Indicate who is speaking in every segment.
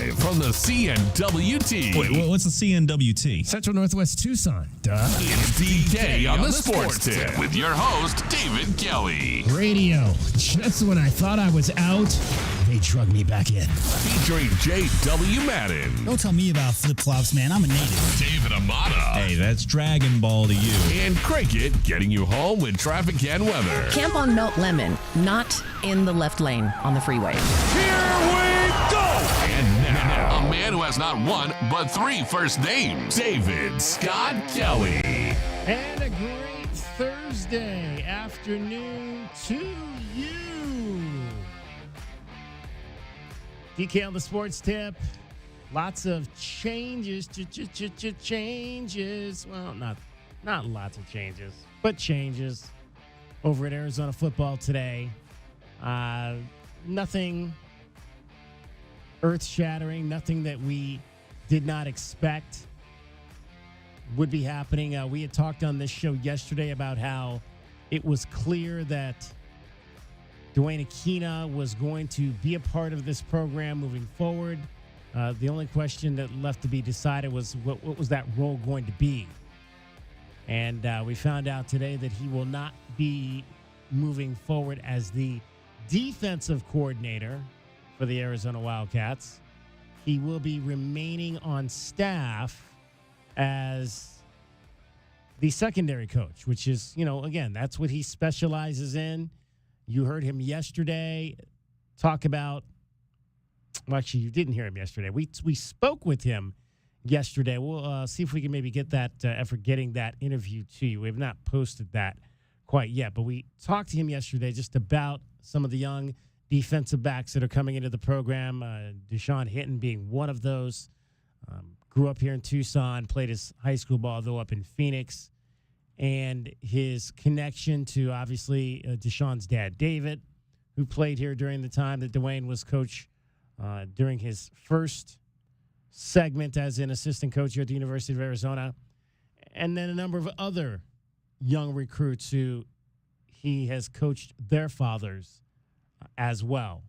Speaker 1: Live from the CNWT.
Speaker 2: Wait, what's the CNWT?
Speaker 3: Central Northwest Tucson, duh.
Speaker 1: It's DK on the Sports Tip with your host, David Kelly.
Speaker 3: Radio. Just when I thought I was out, they drug me back in.
Speaker 1: Featuring J.W. Madden.
Speaker 4: Don't tell me about flip-flops, man. I'm a native.
Speaker 1: David Amata.
Speaker 2: Hey, that's Dragon Ball to you.
Speaker 1: And Cricket getting you home with traffic and weather.
Speaker 5: Camp on Melt Lemon, not in the left lane on the freeway.
Speaker 1: Here we go! And now, a man who has not one, but three first names, David Scott Kelly.
Speaker 3: And a great Thursday afternoon to you. DK on the Sports Tip. Lots of changes. Changes. Well, not lots of changes, but changes over at Arizona football today. Nothing earth-shattering, nothing that we did not expect would be happening. We had talked on this show yesterday about how it was clear that Duane Akina was going to be a part of this program moving forward. The only question that left to be decided was what was that role going to be? And we found out today that he will not be moving forward as the defensive coordinator for the Arizona Wildcats. He will be remaining on staff as the secondary coach, which is, again, that's what he specializes in. You heard him yesterday talk about, well, actually, you didn't hear him yesterday. We spoke with him yesterday. We'll see if we can maybe get that effort getting that interview to you. We have not posted that quite yet, but we talked to him yesterday just about some of the young defensive backs that are coming into the program. Deshaun Hinton being one of those. Grew up here in Tucson, played his high school ball, though, up in Phoenix. And his connection to, obviously, Deshaun's dad, David, who played here during the time that Duane was coach during his first segment as an assistant coach here at the University of Arizona. And then a number of other young recruits who he has coached their fathers as well.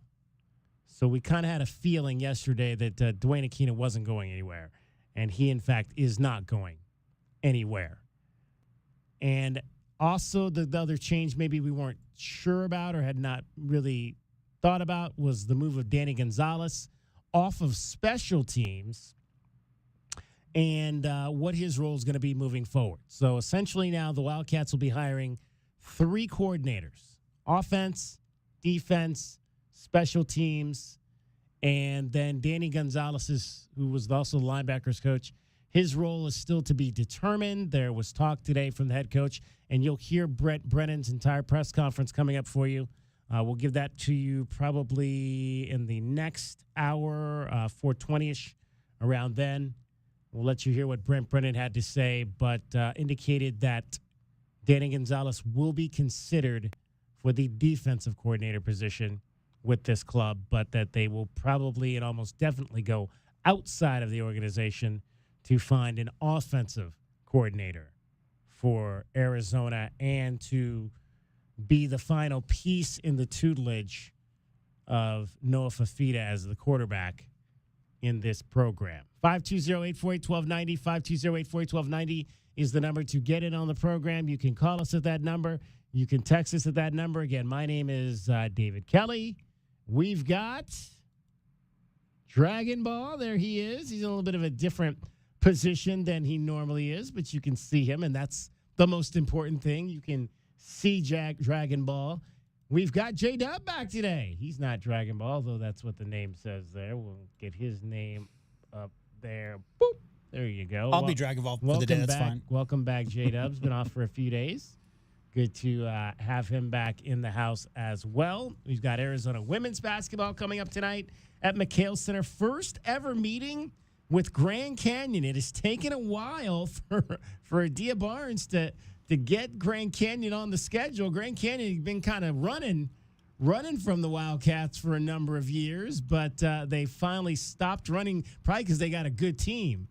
Speaker 3: So we kind of had a feeling yesterday that Duane Akina wasn't going anywhere. And he, in fact, is not going anywhere. And also the other change maybe we weren't sure about or had not really thought about was the move of Danny Gonzales off of special teams and what his role is going to be moving forward. So essentially now the Wildcats will be hiring 3 coordinators: offense, defense, special teams, and then Danny Gonzales, who was also the linebackers coach, his role is still to be determined. There was talk today from the head coach, and you'll hear Brent Brennan's entire press conference coming up for you. We'll give that to you probably in the next hour, 4:20-ish, around then. We'll let you hear what Brent Brennan had to say, but indicated that Danny Gonzales will be considered for the defensive coordinator position with this club, but that they will probably and almost definitely go outside of the organization to find an offensive coordinator for Arizona and to be the final piece in the tutelage of Noah Fafita as the quarterback in this program. 520-848-1290, 520-848-1290 is the number to get in on the program. You can call us at that number. You can text us at that number. Again, my name is David Kelly. We've got Dragon Ball. There he is. He's in a little bit of a different position than he normally is, but you can see him, and that's the most important thing. You can see Dragon Ball. We've got J-Dub back today. He's not Dragon Ball, though that's what the name says there. We'll get his name up there. Boop. There you go.
Speaker 4: I'll be Dragon Ball for the day. That's fine.
Speaker 3: Welcome back, J-Dub's been off for a few days. Good to have him back in the house as well. We've got Arizona women's basketball coming up tonight at McHale Center. First ever meeting with Grand Canyon. It has taken a while for Adia Barnes to get Grand Canyon on the schedule. Grand Canyon has been kind of running from the Wildcats for a number of years, but they finally stopped running, probably because they got a good team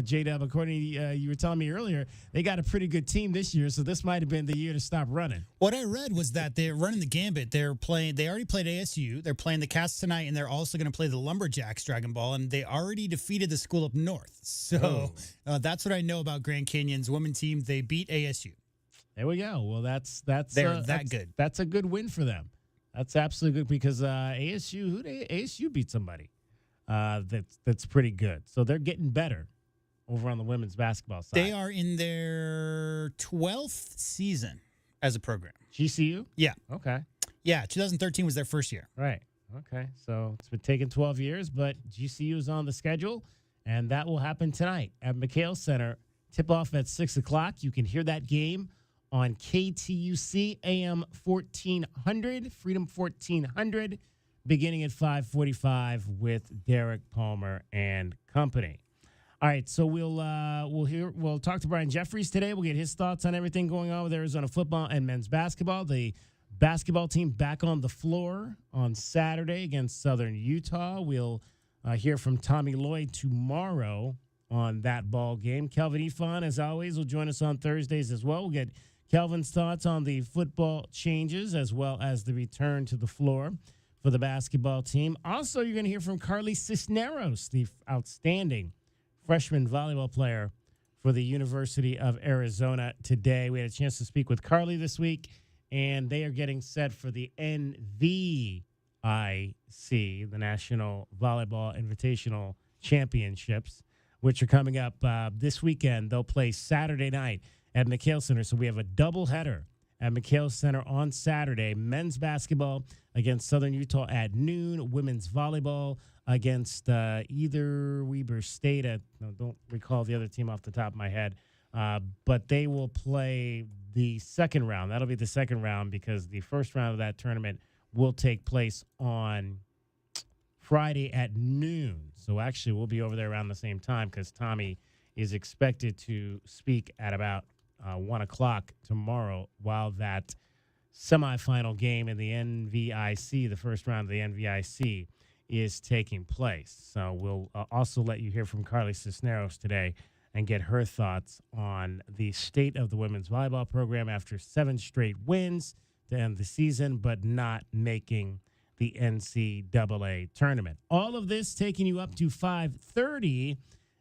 Speaker 3: J-Dub, according to you were telling me earlier, they got a pretty good team this year, so this might have been the year to stop running.
Speaker 4: What I read was that they're running the gambit. They already played ASU. They're playing the Cats tonight, and they're also going to play the Lumberjacks Dragon Ball, and they already defeated the school up north. So that's what I know about Grand Canyon's women's team. They beat ASU.
Speaker 3: There we go. Well, that's
Speaker 4: good.
Speaker 3: That's a good win for them. That's absolutely good because ASU beat somebody that's pretty good. So they're getting better over on the women's basketball side.
Speaker 4: They are in their 12th season as a program.
Speaker 3: GCU?
Speaker 4: Yeah.
Speaker 3: Okay.
Speaker 4: Yeah, 2013 was their first year.
Speaker 3: Right. Okay. So it's been taking 12 years, but GCU is on the schedule, and that will happen tonight at McHale Center. Tip-off at 6 o'clock. You can hear that game on KTUC AM 1400, Freedom 1400, beginning at 5:45 with Derek Palmer and company. All right, so we'll talk to Brian Jeffries today. We'll get his thoughts on everything going on with Arizona football and men's basketball. The basketball team back on the floor on Saturday against Southern Utah. We'll hear from Tommy Lloyd tomorrow on that ball game. Kelvin Ifan, as always, will join us on Thursdays as well. We'll get Kelvin's thoughts on the football changes as well as the return to the floor for the basketball team. Also, you're going to hear from Carly Cisneros, the outstanding freshman volleyball player for the University of Arizona today. We had a chance to speak with Carly this week, and they are getting set for the NVIC, the National Volleyball Invitational Championships, which are coming up this weekend. They'll play Saturday night at McHale Center. So we have a doubleheader at McHale Center on Saturday. Men's basketball against Southern Utah at noon. Women's volleyball against either Weber State. I don't recall the other team off the top of my head. But they will play the second round. That'll be the second round because the first round of that tournament will take place on Friday at noon. So actually we'll be over there around the same time because Tommy is expected to speak at about 1 o'clock tomorrow while that semifinal game in the NVIC, the first round of the NVIC, is taking place. So we'll also let you hear from Carly Cisneros today and get her thoughts on the state of the women's volleyball program after 7 straight wins to end the season, but not making the NCAA tournament. All of this taking you up to 5:30,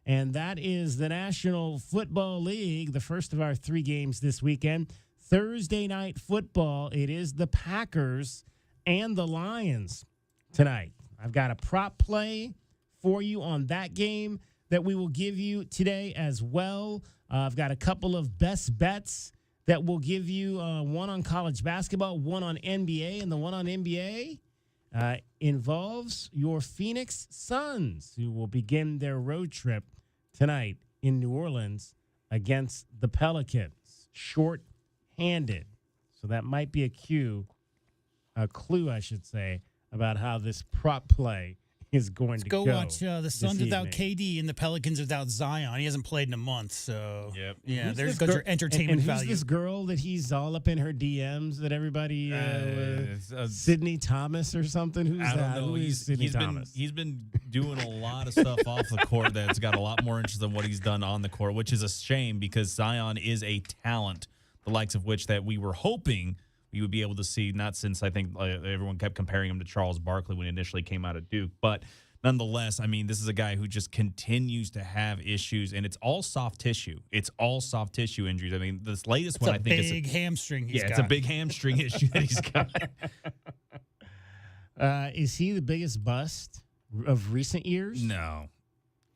Speaker 3: and that is the National Football League, the first of our 3 games this weekend. Thursday night football, it is the Packers and the Lions tonight. I've got a prop play for you on that game that we will give you today as well. I've got a couple of best bets that will give you one on college basketball, one on NBA, and the one on NBA involves your Phoenix Suns, who will begin their road trip tonight in New Orleans against the Pelicans. Short-handed. So that might be a clue, I should say, about how this prop play is going to go.
Speaker 4: Go watch the Suns without KD and the Pelicans without Zion. He hasn't played in a month, so yeah, there's your entertainment value.
Speaker 3: Who's this girl that he's all up in her DMs that everybody Sydney Thomas or something? Who's
Speaker 2: I
Speaker 3: that?
Speaker 2: don't know.
Speaker 3: Who is Sydney Thomas?
Speaker 2: He's been doing a lot of stuff off the court that's got a lot more interest than what he's done on the court, which is a shame because Zion is a talent, the likes of which that we were hoping we would be able to see, not since I think everyone kept comparing him to Charles Barkley when he initially came out of Duke. But nonetheless, I mean, this is a guy who just continues to have issues, and it's all soft tissue. It's all soft tissue injuries. I mean, this latest one, I think, is a
Speaker 4: big hamstring.
Speaker 2: It's a big hamstring issue that he's got.
Speaker 3: Is he the biggest bust of recent years?
Speaker 2: No.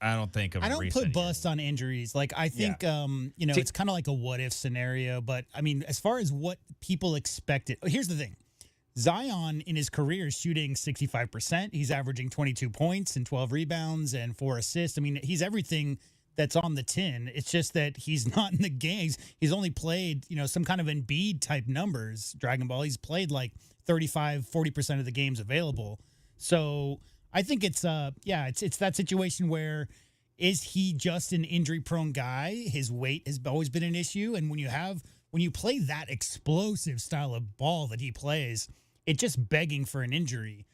Speaker 2: I don't think of
Speaker 4: I don't put bust on injuries. Like, I think, it's kind of like a what-if scenario. But, I mean, as far as what people expected, here's the thing. Zion, in his career, is shooting 65%. He's averaging 22 points and 12 rebounds and 4 assists. I mean, he's everything that's on the tin. It's just that he's not in the games. He's only played, some kind of Embiid-type numbers, Dragon Ball. He's played like 35, 40% of the games available. So I think it's that situation where is he just an injury-prone guy? His weight has always been an issue, and when you play that explosive style of ball that he plays, it's just begging for an injury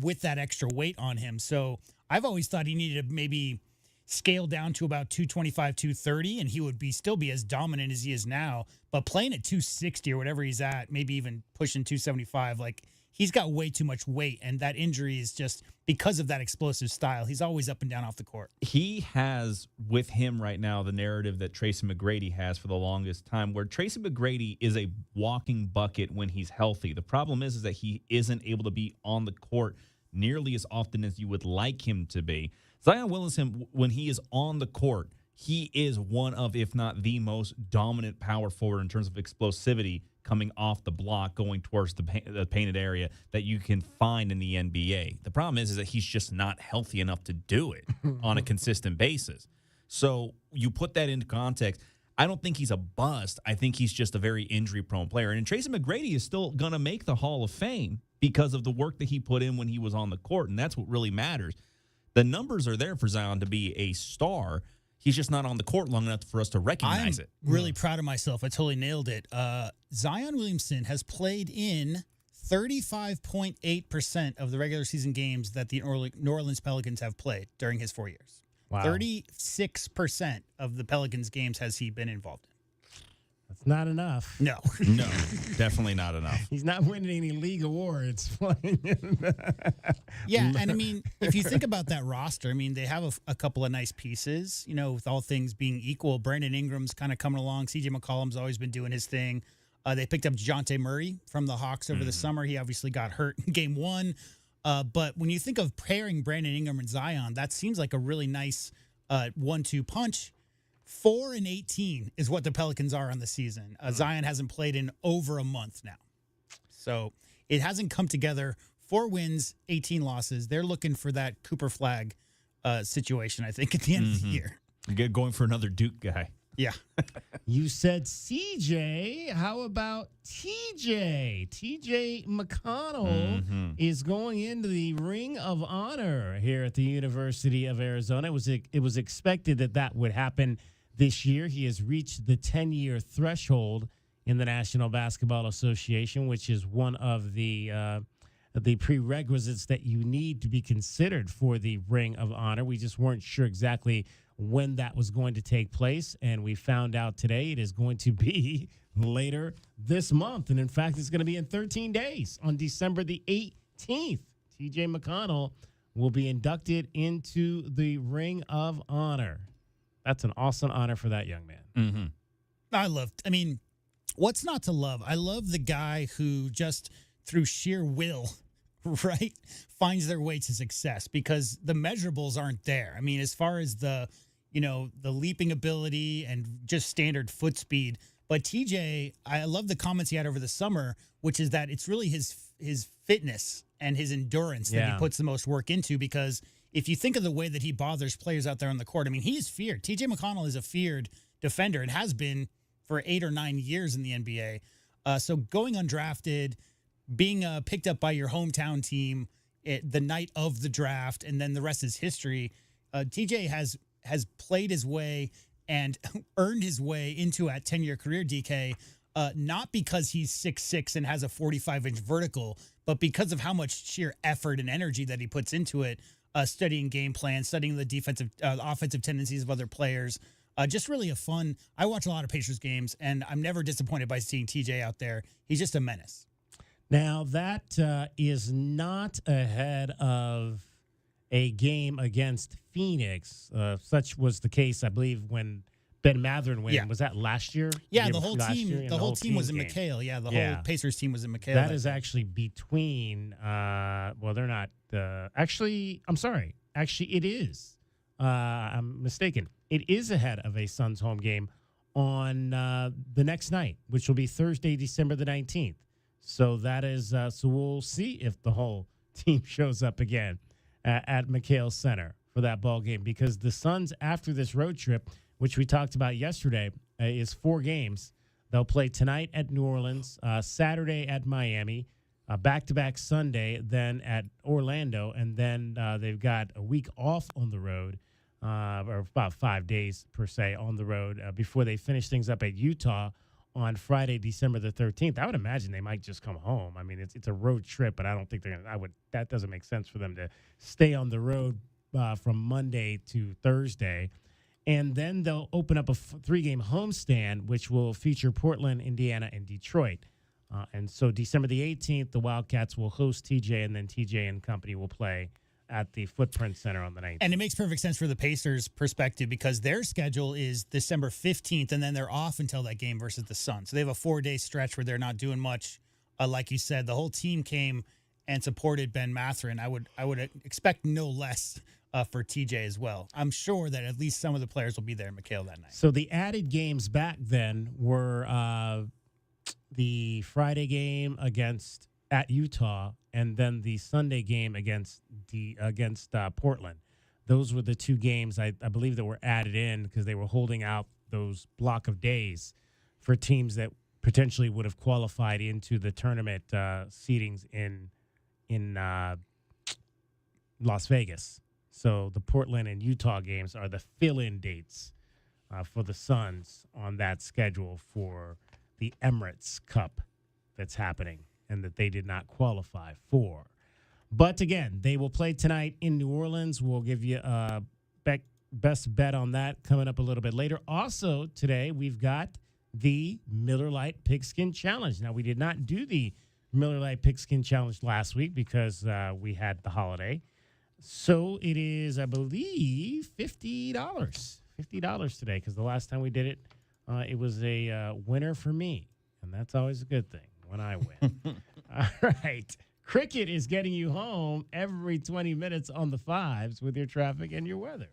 Speaker 4: with that extra weight on him. So I've always thought he needed to maybe scale down to about 225, 230, and he would still be as dominant as he is now. But playing at 260 or whatever he's at, maybe even pushing 275, like he's got way too much weight, and that injury is just because of that explosive style. He's always up and down off the court.
Speaker 2: He has with him right now the narrative that Tracy McGrady has for the longest time, where Tracy McGrady is a walking bucket when he's healthy. The problem is that he isn't able to be on the court nearly as often as you would like him to be. Zion Williamson, when he is on the court, he is one of, if not the most dominant power forward in terms of explosivity coming off the block, going towards the painted area that you can find in the NBA. The problem is that he's just not healthy enough to do it on a consistent basis. So you put that into context. I don't think he's a bust. I think he's just a very injury-prone player. And Tracy McGrady is still going to make the Hall of Fame because of the work that he put in when he was on the court, and that's what really matters. The numbers are there for Zion to be a star. He's just not on the court long enough for us to recognize it.
Speaker 4: I'm really proud of myself. I totally nailed it. Zion Williamson has played in 35.8% of the regular season games that the New Orleans Pelicans have played during his 4 years.
Speaker 3: Wow.
Speaker 4: 36% of the Pelicans games has he been involved in.
Speaker 3: That's not enough.
Speaker 4: No.
Speaker 2: No, definitely not enough.
Speaker 3: He's not winning any league awards.
Speaker 4: Yeah, and I mean, if you think about that roster, I mean, they have a couple of nice pieces, you know, with all things being equal. Brandon Ingram's kind of coming along. CJ McCollum's always been doing his thing. They picked up DeJounte Murray from the Hawks over the summer. He obviously got hurt in game one. But when you think of pairing Brandon Ingram and Zion, that seems like a really nice 1-2 punch. 4-18 is what the Pelicans are on the season. Zion hasn't played in over a month now. So it hasn't come together. 4 wins, 18 losses. They're looking for that Cooper Flag situation, I think, at the end of the year.
Speaker 2: Going for another Duke guy.
Speaker 4: Yeah.
Speaker 3: You said CJ. How about TJ? TJ McConnell is going into the Ring of Honor here at the University of Arizona. It was expected that would happen this year. He has reached the 10-year threshold in the National Basketball Association, which is one of the prerequisites that you need to be considered for the Ring of Honor. We just weren't sure exactly when that was going to take place, and we found out today it is going to be later this month. And in fact, it's going to be in 13 days on December the 18th. TJ McConnell will be inducted into the Ring of Honor. That's an awesome honor for that young man.
Speaker 4: I mean, what's not to love? I love the guy who just through sheer will, right, finds their way to success, because the measurables aren't there. I mean, as far as the leaping ability and just standard foot speed. But TJ, I love the comments he had over the summer, which is that it's really his fitness and his endurance that he puts the most work into, because if you think of the way that he bothers players out there on the court, I mean, he is feared. TJ McConnell is a feared defender and has been for 8 or 9 years in the NBA. So going undrafted, being picked up by your hometown team the night of the draft, and then the rest is history. TJ has played his way and earned his way into a 10-year career, DK, not because he's 6'6" and has a 45-inch vertical, but because of how much sheer effort and energy that he puts into it, studying game plans, studying the offensive tendencies of other players. Just really a fun. I watch a lot of Pacers games, and I'm never disappointed by seeing TJ out there. He's just a menace.
Speaker 3: Now, that is not ahead of a game against Phoenix. Such was the case, I believe, when Ben Mathurin went.
Speaker 4: Yeah.
Speaker 3: Was that last year?
Speaker 4: Yeah, the whole team. The whole team was in McHale. Yeah, the whole Pacers team was in McHale.
Speaker 3: That is actually between. Well, they're not. Actually, I'm sorry. Actually, it is. I'm mistaken. It is ahead of a Suns home game on the next night, which will be Thursday, December the 19th. So that is. So we'll see if the whole team shows up again at McHale Center for that ball game, because the Suns, after this road trip, which we talked about yesterday, is 4 games. They'll play tonight at New Orleans, Saturday at Miami, back-to-back Sunday, then at Orlando, and then they've got a week off on the road, or about 5 days per se on the road, before they finish things up at Utah on Friday, December the 13th. I would imagine they might just come home. I mean, it's a road trip, but I don't think they're going to. That doesn't make sense for them to stay on the road from Monday to Thursday. And then they'll open up a 3-game homestand, which will feature Portland, Indiana, and Detroit. And so December the 18th, the Wildcats will host TJ, and then TJ and company will play at the Footprint Center on the 19th.
Speaker 4: And it makes perfect sense for the Pacers' perspective because their schedule is December 15th, and then they're off until that game versus the Suns. So they have a 4-day stretch where they're not doing much. Like you said, the whole team came and supported Ben Mathurin. I would expect no less for TJ as well. I'm sure that at least some of the players will be there in McHale that night.
Speaker 3: So the added games back then were the Friday game at Utah, and then the Sunday game against Portland. Those were the 2 games I believe that were added in because they were holding out those block of days for teams that potentially would have qualified into the tournament seedings in Las Vegas. So the Portland and Utah games are the fill-in dates for the Suns on that schedule for the Emirates Cup that's happening and that they did not qualify for. But again, they will play tonight in New Orleans. We'll give you a best bet on that coming up a little bit later. Also today, we've got the Miller Lite Pigskin Challenge. Now, we did not do the Miller Lite Pigskin Challenge last week because we had the holiday. So it is, I believe, $50. $50 today because the last time we did it, it was a winner for me. And that's always a good thing when I win. All right. Cricket is getting you home every 20 minutes on the 5s with your traffic and your weather.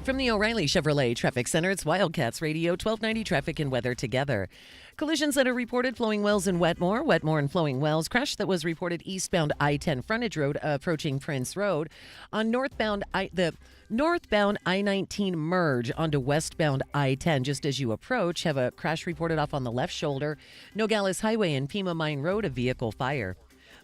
Speaker 5: From the O'Reilly Chevrolet Traffic Center, it's Wildcats Radio, 1290 traffic and weather together. Collisions that are reported, Flowing Wells and Wetmore and Flowing Wells. Crash that was reported eastbound I-10 frontage road approaching Prince Road. On northbound I-19 merge onto westbound I-10 just as you approach. Have a crash reported off on the left shoulder. Nogales Highway and Pima Mine Road, a vehicle fire.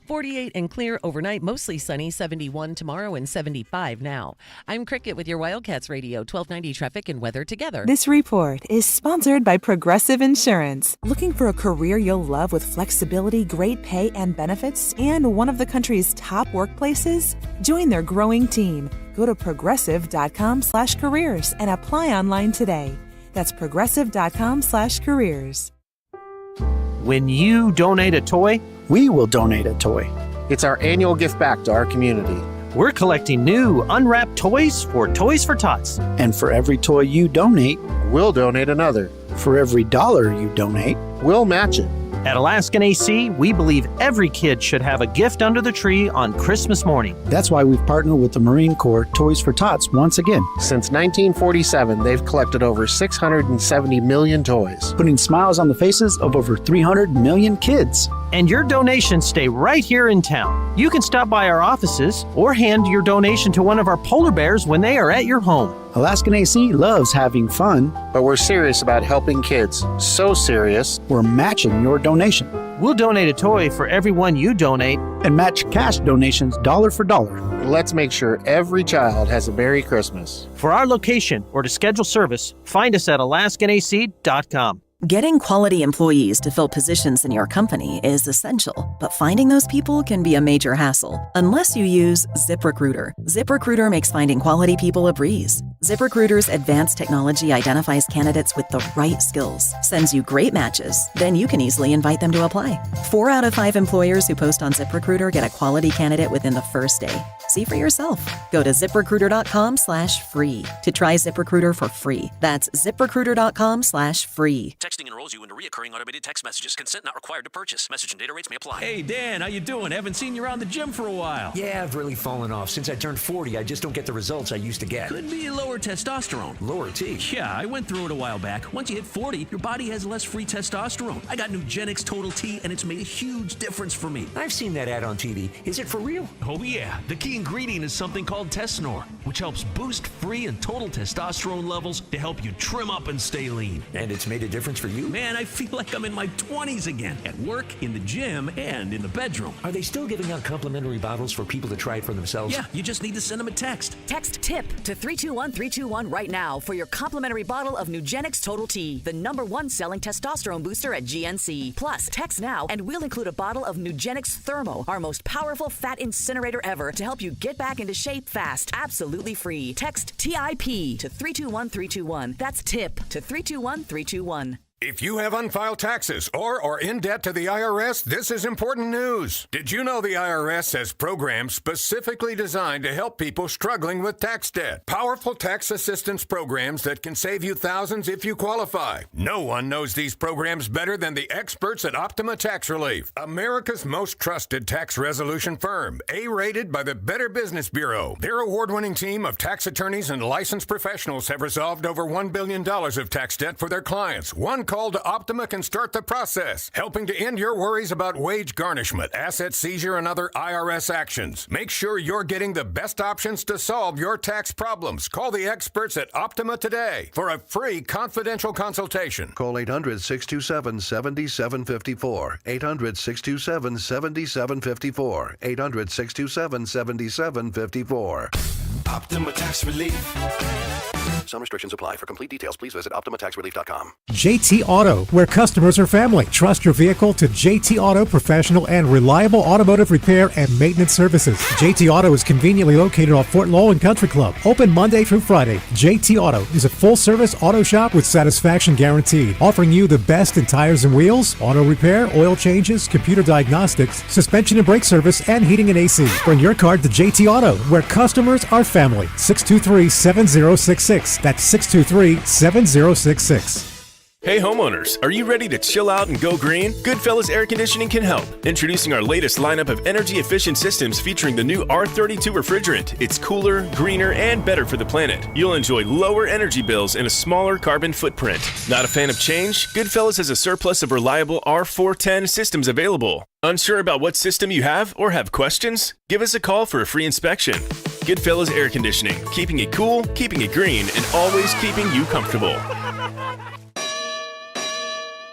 Speaker 5: 48 and clear overnight, mostly sunny, 71 tomorrow and 75 now. I'm Cricket with your Wildcats Radio, 1290 traffic and weather together.
Speaker 6: This report is sponsored by Progressive Insurance. Looking for a career you'll love with flexibility, great pay and benefits, and one of the country's top workplaces? Join their growing team. Go to progressive.com/careers and apply online today. That's progressive.com/careers.
Speaker 7: When you donate a toy,
Speaker 8: we will donate a toy.
Speaker 9: It's our annual gift back to our community.
Speaker 7: We're collecting new unwrapped toys for Toys for Tots.
Speaker 8: And for every toy you donate,
Speaker 9: we'll donate another.
Speaker 8: For every $1 you donate,
Speaker 9: we'll match it.
Speaker 7: At Alaskan AC, we believe every kid should have a gift under the tree on Christmas morning.
Speaker 8: That's why we've partnered with the Marine Corps Toys for Tots once again.
Speaker 9: Since 1947, they've collected over 670 million toys,
Speaker 8: putting smiles on the faces of over 300 million kids.
Speaker 7: And your donations stay right here in town. You can stop by our offices or hand your donation to one of our polar bears when they are at your home.
Speaker 8: Alaskan AC loves having fun,
Speaker 9: but we're serious about helping kids. So serious,
Speaker 8: we're matching your donation.
Speaker 7: We'll donate a toy for every one you donate
Speaker 8: and match cash donations dollar for dollar.
Speaker 9: Let's make sure every child has a Merry Christmas.
Speaker 7: For our location or to schedule service, find us at alaskanac.com.
Speaker 10: Getting quality employees to fill positions in your company is essential, but finding those people can be a major hassle unless you use ZipRecruiter. ZipRecruiter makes finding quality people a breeze. ZipRecruiter's advanced technology identifies candidates with the right skills, sends you great matches, then you can easily invite them to apply. 4 out of 5 employers who post on ZipRecruiter get a quality candidate within the first day. See for yourself. Go to ZipRecruiter.com/free to try ZipRecruiter for free. That's ZipRecruiter.com/free.
Speaker 11: Texting enrolls you into recurring automated text messages. Consent not required to purchase. Message and data rates may apply.
Speaker 12: Hey, Dan, how you doing? Haven't seen you around the gym for a while.
Speaker 13: Yeah, I've really fallen off. Since I turned 40, I just don't get the results I used to get.
Speaker 12: Could be lower testosterone.
Speaker 13: Lower T?
Speaker 12: Yeah, I went through it a while back. Once you hit 40, your body has less free testosterone. I got Nugenix Total T, and it's made a huge difference for me.
Speaker 13: I've seen that ad on TV. Is it for real?
Speaker 12: Oh, yeah. The key ingredient is something called Tesnor, which helps boost free and total testosterone levels to help you trim up and stay lean.
Speaker 13: And it's made a difference for you?
Speaker 12: Man, I feel like I'm in my 20s again, at work, in the gym, and in the bedroom.
Speaker 13: Are they still giving out complimentary bottles for people to try it for themselves?
Speaker 12: Yeah, you just need to send them a text.
Speaker 14: Text TIP to 321-321 right now for your complimentary bottle of Nugenix Total T, the #1 selling testosterone booster at GNC. Plus, text now and we'll include a bottle of Nugenix Thermo, our most powerful fat incinerator ever, to help you get back into shape fast, absolutely free. Text TIP to 321321. That's TIP to 321321.
Speaker 15: If you have unfiled taxes or are in debt to the IRS, this is important news. Did you know the IRS has programs specifically designed to help people struggling with tax debt? Powerful tax assistance programs that can save you thousands if you qualify. No one knows these programs better than the experts at Optima Tax Relief, America's most trusted tax resolution firm, A-rated by the Better Business Bureau. Their award-winning team of tax attorneys and licensed professionals have resolved over $1 billion of tax debt for their clients. One call to Optima can start the process, helping to end your worries about wage garnishment, asset seizure, and other IRS actions. Make sure you're getting the best options to solve your tax problems. Call the experts at Optima today for a free confidential consultation.
Speaker 16: Call 800-627-7754. 800-627-7754. 800-627-7754.
Speaker 17: Optima Tax Relief.
Speaker 18: Some restrictions apply. For complete details, please visit OptimaTaxRelief.com.
Speaker 19: JT Auto, where customers are family. Trust your vehicle to JT Auto professional and reliable automotive repair and maintenance services. JT Auto is conveniently located off Fort Lowell and Country Club. Open Monday through Friday. JT Auto is a full-service auto shop with satisfaction guaranteed, offering you the best in tires and wheels, auto repair, oil changes, computer diagnostics, suspension and brake service, and heating and AC. Bring your car to JT Auto, where customers are family. 623-7066. That's 623-7066.
Speaker 20: Hey homeowners, are you ready to chill out and go green? Goodfellas Air Conditioning can help. Introducing our latest lineup of energy-efficient systems featuring the new R32 refrigerant. It's cooler, greener, and better for the planet. You'll enjoy lower energy bills and a smaller carbon footprint. Not a fan of change? Goodfellas has a surplus of reliable R410 systems available. Unsure about what system you have or have questions? Give us a call for a free inspection. Goodfellas Air Conditioning, keeping it cool, keeping it green, and always keeping you comfortable.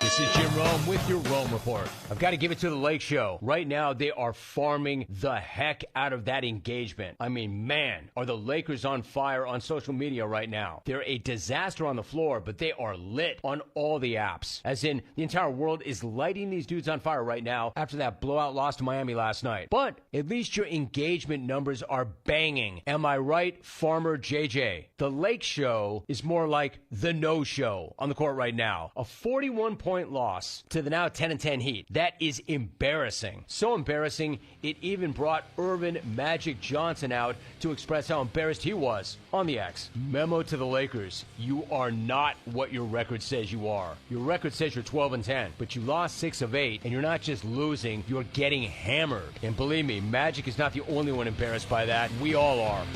Speaker 21: This is Jim Rome with your Rome Report. I've got to give it to the Lake Show. Right now, they are farming the heck out of that engagement. I mean, man, are the Lakers on fire on social media right now. They're a disaster on the floor, but they are lit on all the apps. As in, the entire world is lighting these dudes on fire right now after that blowout loss to Miami last night. But at least your engagement numbers are banging. Am I right, Farmer JJ? The Lake Show is more like the no-show on the court right now. A 41-point loss to the now 10-10 Heat. That is embarrassing. So embarrassing, it even brought Irvin Magic Johnson out to express how embarrassed he was on the X. Memo to the Lakers. You are not what your record says you are. Your record says you're 12-10, but you lost 6 of 8, and you're not just losing, you're getting hammered. And believe me, Magic is not the only one embarrassed by that. We all are.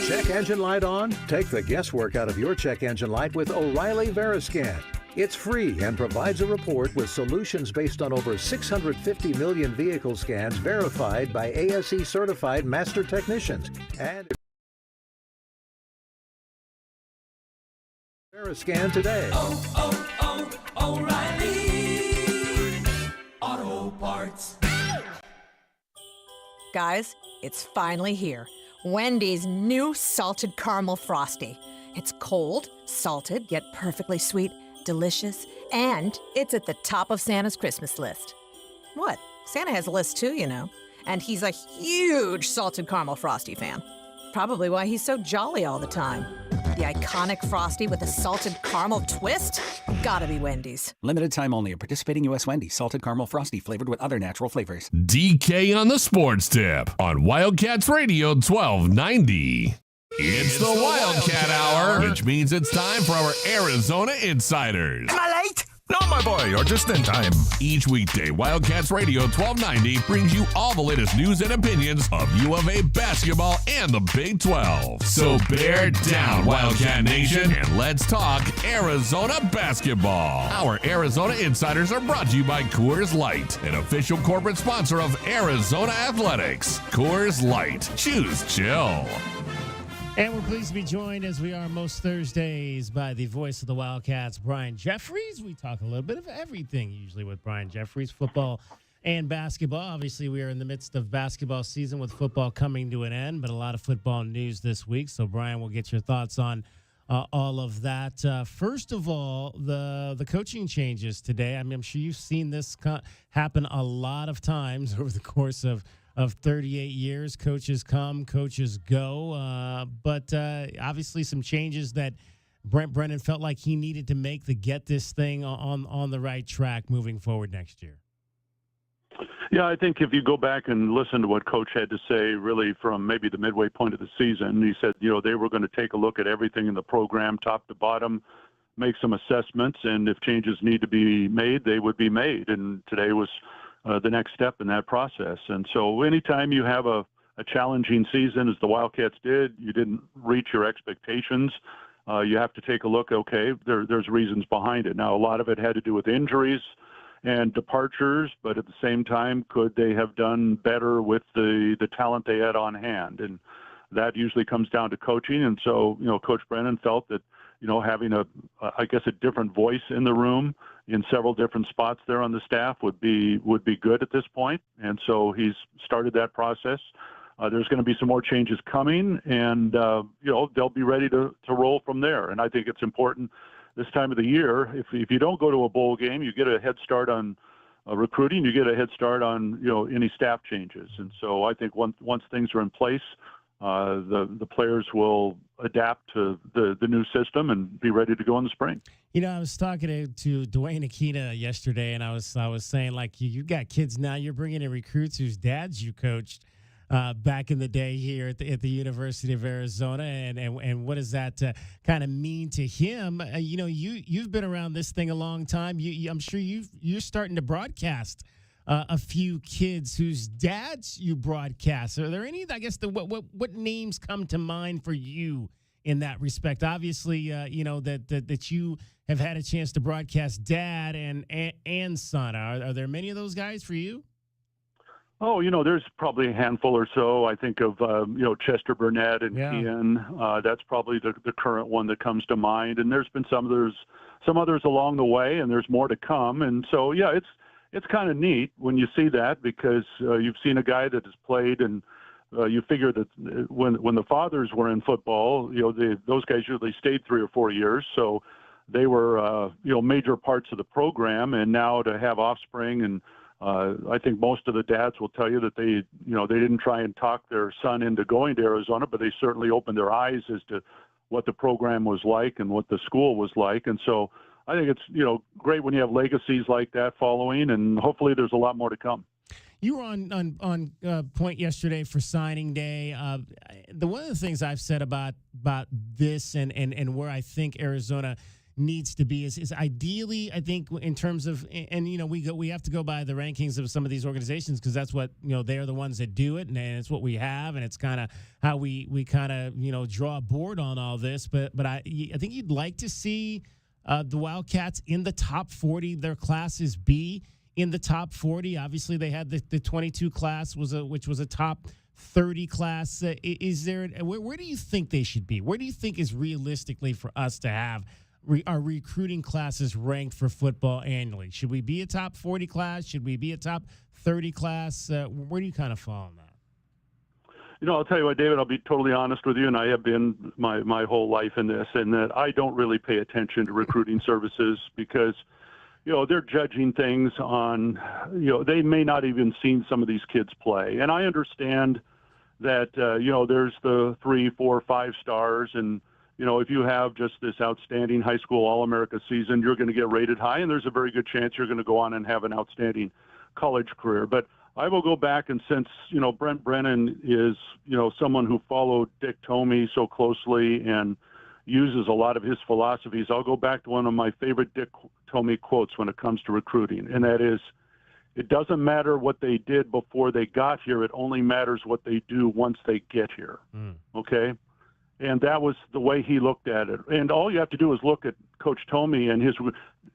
Speaker 22: Check engine light on? Take the guesswork out of your check engine light with O'Reilly Veriscan. It's free and provides a report with solutions based on over 650 million vehicle scans verified by ASE certified master technicians. And Veriscan today.
Speaker 23: O'Reilly Auto Parts.
Speaker 24: Guys, it's finally here. Wendy's new salted caramel frosty. It's cold, salted, yet perfectly sweet, delicious, and it's at the top of Santa's Christmas list. What? Santa has a list too, you know. And he's a huge salted caramel frosty fan. Probably why he's so jolly all the time. The iconic frosty with a salted caramel twist? Gotta be Wendy's.
Speaker 25: Limited time only at participating U.S. Wendy's. Salted caramel frosty flavored with other natural flavors.
Speaker 1: DK on the Sports Tip on Wildcats Radio 1290. It's the Wildcat Hour, which means it's time for our Arizona Insiders.
Speaker 26: Am I late? No, my boy, you're just in time.
Speaker 1: Each weekday, Wildcats Radio 1290 brings you all the latest news and opinions of U of A basketball and the Big 12. So bear down, Wildcat Nation, and let's talk Arizona basketball. Our Arizona Insiders are brought to you by Coors Light, an official corporate sponsor of Arizona Athletics. Coors Light. Choose chill.
Speaker 3: And we're pleased to be joined, as we are most Thursdays, by the voice of the Wildcats, Brian Jeffries. We talk a little bit of everything usually with Brian Jeffries, football and basketball. Obviously, we are in the midst of basketball season with football coming to an end, but a lot of football news this week. So, Brian, we'll get your thoughts on all of that. First of all, the coaching changes today. I mean, I'm sure you've seen this happen a lot of times over the course of 38 years. Coaches come, coaches go. But obviously some changes that Brent Brennan felt like he needed to make to get this thing on the right track moving forward next year.
Speaker 2: Yeah, I think if you go back and listen to what Coach had to say really from maybe the midway point of the season, he said, they were going to take a look at everything in the program, top to bottom, make some assessments, and if changes need to be made, they would be made. And today was the next step in that process. And so anytime you have a challenging season, as the Wildcats did, you didn't reach your expectations, you have to take a look, okay, there's reasons behind it. Now, a lot of it had to do with injuries and departures, but at the same time, could they have done better with the talent they had on hand? And that usually comes down to coaching. And so, Coach Brennan felt that, having a different voice in the room in several different spots there on the staff would be good at this point. And so he's started that process. There's going to be some more changes coming, and they'll be ready to roll from there. And I think it's important this time of the year. If you don't go to a bowl game, you get a head start on recruiting. You get a head start on any staff changes. And so I think once things are in place, the players will adapt to the new system and be ready to go in the spring.
Speaker 3: I was talking to Duane Akina yesterday, and I was saying, like, you got kids now. You're bringing in recruits whose dads you coached back in the day here at the University of Arizona, and what does that kind of mean to him? You've been around this thing a long time. I'm sure you're starting to broadcast a few kids whose dads you broadcast. Are there any? I guess what names come to mind for you in that respect? Obviously, that you have had a chance to broadcast dad and son. Are there many of those guys for you?
Speaker 2: Oh, there's probably a handful or so. I think of, Chester Burnett and Kian. That's probably the current one that comes to mind. And there's been some others along the way, and there's more to come. And so, yeah, it's kind of neat when you see that, because you've seen a guy that has played, and you figure that when the fathers were in football, those guys usually stayed 3 or 4 years. So they were, major parts of the program. And now to have offspring, and I think most of the dads will tell you that they didn't try and talk their son into going to Arizona, but they certainly opened their eyes as to what the program was like and what the school was like. And so I think it's, great when you have legacies like that following, and hopefully there's a lot more to come.
Speaker 3: You were on point yesterday for signing day. One of the things I've said about this and where I think Arizona needs to be is ideally, I think, in terms of, and we have to go by the rankings of some of these organizations, because that's what they are the ones that do it, and it's what we have, and it's kind of how we kind of draw a board on all this. But I think you'd like to see the Wildcats in the top 40. Their classes be in the top 40. Obviously, they had the 22 class which was a top 30 class. Is there where do you think they should be? Where do you think is realistically for us to have our recruiting classes ranked for football annually? Should we be a top 40 class? Should we be a top 30 class? Where do you kind of fall on that?
Speaker 2: I'll tell you what, David, I'll be totally honest with you, and I have been my whole life in this, and that I don't really pay attention to recruiting services, because, they're judging things on, they may not even seen some of these kids play. And I understand that, there's the 3, 4, 5 stars, and if you have just this outstanding high school All-America season, you're going to get rated high, and there's a very good chance you're going to go on and have an outstanding college career. But I will go back, and since, Brent Brennan is, someone who followed Dick Tomey so closely and uses a lot of his philosophies, I'll go back to one of my favorite Dick Tomey quotes when it comes to recruiting, and that is, it doesn't matter what they did before they got here. It only matters what they do once they get here. Okay? And that was the way he looked at it. And all you have to do is look at Coach Tomey and his,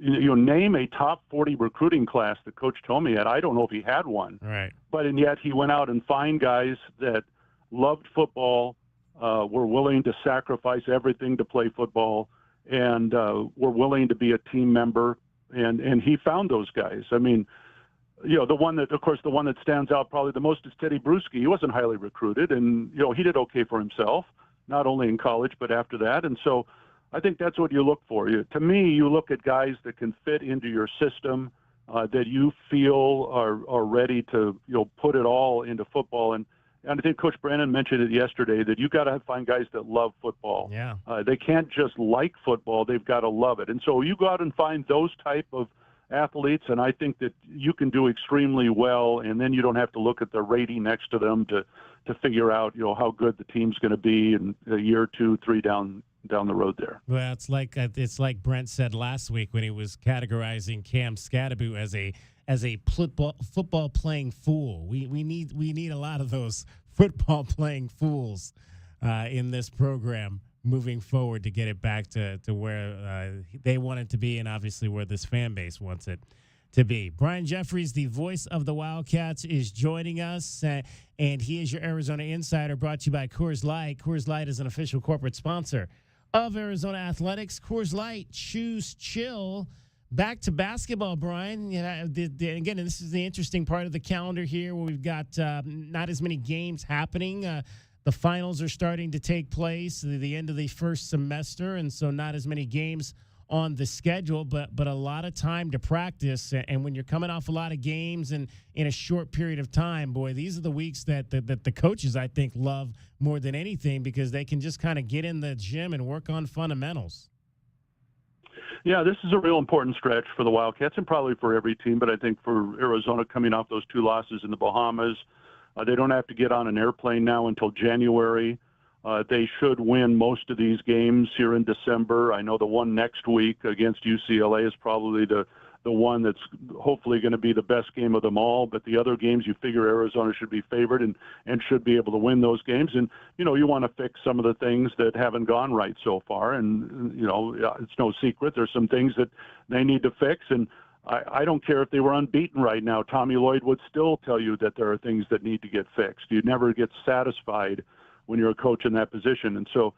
Speaker 2: name a top 40 recruiting class that Coach Tomey had. I don't know if he had one.
Speaker 3: Right.
Speaker 2: But and yet he went out and found guys that loved football, were willing to sacrifice everything to play football, and were willing to be a team member. And he found those guys. I mean, the one that stands out probably the most is Teddy Bruschi. He wasn't highly recruited, and, he did okay for himself, not only in college, but after that. And so I think that's what you look for. To me, you look at guys that can fit into your system, that you feel are ready to put it all into football. And I think Coach Brennan mentioned it yesterday that you got to find guys that love football.
Speaker 3: Yeah.
Speaker 2: They can't just like football; they've got to love it. And so you go out and find those type of athletes, and I think that you can do extremely well. And then you don't have to look at the rating next to them to figure out how good the team's going to be in a year, 2, 3 down the road there.
Speaker 3: Well, it's like Brent said last week when he was categorizing Cam Scadaboo as a football playing fool. We need a lot of those football playing fools in this program moving forward to get it back to where they want it to be, and obviously where this fan base wants it to be. Brian Jeffries, the voice of the Wildcats, is joining us, and he is your Arizona Insider, brought to you by Coors Light. Coors Light is an official corporate sponsor of Arizona Athletics. Coors Light, choose chill. Back to basketball, Brian. Again, this is the interesting part of the calendar here where we've got not as many games happening. The finals are starting to take place at the end of the first semester, and so not as many games on the schedule, but a lot of time to practice. And when you're coming off a lot of games and in a short period of time, boy, these are the weeks that the coaches, I think, love more than anything because they can just kind of get in the gym and work on fundamentals.
Speaker 2: Yeah, this is a real important stretch for the Wildcats and probably for every team, but I think for Arizona coming off those 2 losses in the Bahamas, they don't have to get on an airplane now until January. They should win most of these games here in December. I know the one next week against UCLA is probably the one that's hopefully going to be the best game of them all. But the other games, you figure Arizona should be favored and should be able to win those games. And, you want to fix some of the things that haven't gone right so far. And, it's no secret. There's some things that they need to fix. And I don't care if they were unbeaten right now. Tommy Lloyd would still tell you that there are things that need to get fixed. You never get satisfied when you're a coach in that position. And so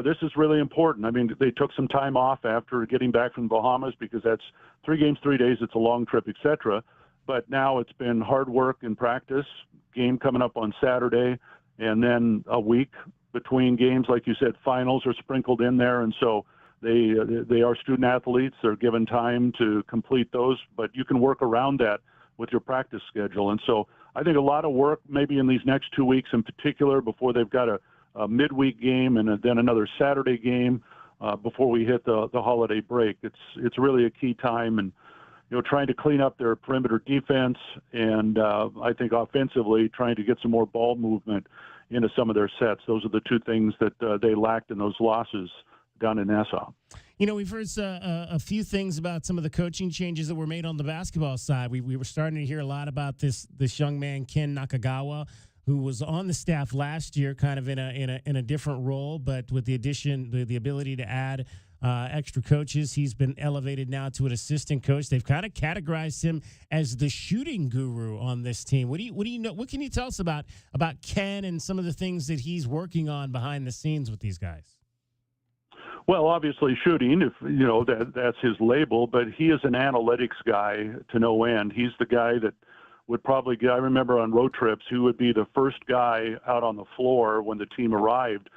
Speaker 2: this is really important. I mean, they took some time off after getting back from the Bahamas because that's 3 games, 3 days. It's a long trip, etc. But now it's been hard work in practice, game coming up on Saturday, and then a week between games. Like you said, finals are sprinkled in there. And so they are student athletes. They're given time to complete those, but you can work around that with your practice schedule. And so I think a lot of work maybe in these next 2 weeks in particular before they've got a midweek game and then another Saturday game before we hit the holiday break. It's really a key time, and trying to clean up their perimeter defense and I think offensively trying to get some more ball movement into some of their sets. Those are the 2 things that they lacked in those losses down in Nassau.
Speaker 3: We've heard a few things about some of the coaching changes that were made on the basketball side. We were starting to hear a lot about this young man, Ken Nakagawa, who was on the staff last year, kind of in a different role, but with the addition, the ability to add extra coaches, he's been elevated now to an assistant coach. They've kind of categorized him as the shooting guru on this team. What do you know? What can you tell us about Ken and some of the things that he's working on behind the scenes with these guys?
Speaker 2: Well, obviously shooting, if that's his label, but he is an analytics guy to no end. He's the guy that would probably I remember on road trips, he would be the first guy out on the floor when the team arrived,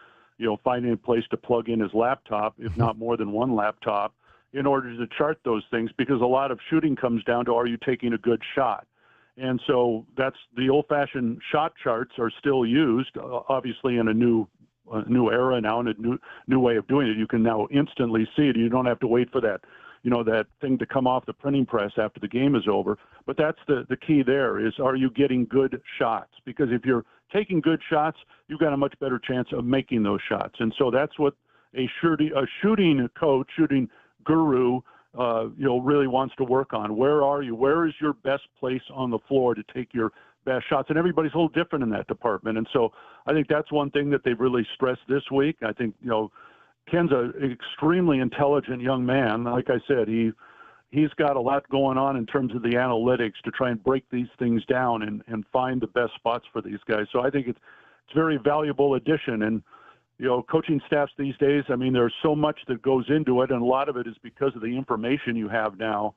Speaker 2: finding a place to plug in his laptop, if not more than one laptop, in order to chart those things, because a lot of shooting comes down to, are you taking a good shot? And so that's the old-fashioned shot charts are still used, obviously in a new era now and a new way of doing it. You can now instantly see it. You don't have to wait for that, that thing to come off the printing press after the game is over. But that's the key there is, are you getting good shots? Because if you're taking good shots, you've got a much better chance of making those shots. And so that's what a shooting coach, shooting guru, really wants to work on. Where are you? Where is your best place on the floor to take your best shots? And everybody's a little different in that department. And so I think that's one thing that they've really stressed this week. I think, Ken's an extremely intelligent young man. Like I said, he's got a lot going on in terms of the analytics to try and break these things down and find the best spots for these guys. So I think it's a very valuable addition. And, coaching staffs these days, I mean, there's so much that goes into it, and a lot of it is because of the information you have now.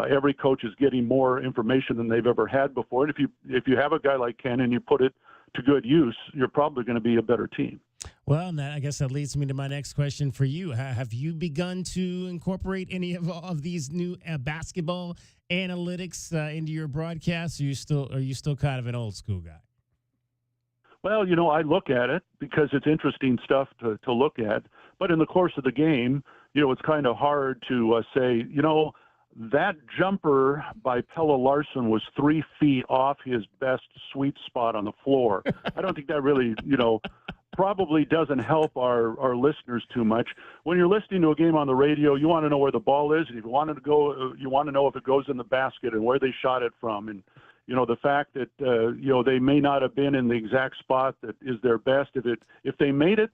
Speaker 2: Every coach is getting more information than they've ever had before. And if you have a guy like Ken and you put it to good use, you're probably going to be a better team.
Speaker 3: Well, I guess that leads me to my next question for you. Have you begun to incorporate any of these new basketball analytics into your broadcasts? Or are you still kind of an old school guy?
Speaker 2: Well, I look at it because it's interesting stuff to look at. But in the course of the game, it's kind of hard to say, that jumper by Pelle Larsson was 3 feet off his best sweet spot on the floor. I don't think that really, probably doesn't help our listeners too much. When you're listening to a game on the radio, you want to know where the ball is. And if you want to go, you want to know if it goes in the basket and where they shot it from. And, the fact that, they may not have been in the exact spot that is their best. If they made it,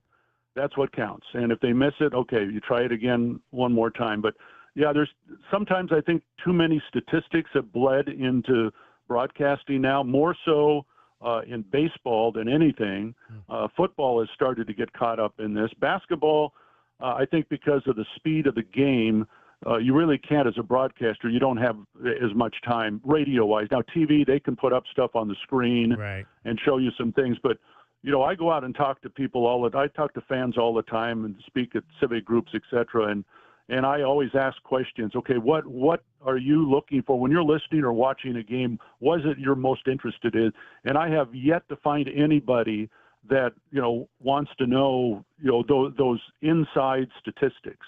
Speaker 2: that's what counts. And if they miss it, okay, you try it again one more time. But yeah, there's sometimes I think too many statistics have bled into broadcasting now, more so in baseball than anything. Football has started to get caught up in this. Basketball, I think because of the speed of the game, you really can't as a broadcaster. You don't have as much time radio-wise. Now, TV, they can put up stuff on the screen and show you some things. But, I go out and talk to people I talk to fans all the time and speak at civic groups, et cetera. And I always ask questions. Okay, what are you looking for when you're listening or watching a game? What is it you're most interested in? And I have yet to find anybody that wants to know those inside statistics.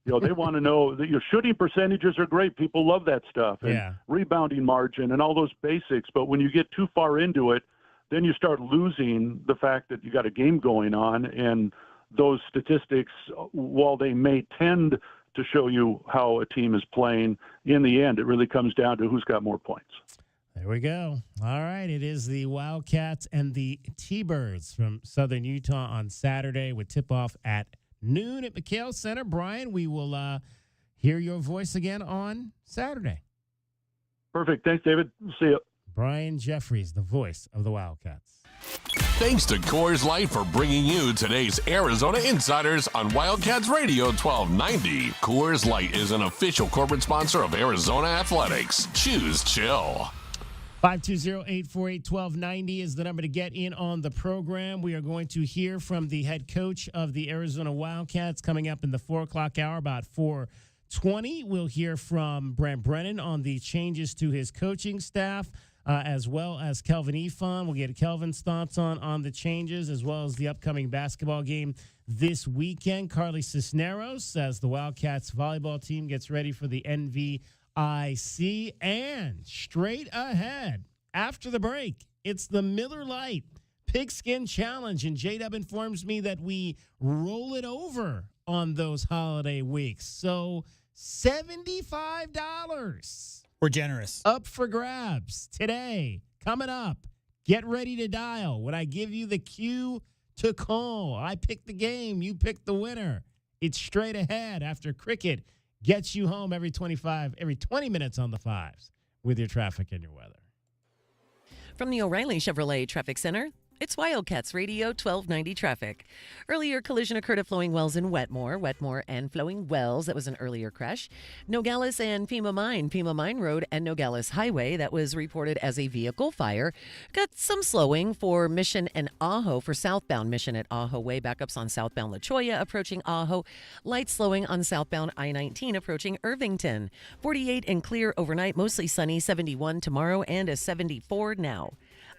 Speaker 2: They want to know that your shooting percentages are great. People love that stuff, and rebounding margin and all those basics. But when you get too far into it, then you start losing the fact that you got a game going on, and those statistics, while they may tend to show you how a team is playing, in the end, it really comes down to who's got more points.
Speaker 3: There we go. All right. It is the Wildcats and the T-Birds from Southern Utah on Saturday with tip-off at noon at McHale Center. Brian, we will hear your voice again on Saturday.
Speaker 2: Perfect. Thanks, David. See you.
Speaker 3: Brian Jeffries, the voice of the Wildcats.
Speaker 1: Thanks to Coors Light for bringing you today's Arizona Insiders on Wildcats Radio 1290. Coors Light is an official corporate sponsor of Arizona Athletics. Choose chill.
Speaker 3: 520-848-1290 is the number to get in on the program. We are going to hear from the head coach of the Arizona Wildcats coming up in the 4 o'clock hour, about 4:20. We'll hear from Brent Brennan on the changes to his coaching staff, as well as Kelvin Ifan. We'll get Kelvin's thoughts on the changes, as well as the upcoming basketball game this weekend. Carly Cisneros, as the Wildcats volleyball team gets ready for the NVIC. And straight ahead, after the break, it's the Miller Lite Pigskin Challenge. And J-Dub informs me that we roll it over on those holiday weeks. So $75.
Speaker 4: We're generous.
Speaker 3: Up for grabs today. Coming up. Get ready to dial. When I give you the cue to call, I pick the game. You pick the winner. It's straight ahead after cricket gets you home every 20 minutes on the fives with your traffic and your weather.
Speaker 5: From the O'Reilly Chevrolet Traffic Center, it's Wildcats Radio 1290 traffic. Earlier collision occurred at Flowing Wells in Wetmore and Flowing Wells. That was an earlier crash. Nogales and Pima Mine Road and Nogales Highway. That was reported as a vehicle fire. Got some slowing for Mission and Ajo for southbound Mission at Ajo Way. Backups on southbound La Cholla approaching Ajo. Light slowing on southbound I-19 approaching Irvington. 48 and clear overnight, mostly sunny, 71 tomorrow and a 74 now.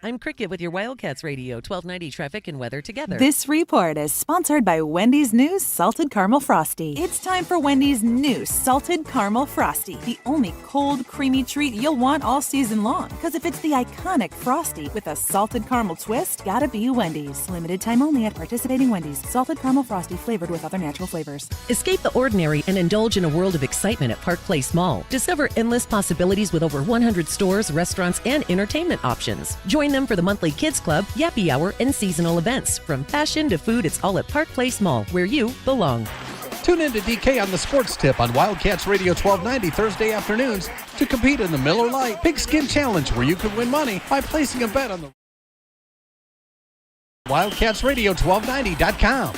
Speaker 5: I'm Cricket with your Wildcats Radio 1290 traffic and weather together.
Speaker 6: This report is sponsored by Wendy's new Salted Caramel Frosty. It's time for Wendy's new Salted Caramel Frosty, the only cold, creamy treat you'll want all season long. Because if it's the iconic Frosty with a salted caramel twist, gotta be Wendy's. Limited time only at participating Wendy's. Salted Caramel Frosty flavored with other natural flavors.
Speaker 5: Escape the ordinary and indulge in a world of excitement at Park Place Mall. Discover endless possibilities with over 100 stores, restaurants, and entertainment options. Join them for the monthly kids club, yappy hour, and seasonal events. From fashion to food, it's all at Park Place Mall, where you belong.
Speaker 8: Tune in to DK on the Sports Tip on Wildcats Radio 1290 Thursday afternoons to compete in the Miller Lite Pigskin Challenge, where you can win money by placing a bet on the WildcatsRadio1290.com.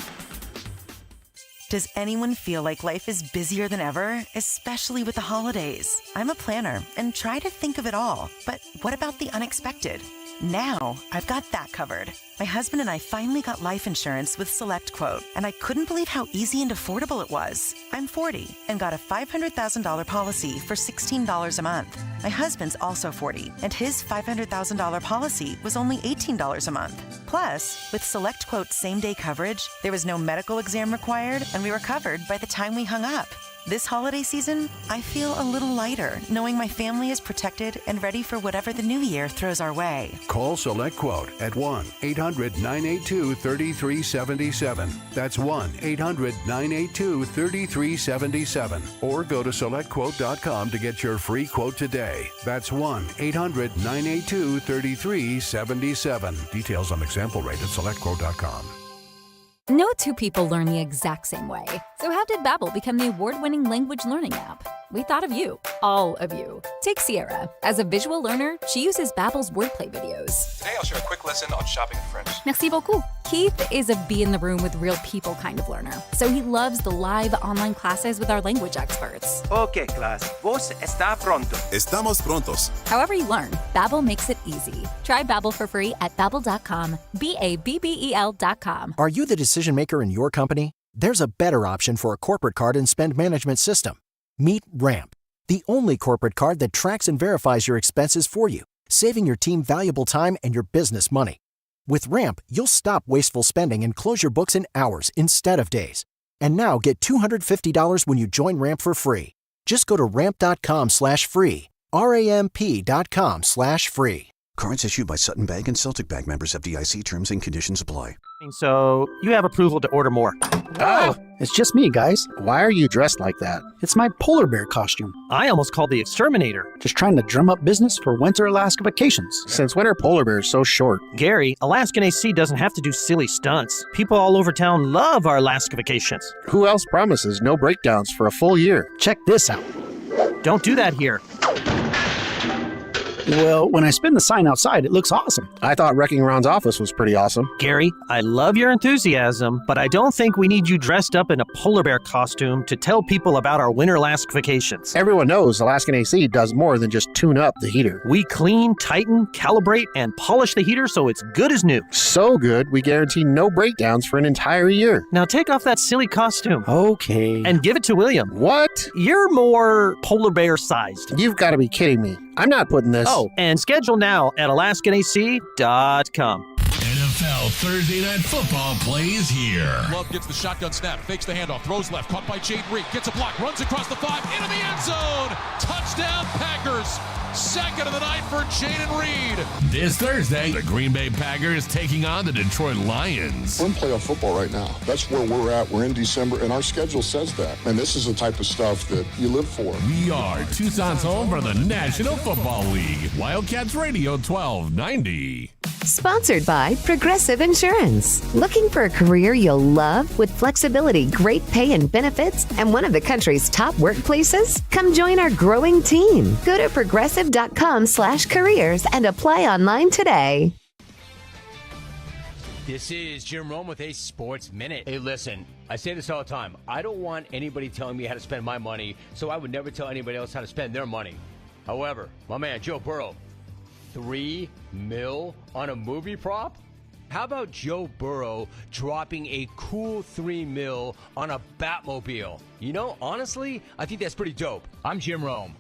Speaker 9: Does anyone feel like life is busier than ever, especially with the holidays? I'm a planner and try to think of it all. But what about the unexpected? Now, I've got that covered. My husband and I finally got life insurance with SelectQuote, and I couldn't believe how easy and affordable it was. I'm 40 and got a $500,000 policy for $16 a month. My husband's also 40, and his $500,000 policy was only $18 a month. Plus, with SelectQuote same-day coverage, there was no medical exam required, and we were covered by the time we hung up. This holiday season, I feel a little lighter, knowing my family is protected and ready for whatever the new year throws our way.
Speaker 4: Call SelectQuote at 1-800-982-3377. That's 1-800-982-3377. Or go to SelectQuote.com to get your free quote today. That's 1-800-982-3377. Details on example rate at SelectQuote.com.
Speaker 7: No two people learn the exact same way. So how did Babbel become the award-winning language learning app? We thought of you, all of you. Take Sierra. As a visual learner, she uses Babbel's wordplay videos.
Speaker 10: Today I'll share a quick lesson on shopping in French.
Speaker 7: Merci beaucoup. Keith is a be in the room with real people kind of learner. So he loves the live online classes with our language experts.
Speaker 11: Okay, class. Vos está pronto.
Speaker 13: Estamos prontos.
Speaker 7: However you learn, Babbel makes it easy. Try Babbel for free at Babbel.com. Babbel.com.
Speaker 17: Are you the decision maker in your company? There's a better option for a corporate card and spend management system. Meet Ramp, the only corporate card that tracks and verifies your expenses for you, saving your team valuable time and your business money. With Ramp, you'll stop wasteful spending and close your books in hours instead of days. And now get $250 when you join Ramp for free. Just go to ramp.com/free, ramp.com/free.
Speaker 27: Cards issued by Sutton Bank and Celtic Bank, members FDIC. Terms and conditions apply.
Speaker 28: So, you have approval to order more.
Speaker 29: Oh, it's just me, guys. Why are you dressed like that? It's my polar bear costume.
Speaker 28: I almost called the exterminator.
Speaker 29: Just trying to drum up business for winter Alaska vacations. Since when are polar bears so short?
Speaker 28: Gary, Alaskan AC doesn't have to do silly stunts. People all over town love our Alaska vacations.
Speaker 29: Who else promises no breakdowns for a full year? Check this out.
Speaker 28: Don't do that here.
Speaker 29: Well, when I spin the sign outside, it looks awesome. I thought Wrecking Ron's office was pretty awesome.
Speaker 28: Gary, I love your enthusiasm, but I don't think we need you dressed up in a polar bear costume to tell people about our winter Alaska vacations.
Speaker 29: Everyone knows Alaskan AC does more than just tune up the heater.
Speaker 28: We clean, tighten, calibrate, and polish the heater so it's good as new.
Speaker 29: So good, we guarantee no breakdowns for an entire year.
Speaker 28: Now take off that silly costume.
Speaker 29: Okay.
Speaker 28: And give it to William.
Speaker 29: What?
Speaker 28: You're more polar bear sized.
Speaker 29: You've got to be kidding me. I'm not putting this.
Speaker 28: Oh, and schedule now at AlaskanAC.com.
Speaker 1: NFL Thursday Night Football plays here.
Speaker 30: Love gets the shotgun snap, fakes the handoff, throws left, caught by Jaden Reed, gets a block, runs across the 5, into the end zone. Touchdown Packers. Second of the night for Jaden Reed.
Speaker 1: This Thursday, the Green Bay Packers taking on the Detroit Lions.
Speaker 31: We're in playoff football right now. That's where we're at. We're in December, and our schedule says that. And this is the type of stuff that you live for.
Speaker 1: We are Tucson's home for the National Football League. Wildcats Radio 1290.
Speaker 32: Sponsored by Progressive Insurance. Looking for a career you'll love with flexibility, great pay and benefits, and one of the country's top workplaces? Come join our growing team. Go to progressive.com/careers and apply online today.
Speaker 21: This is Jim Rome with a Sports Minute. Hey, listen, I say this all the time. I don't want anybody telling me how to spend my money, so I would never tell anybody else how to spend their money. However, my man Joe Burrow, $3 million on a movie prop? How about Joe Burrow dropping a cool $3 million on a Batmobile? You know, honestly, I think that's pretty dope. I'm Jim Rome.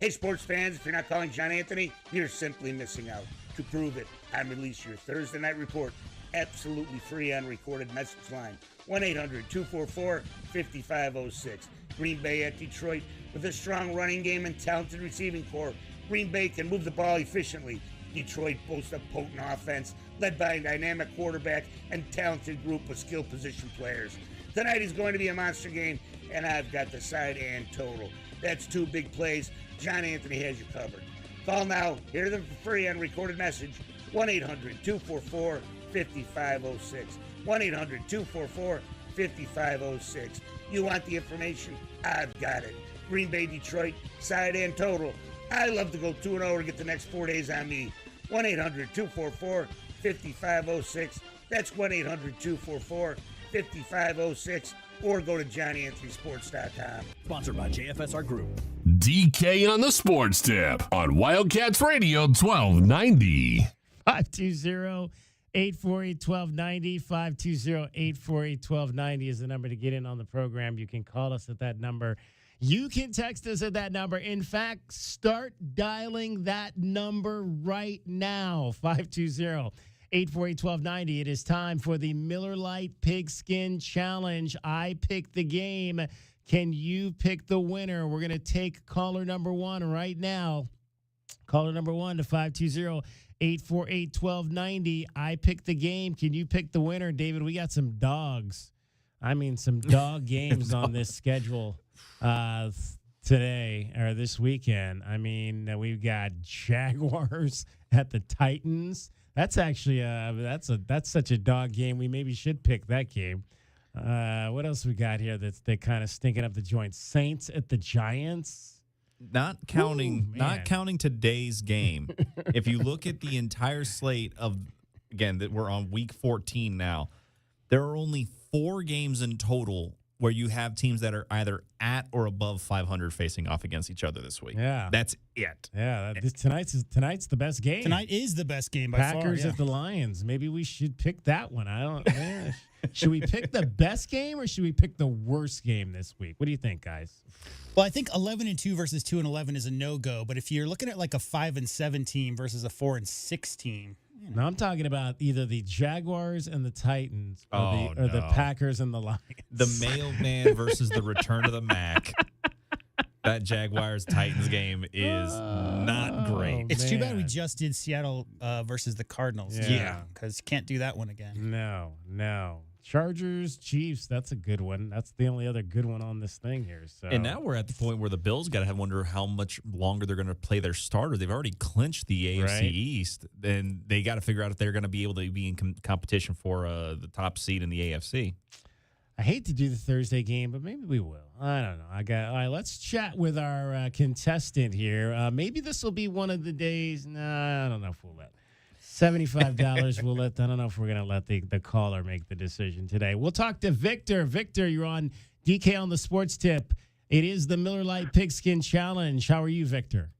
Speaker 33: Hey, sports fans, if you're not calling John Anthony, you're simply missing out. To prove it, I release your Thursday night report absolutely free on recorded message line. 1-800-244-5506. Green Bay at Detroit with a strong running game and talented receiving corps. Green Bay can move the ball efficiently. Detroit boasts a potent offense led by a dynamic quarterback and talented group of skilled position players. Tonight is going to be a monster game, and I've got the side and total. That's two big plays. John Anthony has you covered. Call now. Hear them for free on recorded message. 1-800-244-5506. 1-800-244-5506. You want the information? I've got it. Green Bay, Detroit, side and total. I love to go 2-0 to get the next 4 days on me. 1-800-244-5506. That's 1-800-244-5506. or go to johnnyantonysports.com.
Speaker 12: Sponsored by JFSR Group.
Speaker 1: DK on the Sports Tip on Wildcats Radio 1290.
Speaker 3: 520-848-1290. 520-848-1290 is the number to get in on the program. You can call us at that number. You can text us at that number. In fact, start dialing that number right now. 520-848-1290. It is time for the Miller Lite Pigskin Challenge. I pick the game. Can you pick the winner? We're going to take caller number one right now. Caller number one to 520-848-1290. I pick the game. Can you pick the winner? David, we got some dogs. I mean, some dog games on this schedule today or this weekend. I mean, we've got Jaguars at the Titans. That's actually that's such a dog game. We maybe should pick that game. What else we got here they kind of stinking up the joint? Saints at the Giants.
Speaker 13: Not counting today's game. If you look at the entire slate again, that we're on week 14 now, there are only 4 games in total where you have teams that are either at or above 500 facing off against each other this week.
Speaker 3: Yeah.
Speaker 13: That's it.
Speaker 3: Yeah. Tonight's the best game.
Speaker 14: Tonight is the best game by far.
Speaker 3: Packers at the Lions. Maybe we should pick that one. I don't know. Should we pick the best game or should we pick the worst game this week? What do you think, guys?
Speaker 14: Well, I think 11-2 versus 2-11 is a no-go. But if you're looking at like a 5-7 team versus a 4-6 team.
Speaker 3: No, I'm talking about either the Jaguars and the Titans or the Packers and the Lions.
Speaker 13: The mailman versus the return of the Mac. That Jaguars-Titans game is not great.
Speaker 14: It's too bad we just did Seattle versus the Cardinals.
Speaker 3: Yeah.
Speaker 14: Because you can't do that one again.
Speaker 3: No. Chargers, Chiefs, that's a good one. That's the only other good one on this thing here. So.
Speaker 13: And now we're at the point where the Bills got to wonder how much longer they're going to play their starter. They've already clinched the AFC East, and they got to figure out if they're going to be able to be in competition for the top seed in the AFC.
Speaker 3: I hate to do the Thursday game, but maybe we will. I don't know. All right, let's chat with our contestant here. Maybe this will be one of the days. Nah, I don't know if we'll let. $75 we'll let. I don't know if we're going to let the caller make the decision today. We'll talk to Victor. Victor, you're on DK on the Sports Tip. It is the Miller Lite Pigskin Challenge. How are you, Victor?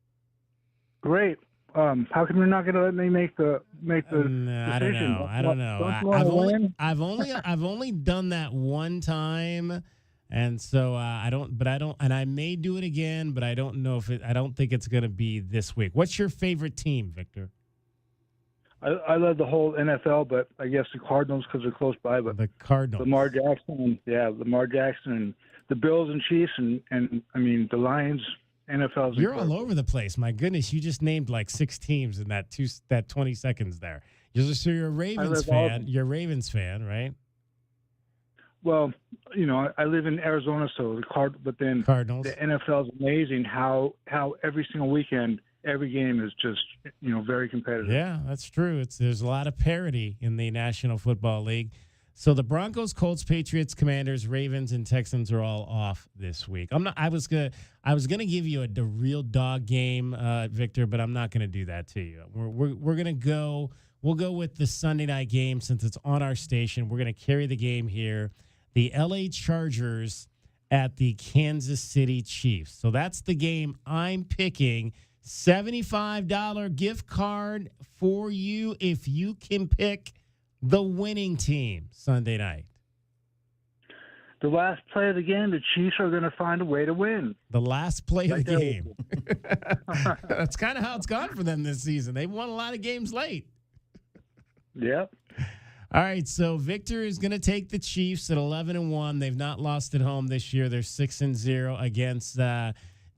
Speaker 15: Great. How come you're not going to let me make the decision?
Speaker 3: I don't know. I've only done that one time, and so I don't. And I may do it again, but I don't know if I don't think it's going to be this week. What's your favorite team, Victor?
Speaker 15: I love the whole NFL, but I guess the Cardinals because they're close by. But
Speaker 3: the Cardinals,
Speaker 15: Lamar Jackson, and the Bills and Chiefs, and I mean the Lions. NFL's
Speaker 3: You're
Speaker 15: incredible.
Speaker 3: all over the place. My goodness, you just named like 6 teams in that 20 seconds there. So you're a Ravens fan. You're a Ravens fan, right?
Speaker 15: Well, I live in Arizona, so but then
Speaker 3: Cardinals.
Speaker 15: The NFL's amazing. How every single weekend. Every game is just, very competitive.
Speaker 3: Yeah, that's true. There's a lot of parity in the National Football League. So the Broncos, Colts, Patriots, Commanders, Ravens, and Texans are all off this week. I was gonna give you the real dog game, Victor, but I'm not gonna do that to you. We're gonna go. We'll go with the Sunday night game since it's on our station. We're gonna carry the game here. The LA Chargers at the Kansas City Chiefs. So that's the game I'm picking. $75 gift card for you if you can pick the winning team Sunday night.
Speaker 15: The last play of the game, the Chiefs are going to find a way to win.
Speaker 3: The last play of the game. That's kind of how it's gone for them this season. They've won a lot of games late.
Speaker 15: Yep.
Speaker 3: All right, so Victor is going to take the Chiefs at 11-1. They've not lost at home this year. They're 6-0 against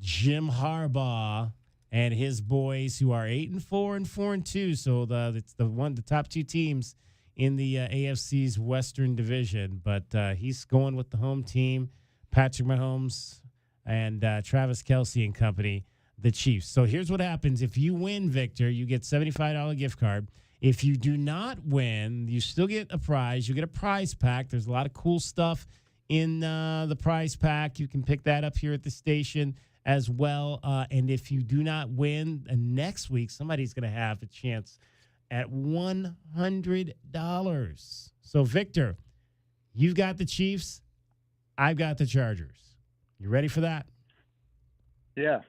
Speaker 3: Jim Harbaugh and his boys, who are 8-4 and 4-2. So it's the top 2 teams in the AFC's Western Division. But he's going with the home team, Patrick Mahomes and Travis Kelce and company, the Chiefs. So here's what happens: if you win, Victor, you get $75 gift card. If you do not win, you still get a prize. You get a prize pack. There's a lot of cool stuff in the prize pack. You can pick that up here at the station as well. And if you do not win, next week somebody's going to have a chance at $100. So, Victor, you've got the Chiefs. I've got the Chargers. You ready for that?
Speaker 15: Yeah.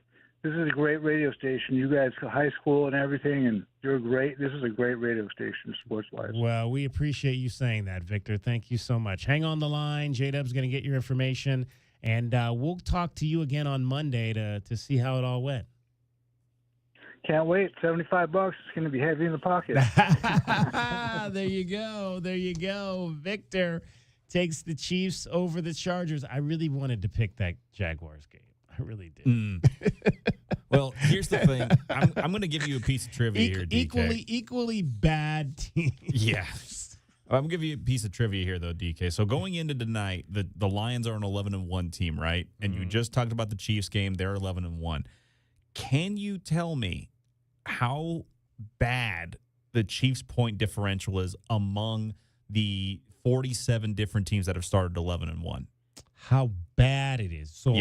Speaker 15: This is a great radio station. You guys, high school and everything, and you're great. This is a great radio station, sports-wise.
Speaker 3: Well, we appreciate you saying that, Victor. Thank you so much. Hang on the line. J-Dub's going to get your information, and we'll talk to you again on Monday to see how it all went.
Speaker 15: Can't wait. $75. It's going to be heavy in the pocket.
Speaker 3: There you go. There you go. Victor takes the Chiefs over the Chargers. I really wanted to pick that Jaguars game. I really did.
Speaker 13: Well, here's the thing. I'm going to give you a piece of trivia here, DK.
Speaker 3: Equally bad team.
Speaker 13: Yes. I'm going to give you a piece of trivia here, though, DK. So going into tonight, the Lions are an 11-1 team, right? And you just talked about the Chiefs game. They're 11-1. Can you tell me how bad the Chiefs' point differential is among the 47 different teams that have started 11-1?
Speaker 3: How bad it is. So,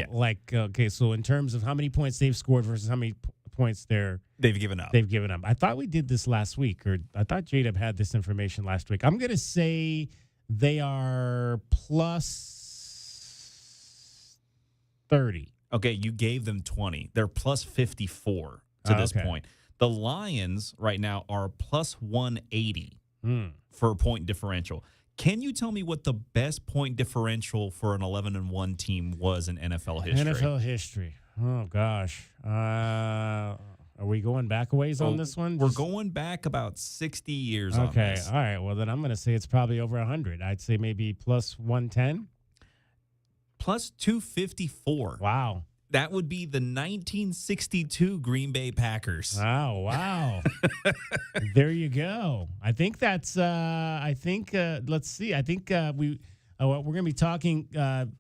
Speaker 3: so in terms of how many points they've scored versus how many points
Speaker 13: they've given up.
Speaker 3: They've given up. I thought we did this last week, or I thought J-Dub had this information last week. I'm going to say they are plus 30.
Speaker 13: Okay, you gave them 20. They're plus 54 to this point. The Lions right now are plus 180 for point differential. Can you tell me what the best point differential for an 11-1 team was in NFL history?
Speaker 3: NFL history. Oh, gosh. Are we going back a ways on this one?
Speaker 13: We're going back about 60 years on this.
Speaker 3: All right. Well, then I'm going to say it's probably over 100. I'd say maybe plus 110.
Speaker 13: Plus 254.
Speaker 3: Wow.
Speaker 13: That would be the 1962 Green Bay Packers.
Speaker 3: Oh, wow. There you go. I think that's, let's see. I think we're going to be talking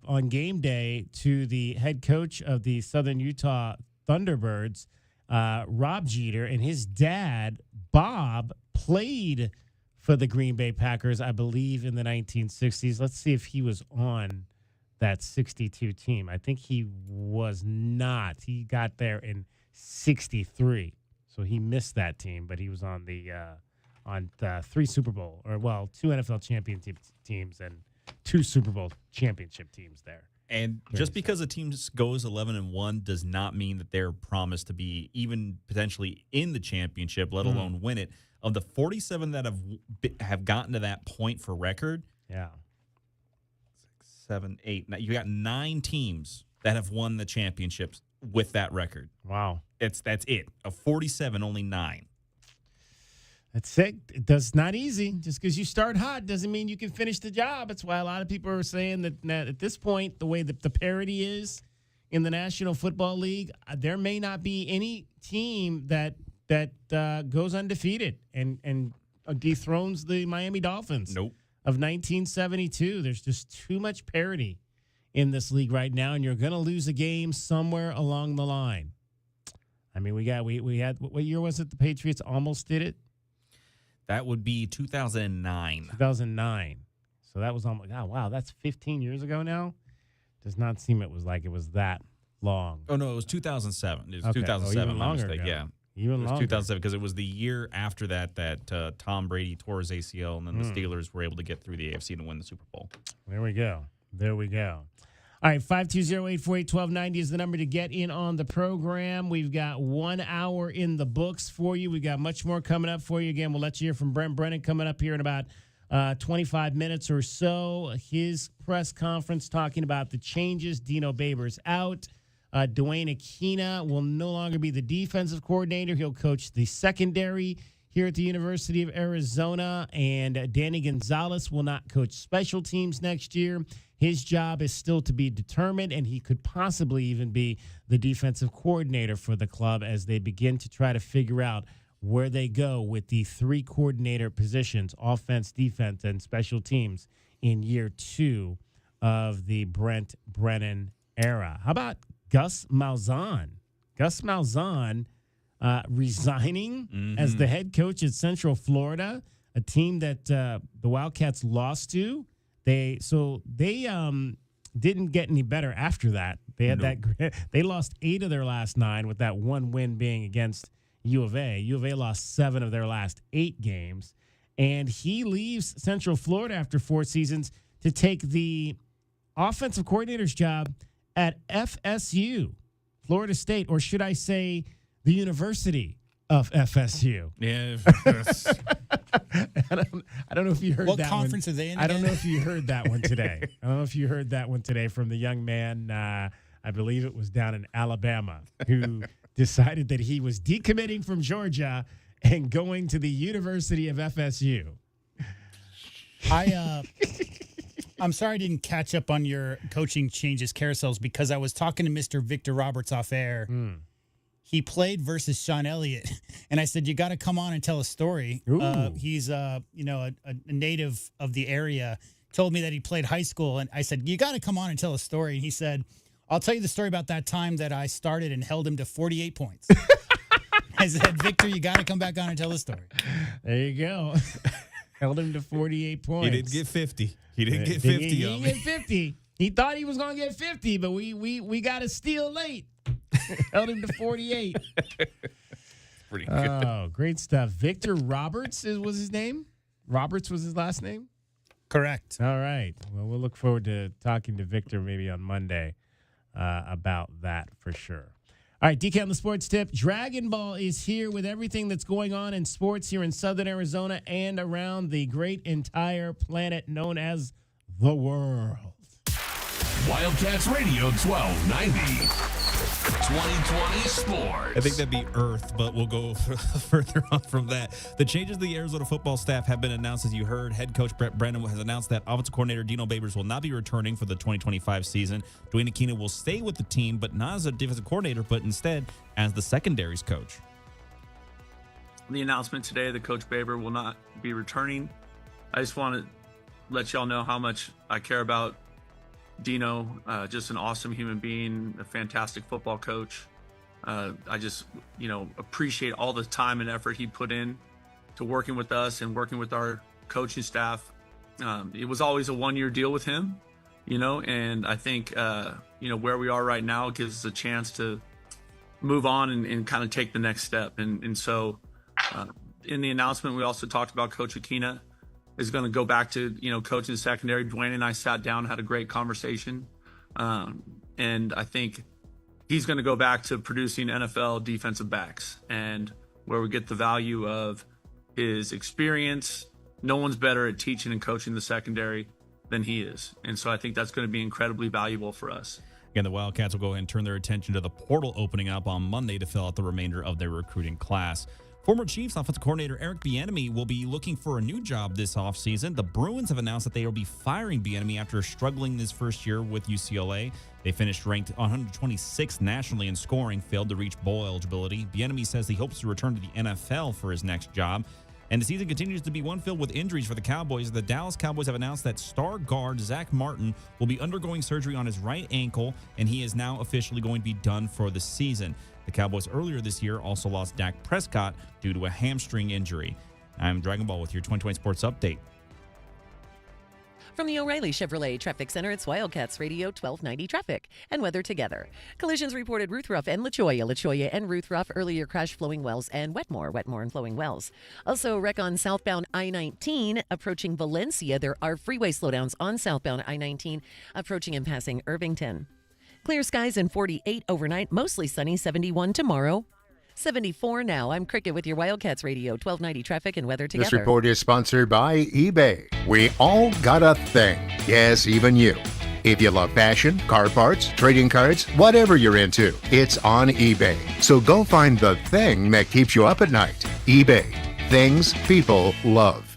Speaker 3: on game day to the head coach of the Southern Utah Thunderbirds, Rob Jeter, and his dad, Bob, played for the Green Bay Packers, I believe, in the 1960s. Let's see if he was on that 62 team. I think he was not. He got there in 63. So he missed that team, but he was on the 3 Super Bowl, 2 NFL championship teams and 2 Super Bowl championship teams there.
Speaker 13: And just because a team goes 11-1 does not mean that they're promised to be even potentially in the championship, let alone win it. Of the 47 that have gotten to that point for record, 7, 8. Now you got 9 teams that have won the championships with that record.
Speaker 3: Wow.
Speaker 13: That's it. Of 47, only 9.
Speaker 3: That's it. It's not easy. Just because you start hot doesn't mean you can finish the job. That's why a lot of people are saying that at this point, the way that the parity is in the National Football League, there may not be any team that goes undefeated and dethrones the Miami Dolphins.
Speaker 13: Nope.
Speaker 3: Of 1972. There's just too much parity in this league right now, and you're going to lose a game somewhere along the line. I mean, we had what year was it? The Patriots almost did it.
Speaker 13: That would be 2009.
Speaker 3: 2009. So that was almost. Oh wow, that's 15 years ago now. Does not seem it was that long.
Speaker 13: Oh no, it was 2007. It was
Speaker 3: Okay.
Speaker 13: 2007.
Speaker 3: Even longer ago.
Speaker 13: Yeah.
Speaker 3: Even
Speaker 13: it was
Speaker 3: longer.
Speaker 13: 2007 because it was the year after that Tom Brady tore his ACL, and then the Steelers were able to get through the AFC to win the Super Bowl.
Speaker 3: There we go. All right, 520-848-1290 is the number to get in on the program. We've got 1 hour in the books for you. We've got much more coming up for you. Again, we'll let you hear from Brent Brennan coming up here in about 25 minutes or so. His press conference talking about the changes. Dino Babers out. Duane Akina will no longer be the defensive coordinator. He'll coach the secondary here at the University of Arizona. And Danny Gonzales will not coach special teams next year. His job is still to be determined, and he could possibly even be the defensive coordinator for the club as they begin to try to figure out where they go with the 3 coordinator positions, offense, defense, and special teams in year 2 of the Brent Brennan era. How about Gus Malzahn? Gus Malzahn resigning as the head coach at Central Florida, a team that the Wildcats lost to. They didn't get any better after that. They had they lost 8 of their last 9, with that 1 win being against U of A. U of A lost 7 of their last 8 games, and he leaves Central Florida after 4 seasons to take the offensive coordinator's job at FSU, Florida State, or should I say the University of FSU?
Speaker 13: Yeah.
Speaker 3: I don't know if you heard that one.
Speaker 14: What conference are they in?
Speaker 3: I don't know if you heard that one today. I don't know if you heard that one today from the young man, I believe it was down in Alabama, who decided that he was decommitting from Georgia and going to the University of FSU.
Speaker 14: I'm sorry I didn't catch up on your coaching changes carousels because I was talking to Mr. Victor Roberts off air. He played versus Sean Elliott, and I said, you got to come on and tell a story. He's a native of the area, told me that he played high school, and I said, you got to come on and tell a story. And he said, I'll tell you the story about that time that I started and held him to 48 points. I said, Victor, you got to come back on and tell the story.
Speaker 3: There you go. Held him to 48 points.
Speaker 13: He didn't get 50. He didn't get 50
Speaker 3: He didn't get 50. He thought he was going to get 50, but we got a steal late. Held him to 48.
Speaker 13: Pretty good.
Speaker 3: Oh, great stuff. Victor Roberts was his name? Roberts was his last name?
Speaker 14: Correct.
Speaker 3: All right. Well, we'll look forward to talking to Victor maybe on Monday about that for sure. All right, DK on the Sports Tip. Dragon Ball is here with everything that's going on in sports here in Southern Arizona and around the great entire planet known as the world.
Speaker 1: Wildcats Radio 1290. 2020 Sports.
Speaker 13: I think that'd be Earth, but we'll go further on from that. The changes to the Arizona football staff have been announced, as you heard. Head coach Brent Brennan has announced that offensive coordinator Dino Babers will not be returning for the 2025 season. Duane Akina will stay with the team, but not as a defensive coordinator, but instead as the secondaries coach.
Speaker 2: The announcement today that Coach Baber will not be returning. I just want to let y'all know how much I care about Dino, just an awesome human being, a fantastic football coach. I just, appreciate all the time and effort he put in to working with us and working with our coaching staff. It was always a one-year deal with him, and I think, where we are right now gives us a chance to move on and kind of take the next step. And so in the announcement, we also talked about Coach Akina is going to go back to, coaching secondary. Duane and I sat down, had a great conversation. And I think he's going to go back to producing NFL defensive backs, and where we get the value of his experience. No one's better at teaching and coaching the secondary than he is. And so I think that's going to be incredibly valuable for us.
Speaker 13: Again, the Wildcats will go ahead and turn their attention to the portal opening up on Monday to fill out the remainder of their recruiting class. Former Chiefs offensive coordinator Eric Bieniemy will be looking for a new job this offseason. The Bruins have announced that they will be firing Bieniemy after struggling this first year with UCLA. They finished ranked 126th nationally in scoring, failed to reach bowl eligibility. Bieniemy says he hopes to return to the NFL for his next job. And the season continues to be one filled with injuries for the Cowboys. The Dallas Cowboys have announced that star guard Zach Martin will be undergoing surgery on his right ankle, and he is now officially going to be done for the season. The Cowboys earlier this year also lost Dak Prescott due to a hamstring injury. I'm Dragon Ball with your 2020 Sports Update.
Speaker 5: From the O'Reilly Chevrolet Traffic Center, it's Wildcats Radio 1290 Traffic and weather together. Collisions reported Ruth Ruff and La Cholla and Ruth Ruff, earlier crash Flowing Wells and Wetmore and Flowing Wells. Also, wreck on southbound I-19 approaching Valencia. There are freeway slowdowns on southbound I-19 approaching and passing Irvington. Clear skies and 48 overnight, mostly sunny, 71 tomorrow. 74 now. I'm Cricket with your Wildcats Radio 1290 Traffic and weather together.
Speaker 6: This report is sponsored by eBay. We all got a thing. Yes, even you. If you love fashion, car parts, trading cards, whatever you're into, it's on eBay. So go find the thing that keeps you up at night. eBay. Things people love.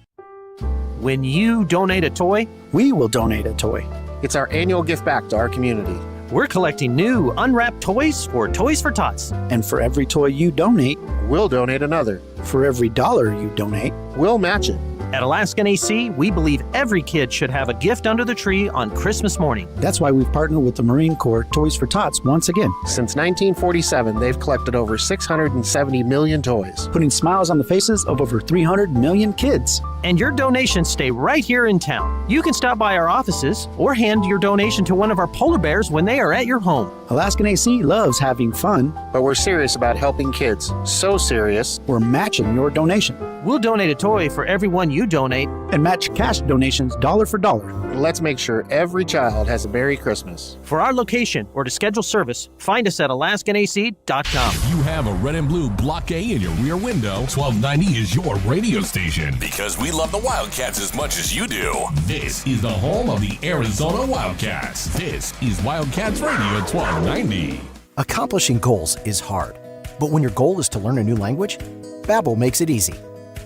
Speaker 28: When you donate a toy,
Speaker 29: we will donate a toy. It's our annual gift back to our community.
Speaker 28: We're collecting new unwrapped toys for Toys for Tots.
Speaker 29: And for every toy you donate, we'll donate another. For every $1 you donate, we'll match it.
Speaker 28: At Alaskan AC, we believe every kid should have a gift under the tree on Christmas morning.
Speaker 29: That's why we've partnered with the Marine Corps Toys for Tots once again. Since 1947, they've collected over 670 million toys, putting smiles on the faces of over 300 million kids.
Speaker 28: And your donations stay right here in town. You can stop by our offices or hand your donation to one of our polar bears when they are at your home.
Speaker 29: Alaskan AC loves having fun, but we're serious about helping kids. So serious, we're matching your donation.
Speaker 28: We'll donate a toy for every one you donate
Speaker 29: and match cash donations dollar for dollar.
Speaker 27: Let's make sure every child has a Merry Christmas.
Speaker 28: For our location or to schedule service, find us at alaskanac.com.
Speaker 1: You have a red and blue Block A in your rear window. 1290 is your radio station because we love the Wildcats as much as you do. This is the home of the Arizona Wildcats. This is Wildcats Radio 1290.
Speaker 17: Accomplishing goals is hard, but when your goal is to learn a new language, Babbel makes it easy.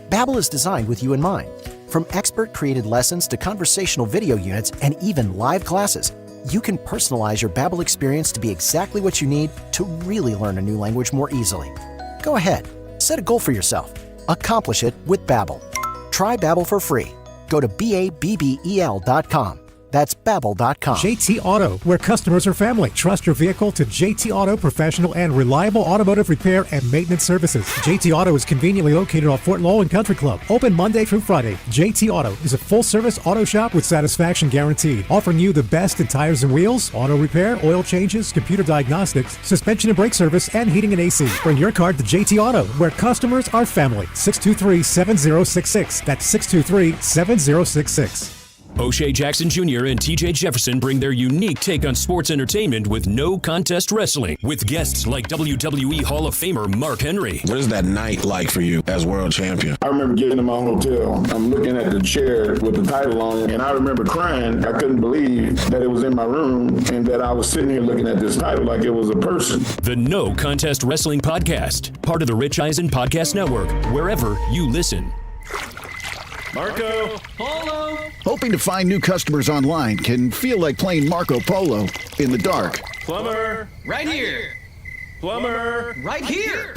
Speaker 17: Babbel is designed with you in mind. From expert-created lessons to conversational video units and even live classes, you can personalize your Babbel experience to be exactly what you need to really learn a new language more easily. Go ahead, set a goal for yourself. Accomplish it with Babbel. Try Babbel for free. Go to BABBEL.com. That's Babbel.com.
Speaker 4: JT Auto, where customers are family. Trust your vehicle to JT Auto professional and reliable automotive repair and maintenance services. JT Auto is conveniently located off Fort Lowell and Country Club. Open Monday through Friday. JT Auto is a full-service auto shop with satisfaction guaranteed, offering you the best in tires and wheels, auto repair, oil changes, computer diagnostics, suspension and brake service, and heating and AC. Bring your car to JT Auto, where customers are family. 623-7066. That's 623-7066.
Speaker 8: O'Shea Jackson Jr. and TJ Jefferson bring their unique take on sports entertainment with no contest wrestling, with guests like WWE Hall of Famer Mark Henry.
Speaker 9: What is that night like for you as world champion? I remember getting to my hotel. I'm looking at the chair with the title on it, and I remember crying. I couldn't believe that it was in my room and that I was sitting here looking at this title like it was a person.
Speaker 8: The No Contest Wrestling Podcast, part of the Rich Eisen Podcast Network, wherever you listen.
Speaker 10: Marco Polo. Hoping to find new customers online can feel like playing Marco Polo in the dark.
Speaker 30: Plumber, right here. Plumber, right here.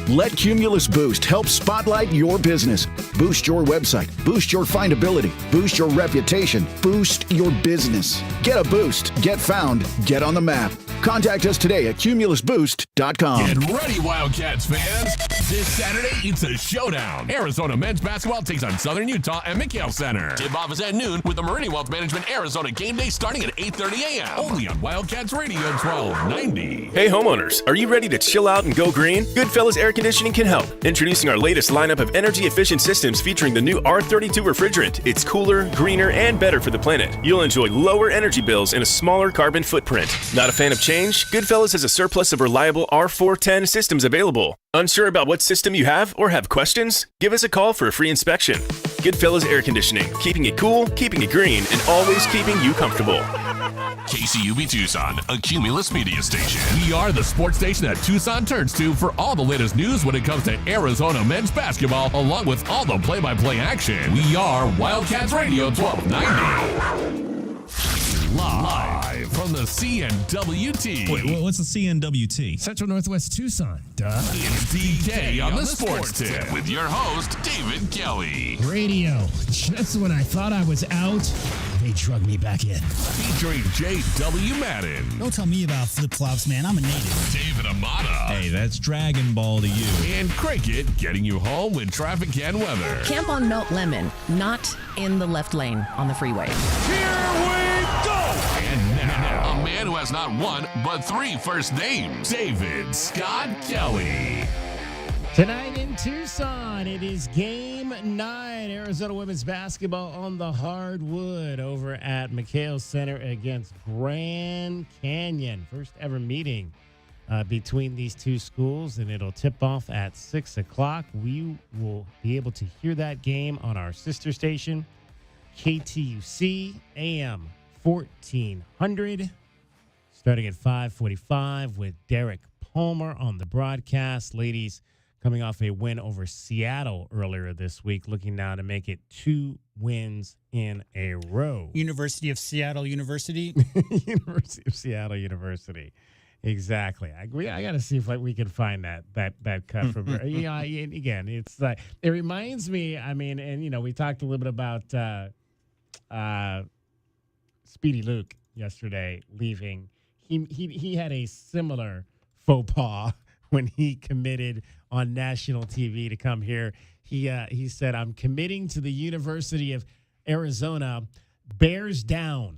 Speaker 10: Let Cumulus Boost help spotlight your business. Boost your website. Boost your findability. Boost your reputation. Boost your business. Get a boost. Get found. Get on the map. Contact us today at cumulusboost.com.
Speaker 1: Get ready, Wildcats fans. This Saturday, it's a showdown. Arizona men's basketball takes on Southern Utah at McHale Center. Tip-off is at noon with the Meridian Wealth Management Arizona game day starting at 8:30 a.m. Only on Wildcats Radio 1290.
Speaker 16: Hey homeowners, are you ready to chill out and go green? Goodfellas Air Conditioning can help. Introducing our latest lineup of energy-efficient systems featuring the new R32 refrigerant. It's cooler, greener, and better for the planet. You'll enjoy lower energy bills and a smaller carbon footprint. Not a fan of change? Goodfellas has a surplus of reliable R410 systems available. Unsure about what system you have or have questions? Give us a call for a free inspection. Goodfellas Air Conditioning, keeping it cool, keeping it green, and always keeping you comfortable.
Speaker 1: KCUB Tucson, a Cumulus media station. We are the sports station that Tucson turns to for all the latest news when it comes to Arizona men's basketball, along with all the play-by-play action. We are Wildcats Radio 1290. Live from the CNWT.
Speaker 18: Wait, what's the CNWT?
Speaker 3: Central Northwest Tucson. Duh.
Speaker 1: It's DK on the Sports Tip with your host, David Kelly.
Speaker 3: Radio. Just when I thought I was out, they drug me back in.
Speaker 1: Featuring J.W. Madden.
Speaker 14: Don't tell me about flip-flops, man. I'm a native.
Speaker 1: David Amata.
Speaker 18: Hey, that's Dragon Ball to you.
Speaker 1: And Cricket getting you home with traffic and weather.
Speaker 5: Camp on Melt Lemon, not in the left lane on the freeway.
Speaker 1: Here we go! And now, a man who has not one, but three first names, David Scott Kelly.
Speaker 3: Tonight in Tucson, it is game night. Arizona women's basketball on the hardwood over at McHale Center against Grand Canyon. First ever meeting between these two schools, and it'll tip off at 6 o'clock. We will be able to hear that game on our sister station, KTUC AM 1400, starting at 5:45 with Derek Palmer on the broadcast. Ladies coming off a win over Seattle earlier this week, looking now to make it 2 wins in a row.
Speaker 14: University of Seattle University.
Speaker 3: University of Seattle University. Exactly. I got to see if we can find that cut from her. Again, it's like, it reminds me, I mean, and we talked a little bit about Speedy Luke yesterday leaving. He had a similar faux pas when he committed on national TV to come here. He said, "I'm committing to the University of Arizona. Bears down."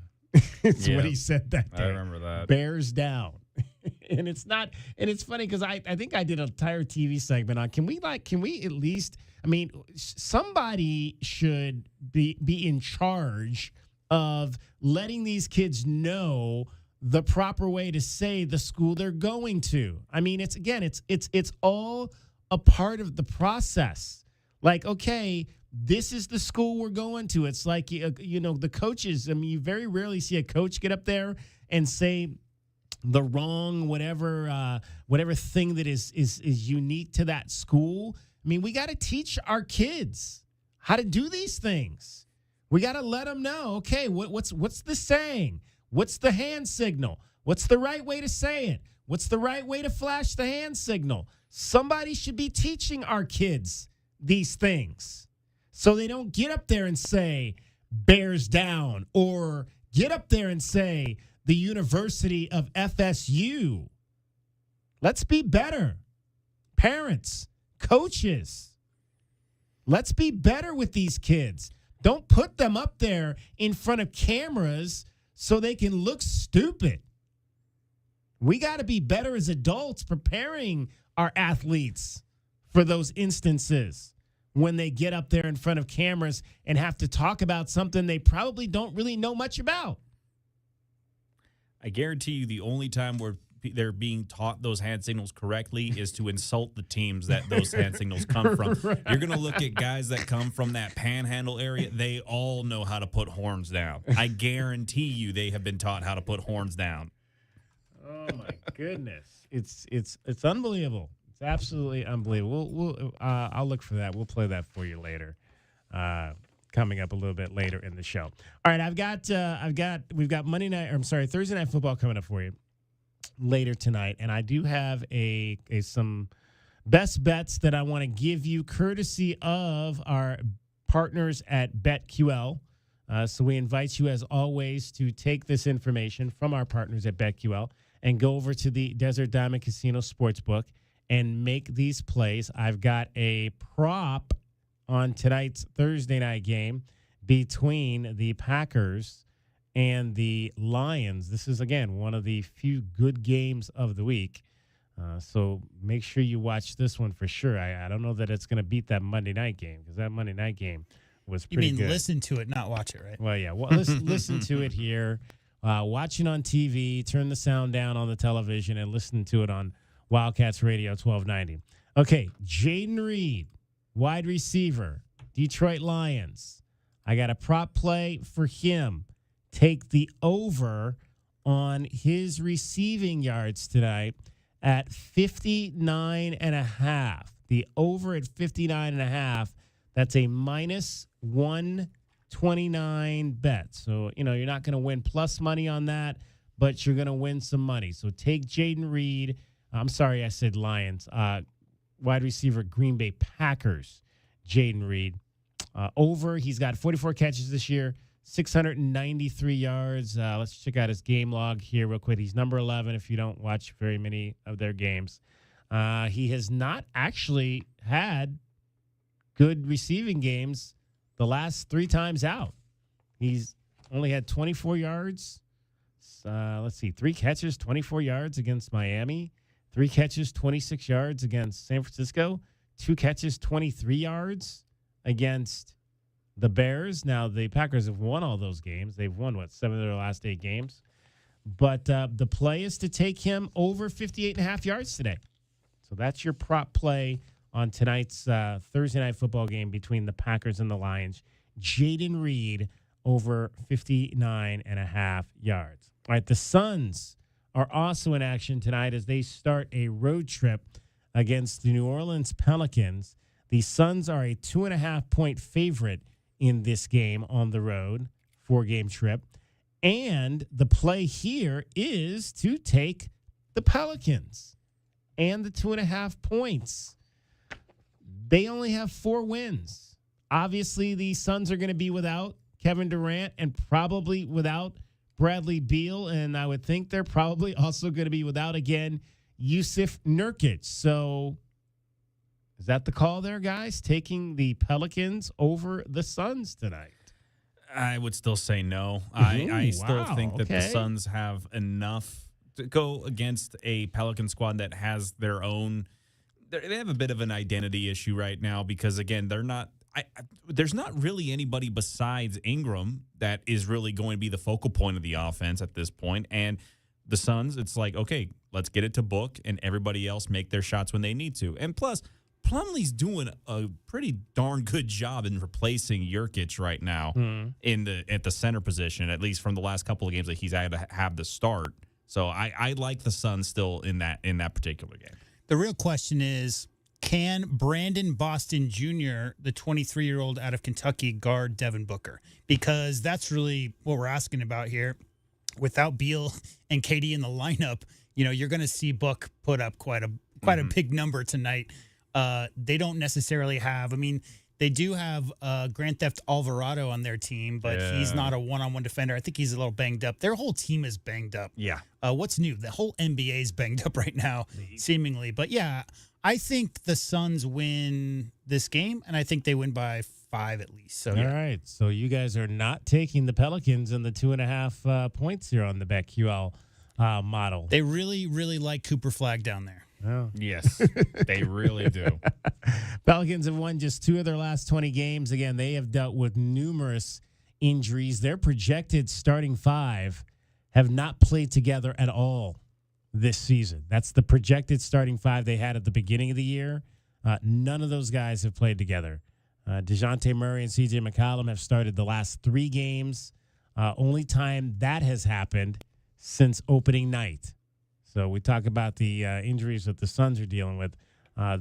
Speaker 3: That's what he said that day.
Speaker 13: I remember that.
Speaker 3: Bears down. And it's not, and it's funny because I think I did an entire TV segment on, can we at least, I mean, somebody should be in charge of letting these kids know the proper way to say the school they're going to. I mean, it's all a part of the process. Like, okay, this is the school we're going to. It's like, the coaches, I mean, you very rarely see a coach get up there and say the wrong whatever thing that is unique to that school. I mean, we got to teach our kids how to do these things. We got to let them know, okay, what's the saying? What's the hand signal? What's the right way to say it? What's the right way to flash the hand signal? Somebody should be teaching our kids these things so they don't get up there and say Bears down, or get up there and say the University of FSU. Let's be better. Parents, coaches, let's be better with these kids. Don't put them up there in front of cameras so they can look stupid. We got to be better as adults preparing our athletes for those instances when they get up there in front of cameras and have to talk about something they probably don't really know much about.
Speaker 13: I guarantee you the only time where they're being taught those hand signals correctly is to insult the teams that those hand signals come from. Right. You're going to look at guys that come from that panhandle area. They all know how to put horns down. I guarantee you they have been taught how to put horns down.
Speaker 3: Oh, my goodness. It's unbelievable. It's absolutely unbelievable. I'll look for that. We'll play that for you later. Coming up a little bit later in the show. All right, we've got Thursday Night Football coming up for you later tonight, and I do have some best bets that I want to give you courtesy of our partners at BetQL. So we invite you, as always, to take this information from our partners at BetQL and go over to the Desert Diamond Casino Sportsbook and make these plays. I've got a prop on tonight's Thursday night game between the Packers and the Lions. This is, again, one of the few good games of the week. So make sure you watch this one for sure. I don't know that it's going to beat that Monday night game, because that Monday night game was pretty good.
Speaker 14: You mean listen to it, not watch it, right?
Speaker 3: Well, yeah. Well, listen to it here. Watch it on TV. Turn the sound down on the television and listen to it on Wildcats Radio 1290. Okay, Jaden Reed, wide receiver, Detroit Lions. I got a prop play for him. Take the over on his receiving yards tonight at 59.5. The over at 59.5. That's a minus 129 bet. So, you're not going to win plus money on that, but you're going to win some money. So take Jaden Reed. I'm sorry, I said Lions. Wide receiver, Green Bay Packers, Jaden Reed. Over, he's got 44 catches this year, 693 yards. Let's check out his game log here real quick. He's number 11 if you don't watch very many of their games. He has not actually had good receiving games the last 3 times out. He's only had 24 yards. 3 catches, 24 yards against Miami. 3 catches, 26 yards against San Francisco. 2 catches, 23 yards against the Bears. Now, the Packers have won all those games. They've won, 7 of their last 8 games. But the play is to take him over 58.5 yards today. So that's your prop play on tonight's Thursday night football game between the Packers and the Lions. Jaden Reed over 59.5 yards. All right, the Suns are also in action tonight as they start a road trip against the New Orleans Pelicans. The Suns are a 2.5-point favorite in this game on the road, 4-game trip. And the play here is to take the Pelicans and the 2.5 points. They only have 4 wins. Obviously, the Suns are going to be without Kevin Durant and probably without Bradley Beal, and I would think they're probably also going to be without, again, Yusuf Nurkic. So is that the call there, guys? Taking the Pelicans over the Suns tonight?
Speaker 13: I would still say no. I still think that the Suns have enough to go against a Pelican squad that has their own. They have a bit of an identity issue right now because, again, they're not. There's not really anybody besides Ingram that is really going to be the focal point of the offense at this point. And the Suns, it's like, okay, let's get it to Book, and everybody else make their shots when they need to. And plus, Plumlee's doing a pretty darn good job in replacing Jurkic right now at the center position, at least from the last couple of games that he's had to have the start. So I like the Suns still in that particular game.
Speaker 14: The real question is, can Brandon Boston Jr., the 23-year-old out of Kentucky, guard Devin Booker? Because that's really what we're asking about here. Without Beal and KD in the lineup, you're going to see Book put up quite a big number tonight. They don't necessarily have. I mean, they do have Grand Theft Alvarado on their team, but he's not a one-on-one defender. I think he's a little banged up. Their whole team is banged up.
Speaker 13: Yeah.
Speaker 14: What's new? The whole NBA is banged up right now, seemingly. But yeah, I think the Suns win this game, and I think they win by 5 at least. So
Speaker 3: all right. So you guys are not taking the Pelicans and the 2.5 points here on the BetQL model.
Speaker 14: They really, really like Cooper Flagg down there.
Speaker 3: Oh.
Speaker 13: Yes, they really do.
Speaker 3: Pelicans have won just 2 of their last 20 games. Again, they have dealt with numerous injuries. Their projected starting 5 have not played together at all this season. That's the projected starting 5 they had at the beginning of the year. None of those guys have played together. DeJounte Murray and C.J. McCollum have started the last 3 games. Only time that has happened since opening night. So we talk about the injuries that the Suns are dealing with.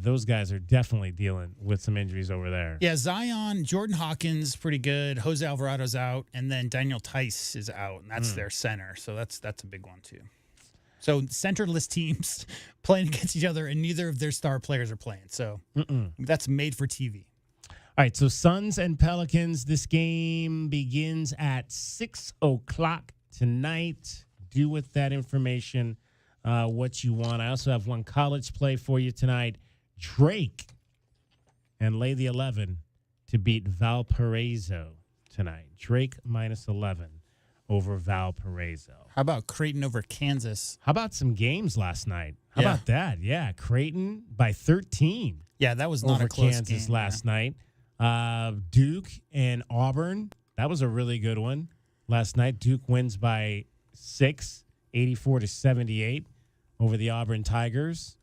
Speaker 3: Those guys are definitely dealing with some injuries over there.
Speaker 14: Yeah, Zion, Jordan Hawkins, pretty good. Jose Alvarado's out, and then Daniel Tice is out, and that's their center. So that's a big one too. So centerless teams playing against each other, and neither of their star players are playing. So that's made for TV.
Speaker 3: All right, so Suns and Pelicans. This game begins at 6:00 tonight. Do with that information what you want. I also have one college play for you tonight. Drake and lay the 11 to beat Valparaiso tonight. Drake minus 11 over Valparaiso.
Speaker 14: How about Creighton over Kansas?
Speaker 3: How about some games last night? How about that? Yeah, Creighton by 13.
Speaker 14: Yeah, that was not
Speaker 3: over
Speaker 14: a close
Speaker 3: Kansas
Speaker 14: game,
Speaker 3: last night. Duke and Auburn. That was a really good one last night. Duke wins by 6, 84-78 over the Auburn Tigers.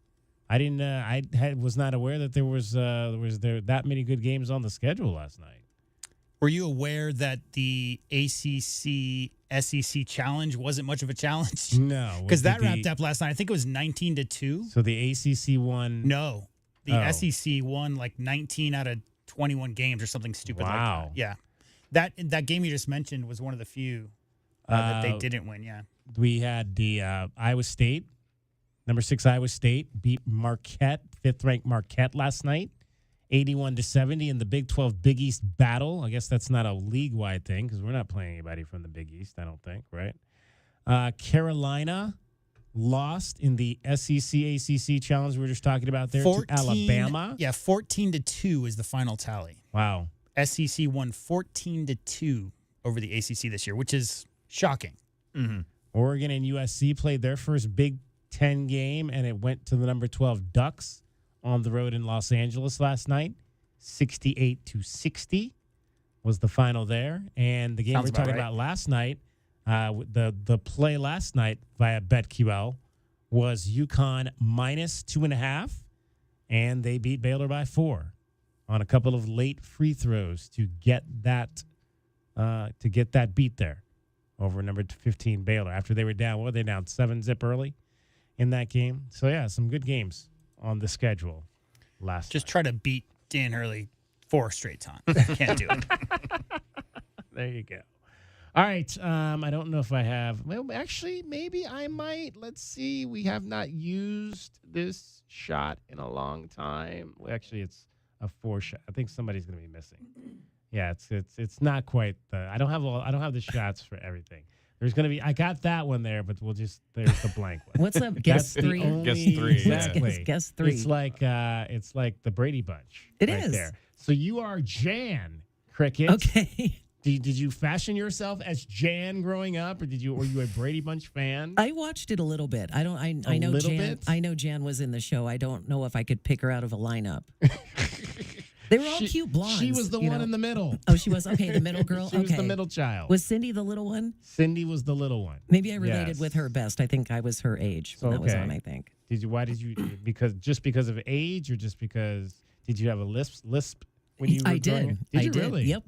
Speaker 3: I was not aware that there was that many good games on the schedule last night.
Speaker 14: Were you aware that the ACC SEC challenge wasn't much of a challenge?
Speaker 3: No,
Speaker 14: because that wrapped up last night. I think it was 19-2.
Speaker 3: So the ACC won.
Speaker 14: No, the SEC won like 19 out of 21 games or something stupid like that. Yeah, that game you just mentioned was one of the few that they didn't win. Yeah,
Speaker 3: we had the Iowa State, number 6 Iowa State beat Marquette, 5th-ranked Marquette last night, 81-70 in the Big 12 Big East battle. I guess that's not a league-wide thing because we're not playing anybody from the Big East, I don't think, right? Carolina lost in the SEC-ACC challenge we were just talking about there to Alabama.
Speaker 14: Yeah, 14-2 is the final tally.
Speaker 3: Wow.
Speaker 14: SEC won 14-2 over the ACC this year, which is shocking.
Speaker 3: Mm-hmm. Oregon and USC played their first Big 10 game, and it went to the number 12 Ducks on the road in Los Angeles last night. 68-60 was the final there. And the game we were talking about last night, the play last night via BetQL was UConn minus 2.5, and they beat Baylor by 4 on a couple of late free throws to get that beat there over number 15 Baylor after they were down. What were they down 7-zip early in that game? So yeah, some good games on the schedule last.
Speaker 14: Just try to beat Dan Hurley 4 straight times. Can't do it.
Speaker 3: There you go. All right. I don't know if I have. Well, actually, maybe I might. Let's see. We have not used this shot in a long time. Well, actually, it's a 4 shot. I think somebody's going to be missing. Yeah, it's not quite the. I don't have the shots for everything. There's going to be. I got that one there, but there's the blank one.
Speaker 5: What's up? Guess 3.
Speaker 13: Guess 3.
Speaker 3: Exactly.
Speaker 5: Guess 3.
Speaker 3: It's like the Brady Bunch.
Speaker 5: It
Speaker 3: right
Speaker 5: is.
Speaker 3: there. So you are Jan Cricket.
Speaker 5: Okay.
Speaker 3: Did you fashion yourself as Jan growing up, or were you a Brady Bunch fan?
Speaker 5: I watched it a little bit. I know Jan. I know Jan was in the show. I don't know if I could pick her out of a lineup. They were all cute blondes.
Speaker 3: She was the one in the middle.
Speaker 5: Oh, she was? Okay, the middle girl?
Speaker 3: She was the middle child.
Speaker 5: Was Cindy the little one?
Speaker 3: Cindy was the little one.
Speaker 5: Maybe I related with her best. I think I was her age when that was on, I think.
Speaker 3: Why did you, because of age, or just because, did you have a lisp when you were growing up? Did you really?
Speaker 5: Yep.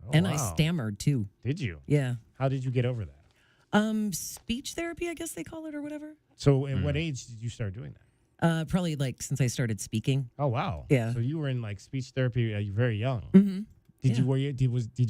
Speaker 3: Oh,
Speaker 5: and
Speaker 3: wow.
Speaker 5: I stammered too.
Speaker 3: Did you?
Speaker 5: Yeah.
Speaker 3: How did you get over that?
Speaker 5: Speech therapy, I guess they call it, or whatever.
Speaker 3: So at what age did you start doing that?
Speaker 5: Probably like since I started speaking.
Speaker 3: Oh, wow.
Speaker 5: Yeah.
Speaker 3: So you were in like speech therapy very young.
Speaker 5: Mm-hmm.
Speaker 3: Did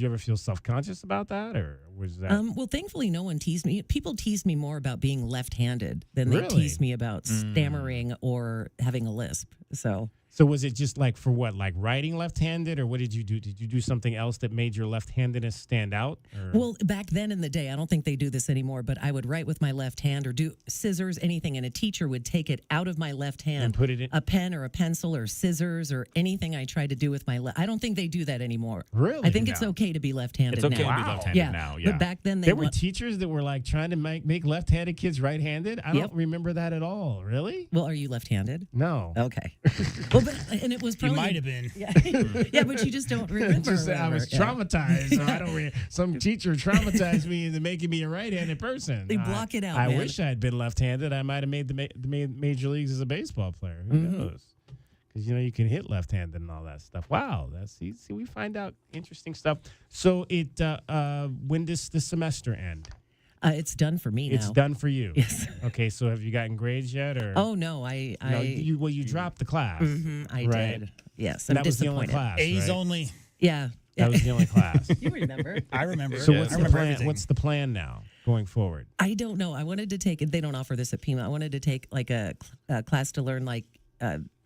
Speaker 3: you ever feel self-conscious about that, or was that?
Speaker 5: Well, thankfully, no one teased me. People teased me more about being left-handed than they teased me about stammering or having a lisp.
Speaker 3: So was it just like for what, like writing left-handed, or what did you do? Did you do something else that made your left-handedness stand out? Or?
Speaker 5: Well, back then in the day, I don't think they do this anymore, but I would write with my left hand or do scissors, anything, and a teacher would take it out of my left hand
Speaker 3: and put it in
Speaker 5: a pen or a pencil or scissors or anything I tried to do with my left. I don't think they do that anymore.
Speaker 3: Really?
Speaker 5: I think it's okay to be left-handed now.
Speaker 13: It's okay to be left-handed now, yeah.
Speaker 5: But back then
Speaker 3: there were teachers that were like trying to make left-handed kids right-handed. I
Speaker 5: Yep.
Speaker 3: don't remember that at all. Really?
Speaker 5: Well, are you left-handed?
Speaker 3: No.
Speaker 5: Okay. Well, and it was probably...
Speaker 14: You might have been.
Speaker 5: Yeah, yeah, but you just don't remember.
Speaker 3: I was traumatized. So I don't. Some teacher traumatized me into making me a right-handed person.
Speaker 5: They block it out.
Speaker 3: I
Speaker 5: man.
Speaker 3: wish I had been left-handed. I might have made the major leagues as a baseball player. Who knows? Because you can hit left-handed and all that stuff. Wow, see, we find out interesting stuff. So when does the semester end?
Speaker 5: It's done for me now.
Speaker 3: It's done for you.
Speaker 5: Yes.
Speaker 3: Okay, so have you gotten grades yet, or?
Speaker 5: Oh no,
Speaker 3: you dropped the class.
Speaker 5: I
Speaker 3: right?
Speaker 5: did. Yes,
Speaker 3: and
Speaker 5: I'm
Speaker 3: that was the only
Speaker 5: disappointed.
Speaker 3: class.
Speaker 14: A's
Speaker 3: right?
Speaker 14: only.
Speaker 5: Yeah.
Speaker 3: That was the only class.
Speaker 5: You remember?
Speaker 14: I remember.
Speaker 3: So
Speaker 14: I remember everything.
Speaker 3: What's the plan now going forward?
Speaker 5: I don't know. I wanted to take it. They don't offer this at Pima. I wanted to take like a class to learn like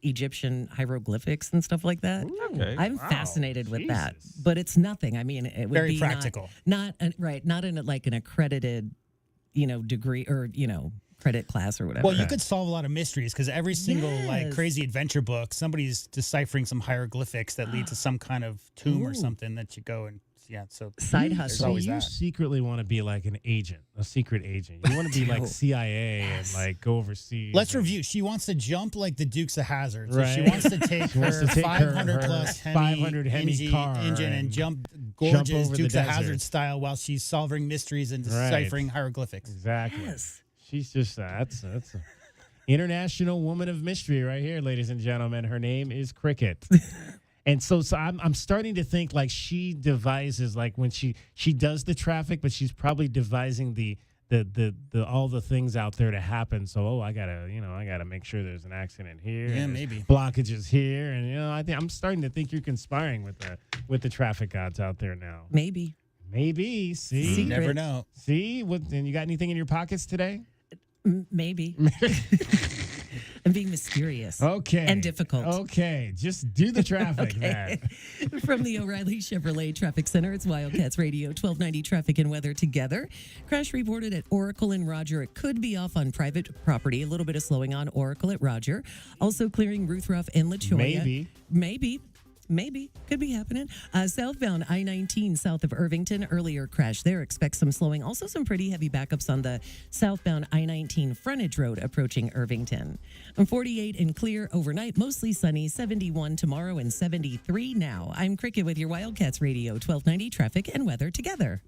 Speaker 5: Egyptian hieroglyphics and stuff like that.
Speaker 13: Okay.
Speaker 5: I'm fascinated with that, but it's nothing. I mean, it would
Speaker 14: Very
Speaker 5: be
Speaker 14: practical.
Speaker 5: Not in like an accredited, degree or credit class or whatever.
Speaker 14: Well, you could solve a lot of mysteries because every single like crazy adventure book, somebody's deciphering some hieroglyphics that lead to some kind of tomb or something that you go and so
Speaker 5: side hustle.
Speaker 14: always
Speaker 3: you
Speaker 14: that.
Speaker 3: secretly want to be like an agent, a secret agent. You want to be like CIA and like go overseas.
Speaker 14: Let's review. She wants to jump like the Dukes of Hazzard. So
Speaker 3: Right.
Speaker 14: she wants to take
Speaker 3: She wants
Speaker 14: her
Speaker 3: to take
Speaker 14: 500
Speaker 3: her
Speaker 14: plus
Speaker 3: 500 Hemi car
Speaker 14: engine and
Speaker 3: and
Speaker 14: jump gorgeous
Speaker 3: over the
Speaker 14: Dukes of
Speaker 3: desert.
Speaker 14: Hazzard style while she's solving mysteries and deciphering hieroglyphics.
Speaker 3: Exactly.
Speaker 5: Yes.
Speaker 3: She's just that's a international woman of mystery right here, ladies and gentlemen. Her name is Cricket. And so I'm starting to think like she devises, like when she does the traffic, but she's probably devising the all the things out there to happen. So I gotta make sure there's an accident here.
Speaker 14: Yeah,
Speaker 3: and
Speaker 14: maybe
Speaker 3: blockages here, and I'm starting to think you're conspiring with the traffic gods out there now.
Speaker 5: Maybe.
Speaker 3: See,
Speaker 14: you never know.
Speaker 3: See what? And you got anything in your pockets today?
Speaker 5: Maybe. I'm being mysterious.
Speaker 3: Okay.
Speaker 5: And difficult.
Speaker 3: Okay. Just do the traffic then.
Speaker 5: From the O'Reilly Chevrolet Traffic Center, it's Wildcats Radio 1290 Traffic and Weather together. Crash reported at Oracle and Roger. It could be off on private property. A little bit of slowing on Oracle at Roger. Also clearing Ruth Ruff and La Cholla. Maybe. Could be happening. Southbound I-19 south of Irvington. Earlier crash there. Expect some slowing. Also some pretty heavy backups on the southbound I-19 frontage road approaching Irvington. 48 and clear overnight. Mostly sunny. 71 tomorrow and 73 now. I'm Cricket with your Wildcats Radio 1290 Traffic and Weather together.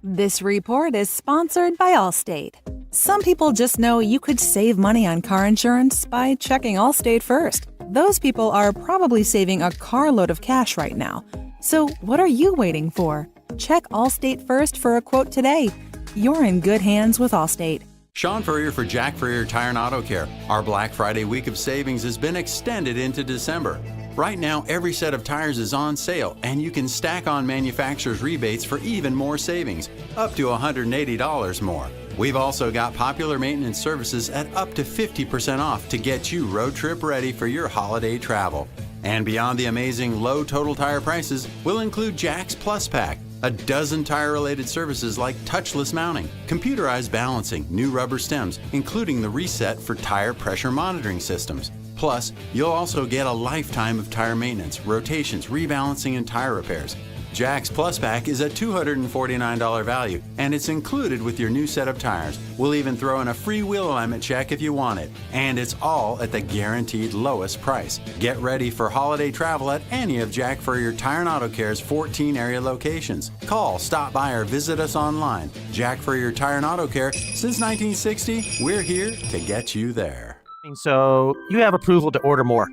Speaker 7: This report is sponsored by Allstate. Some people just know you could save money on car insurance by checking Allstate first. Those people are probably saving a carload of cash right now. So what are you waiting for? Check Allstate first for a quote today. You're in good hands with Allstate.
Speaker 11: Sean Furrier for Jack Furrier Tire and Auto Care. Our Black Friday week of savings has been extended into December. Right now, every set of tires is on sale, and you can stack on manufacturer's rebates for even more savings, up to $180 more. We've also got popular maintenance services at up to 50% off to get you road trip ready for your holiday travel. And beyond the amazing low total tire prices, we'll include Jack's Plus Pack, a dozen tire-related services like touchless mounting, computerized balancing, new rubber stems, including the reset for tire pressure monitoring systems. Plus, you'll also get a lifetime of tire maintenance, rotations, rebalancing, and tire repairs. Jack's Plus Pack is a $249 value, and it's included with your new set of tires. We'll even throw in a free wheel alignment check if you want it, and it's all at the guaranteed lowest price. Get ready for holiday travel at any of Jack Furrier Tire and Auto Care's 14 area locations. Call, stop by, or visit us online. Jack Furrier Tire and Auto Care, since 1960, we're here to get you there.
Speaker 28: So, you have approval to order more.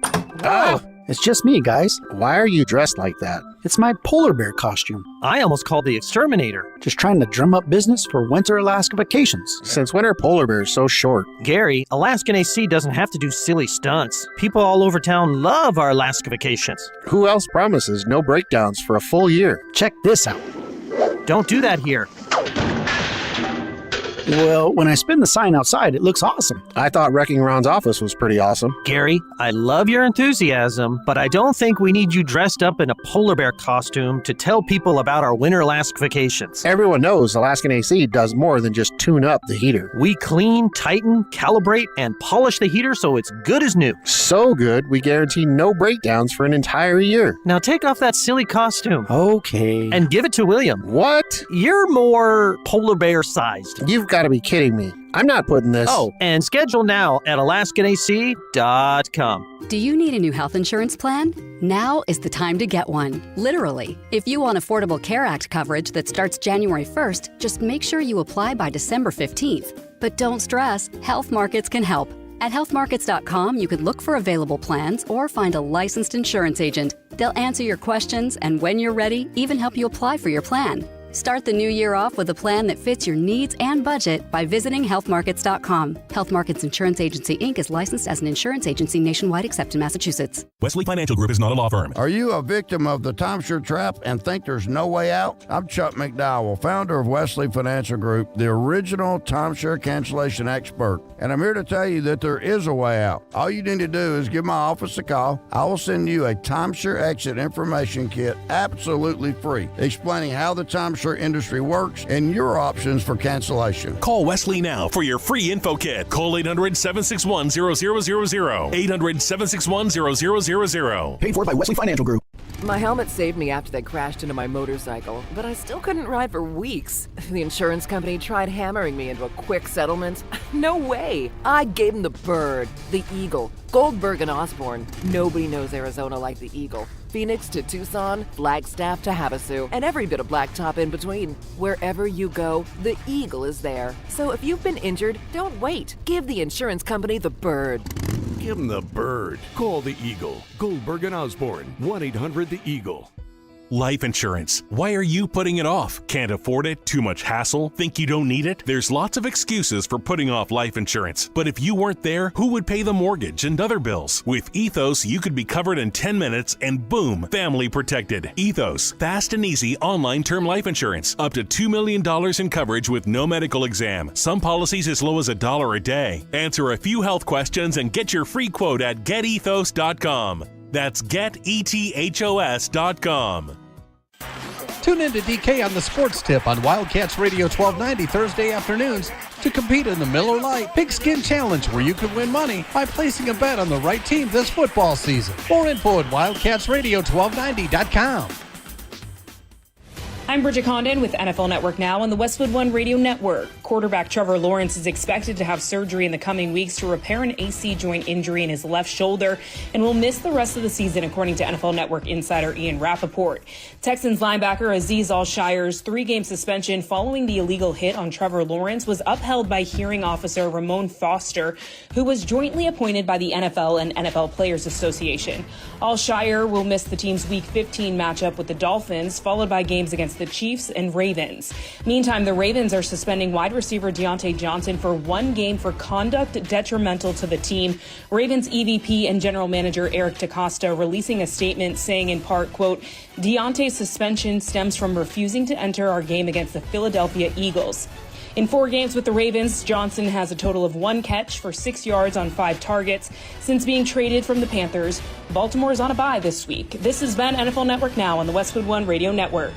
Speaker 29: Oh, it's just me, guys. Why are you dressed like that? It's my polar bear costume.
Speaker 28: I almost called the exterminator.
Speaker 29: Just trying to drum up business for winter Alaska vacations.
Speaker 27: Since when are polar bears so short?
Speaker 28: Gary, Alaskan AC doesn't have to do silly stunts. People all over town love our Alaska vacations.
Speaker 27: Who else promises no breakdowns for a full year?
Speaker 29: Check this out.
Speaker 28: Don't do that here.
Speaker 29: Well, when I spin the sign outside, it looks awesome.
Speaker 27: I thought wrecking Ron's office was pretty awesome.
Speaker 28: Gary, I love your enthusiasm, but I don't think we need you dressed up in a polar bear costume to tell people about our winter Alaska vacations.
Speaker 27: Everyone knows Alaskan AC does more than just tune up the heater.
Speaker 28: We clean, tighten, calibrate, and polish the heater so it's good as new.
Speaker 27: So good, we guarantee no breakdowns for an entire year.
Speaker 28: Now take off that silly costume.
Speaker 29: Okay.
Speaker 28: And give it to William.
Speaker 27: What?
Speaker 28: You're more polar bear sized.
Speaker 27: You've got to be kidding me. I'm not putting this.
Speaker 28: Oh, and schedule now at alaskanac.com.
Speaker 12: Do you need a new health insurance plan? Now is the time to get one. Literally. If you want Affordable Care Act coverage that starts January 1st, just make sure you apply by December 15th. But don't stress, Health Markets can help. At healthmarkets.com, you can look for available plans or find a licensed insurance agent. They'll answer your questions and when you're ready, even help you apply for your plan. Start the new year off with a plan that fits your needs and budget by visiting healthmarkets.com. Health Markets Insurance Agency, Inc. is licensed as an insurance agency nationwide except in Massachusetts.
Speaker 15: Wesley Financial Group is not a law firm.
Speaker 19: Are you a victim of the timeshare trap and think there's no way out? I'm Chuck McDowell, founder of Wesley Financial Group, the original timeshare cancellation expert. And I'm here to tell you that there is a way out. All you need to do is give my office a call. I will send you a timeshare exit information kit absolutely free, explaining how the timeshare industry works and your options for cancellation.
Speaker 16: Call Wesley now for your free info kit. Call 800-761-0000. 800-761-0000.
Speaker 29: Paid for by Wesley Financial Group.
Speaker 20: My helmet saved me after they crashed into my motorcycle, but I still couldn't ride for weeks. The insurance company tried hammering me into a quick settlement. No way. I gave them the bird, the eagle. Goldberg and Osborne. Nobody knows Arizona like the eagle. Phoenix to Tucson, Flagstaff to Havasu, and every bit of blacktop in between. Wherever you go, the eagle is there. So if you've been injured, don't wait. Give the insurance company the bird.
Speaker 21: Give them the bird. Call the Eagle. Goldberg and Osborne. 1-800-THE-EAGLE.
Speaker 16: Life insurance. Why are you putting it off? Can't afford it? Too much hassle? Think you don't need it? There's lots of excuses for putting off life insurance. But if you weren't there, who would pay the mortgage and other bills? With Ethos, you could be covered in 10 minutes and boom, family protected. Ethos, fast and easy online term life insurance. Up to $2 million in coverage with no medical exam. Some policies as low as $1 a day. Answer a few health questions and get your free quote at getethos.com. That's getethos.com.
Speaker 22: Tune in to DK on the Sports Tip on Wildcats Radio 1290 Thursday afternoons to compete in the Miller Lite Pigskin Challenge, where you can win money by placing a bet on the right team this football season. More info at wildcatsradio1290.com.
Speaker 23: I'm Bridget Condon with NFL Network Now on the Westwood One Radio Network. Quarterback Trevor Lawrence is expected to have surgery in the coming weeks to repair an AC joint injury in his left shoulder and will miss the rest of the season, according to NFL Network insider Ian Rappaport. Texans linebacker Azeez Al-Shire's 3-game suspension following the illegal hit on Trevor Lawrence was upheld by hearing officer Ramon Foster, who was jointly appointed by the NFL and NFL Players Association. Al-Shire will miss the team's Week 15 matchup with the Dolphins, followed by games against the Chiefs and Ravens. Meantime, the Ravens are suspending wide receiver Deontay Johnson for 1 game for conduct detrimental to the team. Ravens EVP and general manager Eric DeCosta releasing a statement saying in part, quote, Deontay's suspension stems from refusing to enter our game against the Philadelphia Eagles. In 4 games with the Ravens, Johnson has a total of 1 catch for 6 yards on 5 targets. Since being traded from the Panthers, Baltimore is on a bye this week. This has been NFL Network Now on the Westwood One Radio Network.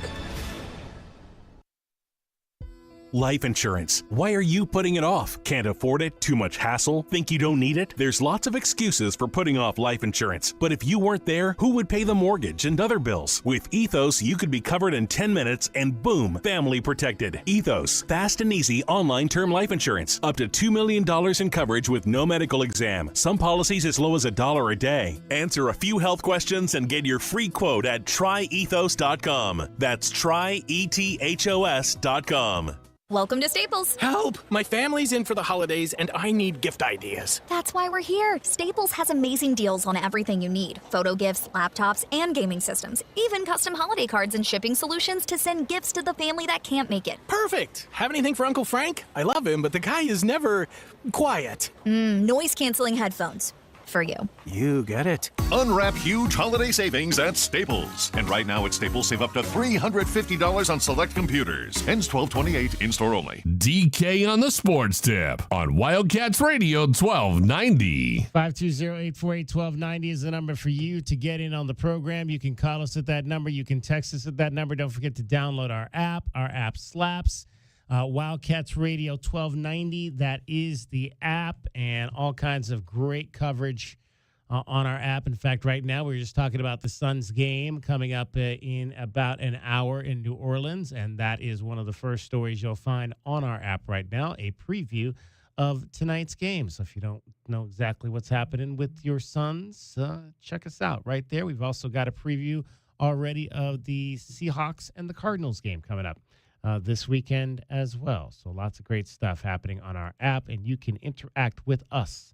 Speaker 15: Life insurance. Why are you putting it off? Can't afford it? Too much hassle? Think you don't need it? There's lots of excuses for putting off life insurance. But if you weren't there, who would pay the mortgage and other bills? With Ethos, you could be covered in 10 minutes and boom, family protected. Ethos, fast and easy online term life insurance. Up to $2 million in coverage with no medical exam. Some policies as low as $1 a day. Answer a few health questions and get your free quote at tryethos.com. That's tryethos.com.
Speaker 2: Welcome to Staples.
Speaker 4: Help! My family's in for the holidays and I need gift ideas.
Speaker 2: That's why we're here. Staples has amazing deals on everything you need. Photo gifts, laptops, and gaming systems. Even custom holiday cards and shipping solutions to send gifts to the family that can't make it.
Speaker 4: Perfect! Have anything for Uncle Frank? I love him, but the guy is never quiet.
Speaker 2: Noise-canceling headphones. For you.
Speaker 4: You get it.
Speaker 1: Unwrap huge holiday savings at Staples. And right now at Staples, save up to $350 on select computers. Ends 12/28, in-store only. DK on the Sports Tip on Wildcats Radio 1290.
Speaker 3: 520-848-1290 is the number for you to get in on the program. You can call us at that number. You can text us at that number. Don't forget to download our app. Our app slaps. Wildcats Radio 1290. That is the app, and all kinds of great coverage on our app. In fact, right now we're just talking about the Suns game coming up in about an hour in New Orleans, and that is one of the first stories you'll find on our app right now, a preview of tonight's game. So if you don't know exactly what's happening with your Suns, check us out right there. We've also got a preview already of the Seahawks and the Cardinals game coming up this weekend as well. So lots of great stuff happening on our app, and you can interact with us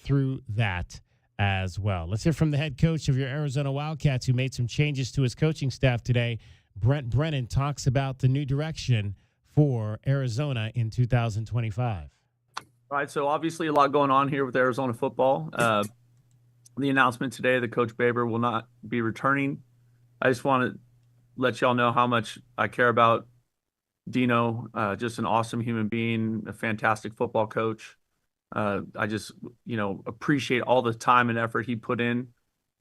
Speaker 3: through that as well. Let's hear from the head coach of your Arizona Wildcats, who made some changes to his coaching staff today. Brent Brennan talks about the new direction for Arizona in 2025.
Speaker 6: All right, so obviously a lot going on here with Arizona football. The announcement today that Coach Baber will not be returning. I just want to let y'all know how much I care about Dino, just an awesome human being, a fantastic football coach. I just, appreciate all the time and effort he put in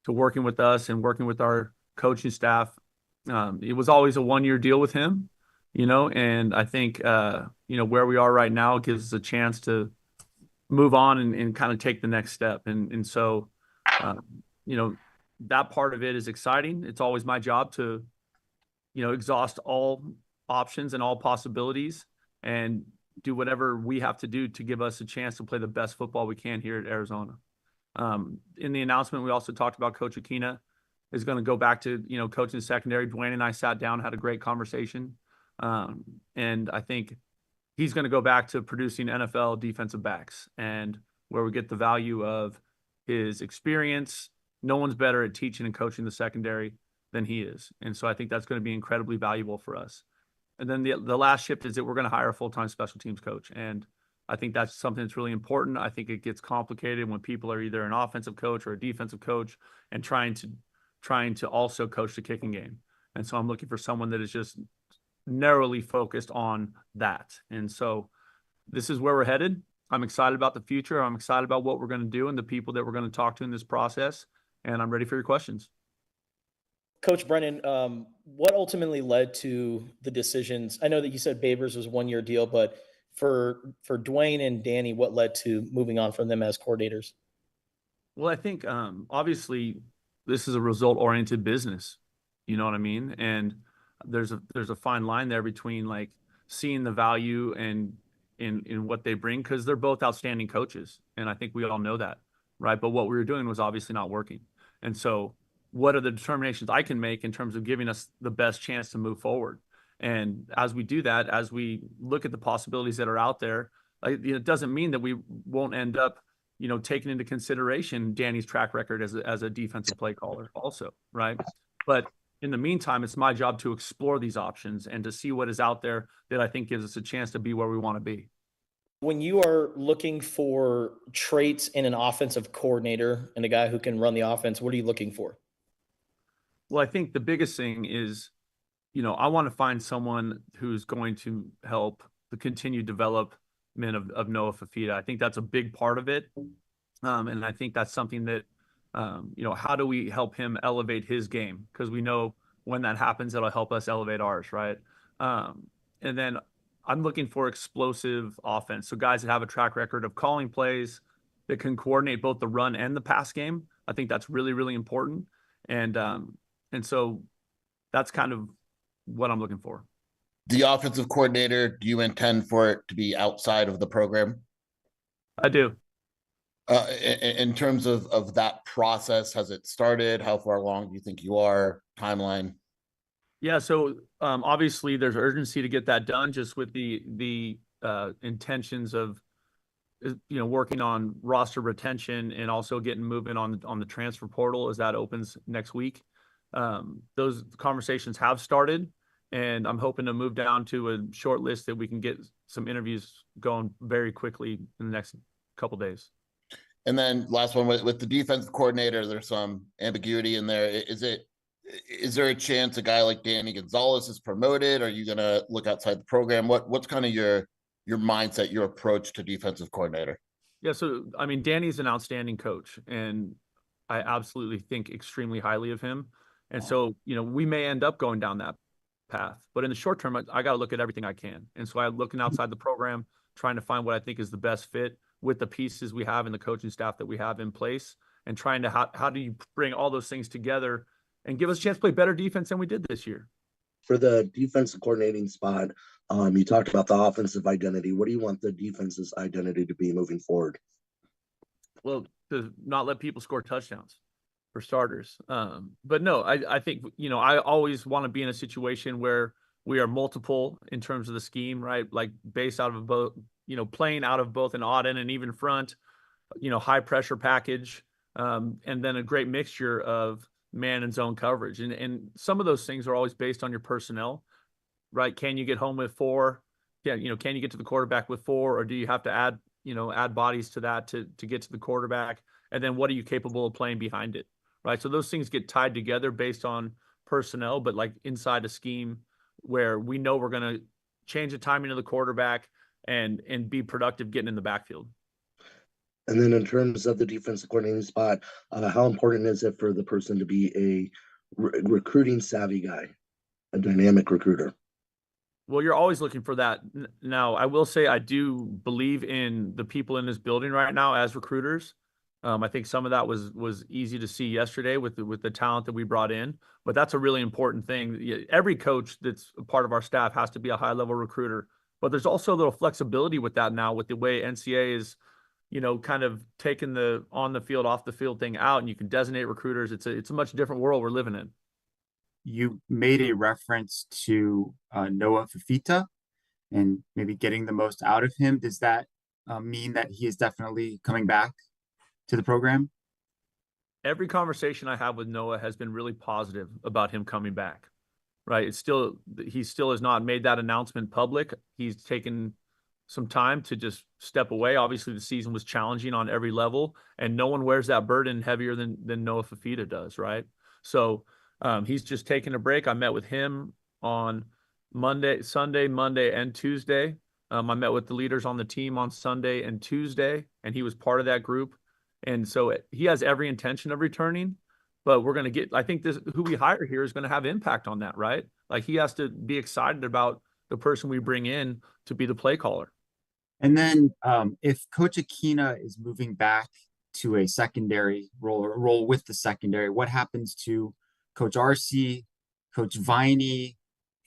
Speaker 6: to working with us and working with our coaching staff. It was always a one-year deal with him, and I think, where we are right now gives us a chance to move on and kind of take the next step. And so, that part of it is exciting. It's always my job to, exhaust all options and all possibilities and do whatever we have to do to give us a chance to play the best football we can here at Arizona. In the announcement, we also talked about Coach Akina is going to go back to, coaching the secondary. Duane and I sat down, had a great conversation. And I think he's going to go back to producing NFL defensive backs, and where we get the value of his experience. No one's better at teaching and coaching the secondary than he is. And so I think that's going to be incredibly valuable for us. And then the last shift is that we're going to hire a full-time special teams coach. And I think that's something that's really important. I think it gets complicated when people are either an offensive coach or a defensive coach and trying to also coach the kicking game. And so I'm looking for someone that is just narrowly focused on that. And so this is where we're headed. I'm excited about the future. I'm excited about what we're going to do and the people that we're going to talk to in this process. And I'm ready for your questions.
Speaker 8: Coach Brennan, what ultimately led to the decisions? I know that you said Babers was a one-year deal, but for Duane and Danny, what led to moving on from them as coordinators?
Speaker 6: Well, I think obviously this is a result-oriented business. You know what I mean? And there's a fine line there between like seeing the value and in what they bring, because they're both outstanding coaches, and I think we all know that, right? But what we were doing was obviously not working, and so what are the determinations I can make in terms of giving us the best chance to move forward? And as we do that, as we look at the possibilities that are out there, it doesn't mean that we won't end up, taking into consideration Danny's track record as a defensive play caller also, right? But in the meantime, it's my job to explore these options and to see what is out there that I think gives us a chance to be where we want to be.
Speaker 8: When you are looking for traits in an offensive coordinator and a guy who can run the offense, what are you looking for?
Speaker 6: Well, I think the biggest thing is, I want to find someone who's going to help the continued development of Noah Fafita. I think that's a big part of it. And I think that's something that, how do we help him elevate his game? Because we know when that happens, it'll help us elevate ours, right? And then I'm looking for explosive offense. So guys that have a track record of calling plays, that can coordinate both the run and the pass game. I think that's really, really important. And so that's kind of what I'm looking for.
Speaker 9: The offensive coordinator, do you intend for it to be outside of the program?
Speaker 6: I do.
Speaker 9: In terms of that process, has it started? How far along do you think you are? Timeline?
Speaker 6: Yeah, so obviously there's urgency to get that done, just with the intentions of working on roster retention and also getting moving on the transfer portal as that opens next week. Those conversations have started, and I'm hoping to move down to a short list that we can get some interviews going very quickly in the next couple days.
Speaker 9: And then last one, with the defensive coordinator, there's some ambiguity in there. Is there a chance a guy like Danny Gonzales is promoted? Are you going to look outside the program? What's kind of your mindset, your approach to defensive coordinator?
Speaker 6: Yeah, so I mean, Danny's an outstanding coach, and I absolutely think extremely highly of him. And so, we may end up going down that path, but in the short term, I got to look at everything I can. And so I'm looking outside the program, trying to find what I think is the best fit with the pieces we have and the coaching staff that we have in place, and trying to how do you bring all those things together and give us a chance to play better defense than we did this year.
Speaker 10: For the defensive coordinating spot, you talked about the offensive identity. What do you want the defense's identity to be moving forward?
Speaker 6: Well, to not let people score touchdowns, for starters. But no, I think, I always want to be in a situation where we are multiple in terms of the scheme, right? Like based out of both, playing out of both an odd end and even front, high pressure package, and then a great mixture of man and zone coverage. And some of those things are always based on your personnel, right? Can you get home with 4? Yeah. Can you get to the quarterback with 4, or do you have to add bodies to that to get to the quarterback? And then what are you capable of playing behind it? Right. So those things get tied together based on personnel, but like inside a scheme where we know we're going to change the timing of the quarterback and be productive getting in the backfield.
Speaker 10: And then in terms of the defensive coordinating spot, how important is it for the person to be a recruiting savvy guy, a dynamic recruiter?
Speaker 6: Well, you're always looking for that. Now, I will say I do believe in the people in this building right now as recruiters. I think some of that was easy to see yesterday with the talent that we brought in, but that's a really important thing. Every coach that's a part of our staff has to be a high-level recruiter, but there's also a little flexibility with that now with the way NCAA is, kind of taking the on the field, off the field thing out, and you can designate recruiters. It's a much different world we're living in.
Speaker 13: You made a reference to Noah Fifita and maybe getting the most out of him. Does that mean that he is definitely coming back to the program?
Speaker 6: Every conversation I have with Noah has been really positive about him coming back, right? He still has not made that announcement public. He's taken some time to just step away. Obviously the season was challenging on every level, and no one wears that burden heavier than Noah Fifita does. Right. So he's just taking a break. I met with him on Sunday, Monday, and Tuesday. I met with the leaders on the team on Sunday and Tuesday, and he was part of that group. And so he has every intention of returning, but I think who we hire here is going to have impact on that, right? Like he has to be excited about the person we bring in to be the play caller.
Speaker 13: And then if Coach Akina is moving back to a secondary role or role with the secondary, what happens to Coach RC, Coach Viney?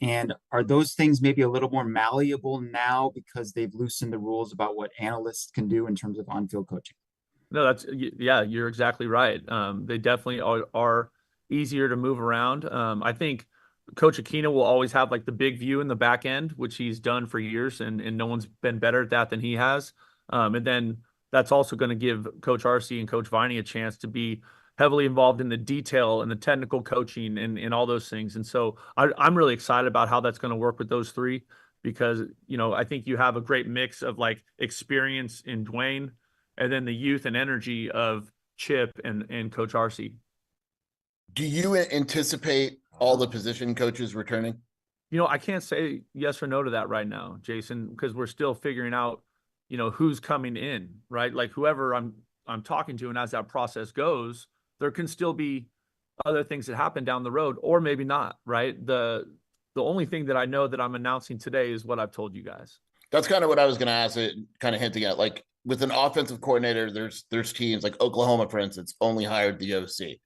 Speaker 13: And are those things maybe a little more malleable now because they've loosened the rules about what analysts can do in terms of on-field coaching?
Speaker 6: No, you're exactly right. They definitely are easier to move around. I think Coach Akina will always have like the big view in the back end, which he's done for years, and no one's been better at that than he has. And then that's also going to give Coach RC and Coach Viney a chance to be heavily involved in the detail and the technical coaching and all those things. And so I'm really excited about how that's going to work with those three, because, I think you have a great mix of like experience in Duane and then the youth and energy of Chip and Coach RC.
Speaker 9: Do you anticipate all the position coaches returning?
Speaker 6: I can't say yes or no to that right now, Jason, because we're still figuring out, who's coming in, right? Like whoever I'm talking to, and as that process goes, there can still be other things that happen down the road, or maybe not, right? The the only thing that I know that I'm announcing today is what I've told you guys.
Speaker 9: That's kind of what I was going to ask it, kind of hinting at. Like with an offensive coordinator, there's teams like Oklahoma, for instance, only hired the OC.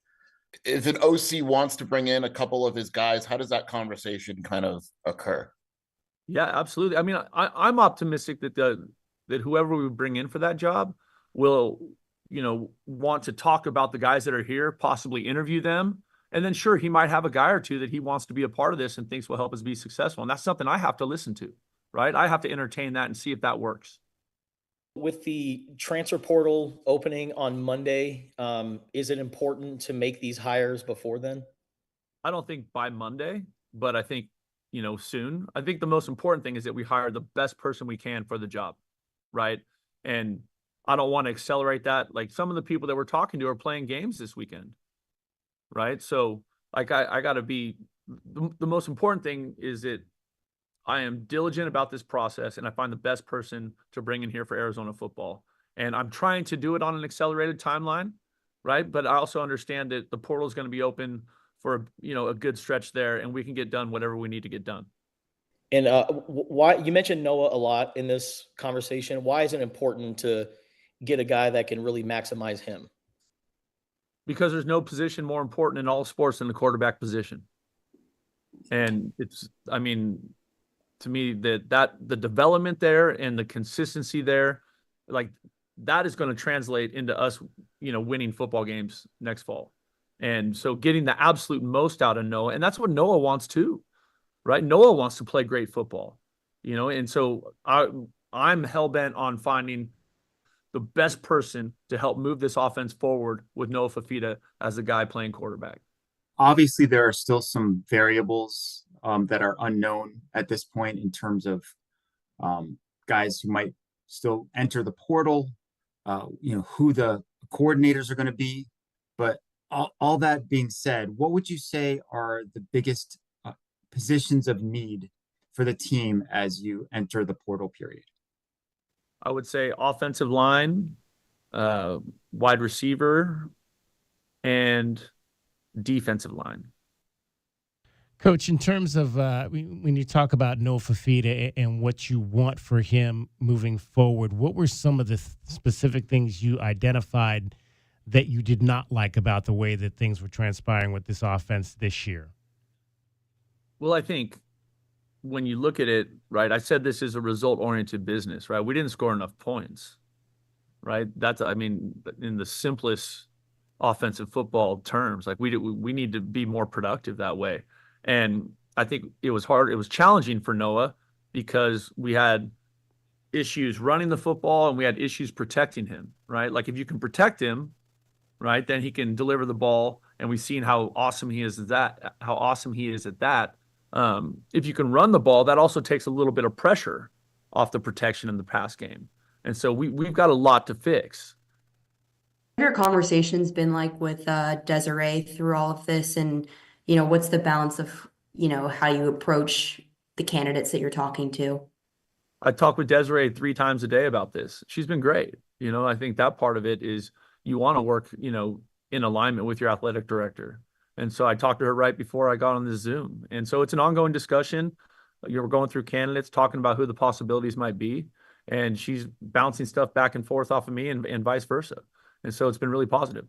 Speaker 9: If an OC wants to bring in a couple of his guys, how does that conversation kind of occur?
Speaker 6: Yeah, absolutely. I mean, I'm optimistic that that whoever we bring in for that job will, want to talk about the guys that are here, possibly interview them. And then sure, he might have a guy or two that he wants to be a part of this and thinks will help us be successful. And that's something I have to listen to, right? I have to entertain that and see if that works.
Speaker 8: With the transfer portal opening on Monday, is it important to make these hires before then?
Speaker 6: I don't think by Monday, but I think, soon. I think the most important thing is that we hire the best person we can for the job, right? And I don't want to accelerate that. Like some of the people that we're talking to are playing games this weekend, right? So like I got to be, the most important thing is that I am diligent about this process and I find the best person to bring in here for Arizona football. And I'm trying to do it on an accelerated timeline, right? But I also understand that the portal is going to be open for, a good stretch there and we can get done whatever we need to get done.
Speaker 8: And why you mentioned Noah a lot in this conversation. Why is it important to get a guy that can really maximize him?
Speaker 6: Because there's no position more important in all sports than the quarterback position. And to me, that the development there and the consistency there, like that is going to translate into us, winning football games next fall. And so getting the absolute most out of Noah, and that's what Noah wants too, right? Noah wants to play great football, and so I'm hell-bent on finding the best person to help move this offense forward with Noah Fafita as the guy playing quarterback.
Speaker 13: Obviously, there are still some variables that are unknown at this point in terms of guys who might still enter the portal, who the coordinators are going to be. But all that being said, what would you say are the biggest positions of need for the team as you enter the portal period?
Speaker 6: I would say offensive line, wide receiver, and defensive line.
Speaker 3: Coach, in terms of when you talk about Noah Fafita and what you want for him moving forward, what were some of the specific things you identified that you did not like about the way that things were transpiring with this offense this year?
Speaker 6: Well, I think when you look at it, right, I said this is a result-oriented business, right? We didn't score enough points, right? In the simplest offensive football terms, like we need to be more productive that way. And I think it was hard. It was challenging for Noah because we had issues running the football and we had issues protecting him, right? Like if you can protect him, right, then he can deliver the ball. And we've seen how awesome he is at that. If you can run the ball, that also takes a little bit of pressure off the protection in the pass game. And so we've got a lot to fix.
Speaker 5: What have your conversations been like with Desiree through all of this? And, what's the balance of, how you approach the candidates that you're talking to?
Speaker 6: I talk with Desiree 3 times a day about this. She's been great. I think that part of it is you want to work, in alignment with your athletic director. And so I talked to her right before I got on the Zoom. And so it's an ongoing discussion. You're going through candidates, talking about who the possibilities might be. And she's bouncing stuff back and forth off of me and vice versa. And so it's been really positive.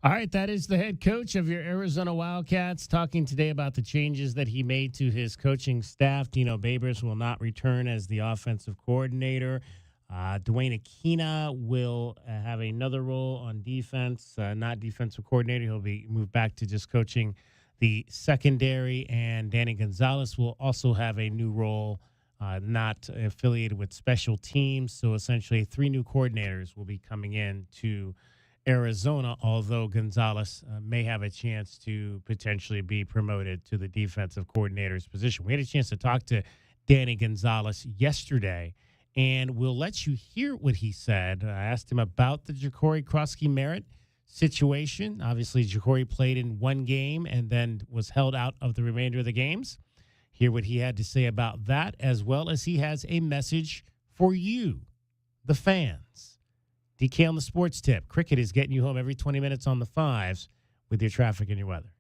Speaker 3: All right, that is the head coach of your Arizona Wildcats talking today about the changes that he made to his coaching staff. Dino Babers will not return as the offensive coordinator. Duane Akina will have another role on defense, not defensive coordinator. He'll be moved back to just coaching the secondary. And Danny Gonzales will also have a new role, not affiliated with special teams. So essentially 3 new coordinators will be coming in to Arizona, although Gonzales may have a chance to potentially be promoted to the defensive coordinator's position. We had a chance to talk to Danny Gonzales yesterday, and we'll let you hear what he said. I asked him about the Ja'Cory Krosky-Merritt situation. Obviously, Ja'Cory played in 1 game and then was held out of the remainder of the games. Hear what he had to say about that, as well as he has a message for you, the fans. DK on the Sports Tip. Cricket is getting you home every 20 minutes on the 5s with your traffic and your weather.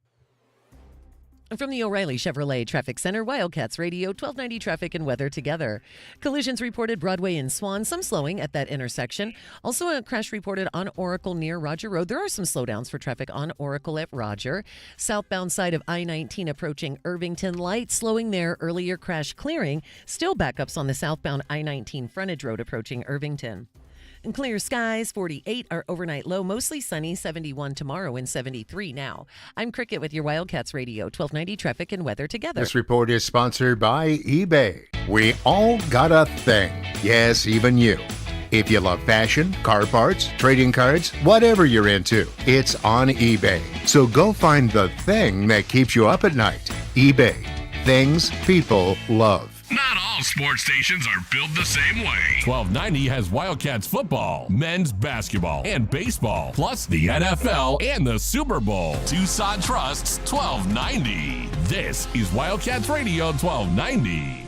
Speaker 7: From the O'Reilly Chevrolet Traffic Center, Wildcats Radio, 1290 traffic and weather together. Collisions reported Broadway and Swan, some slowing at that intersection. Also a crash reported on Oracle near Roger Road. There are some slowdowns for traffic on Oracle at Roger. Southbound side of I-19 approaching Irvington, light slowing there, earlier crash clearing. Still backups on the southbound I-19 frontage road approaching Irvington. And clear skies, 48 our overnight low, mostly sunny, 71 tomorrow and 73 now. I'm Cricket with your Wildcats Radio, 1290 traffic and weather together.
Speaker 11: This report is sponsored by eBay. We all got a thing. Yes, even you. If you love fashion, car parts, trading cards, whatever you're into, it's on eBay. So go find the thing that keeps you up at night. eBay. Things people love.
Speaker 1: Not all sports stations are built the same way. 1290 has Wildcats football, men's basketball, and baseball, plus the NFL and the Super Bowl. Tucson trusts 1290. This is Wildcats Radio 1290.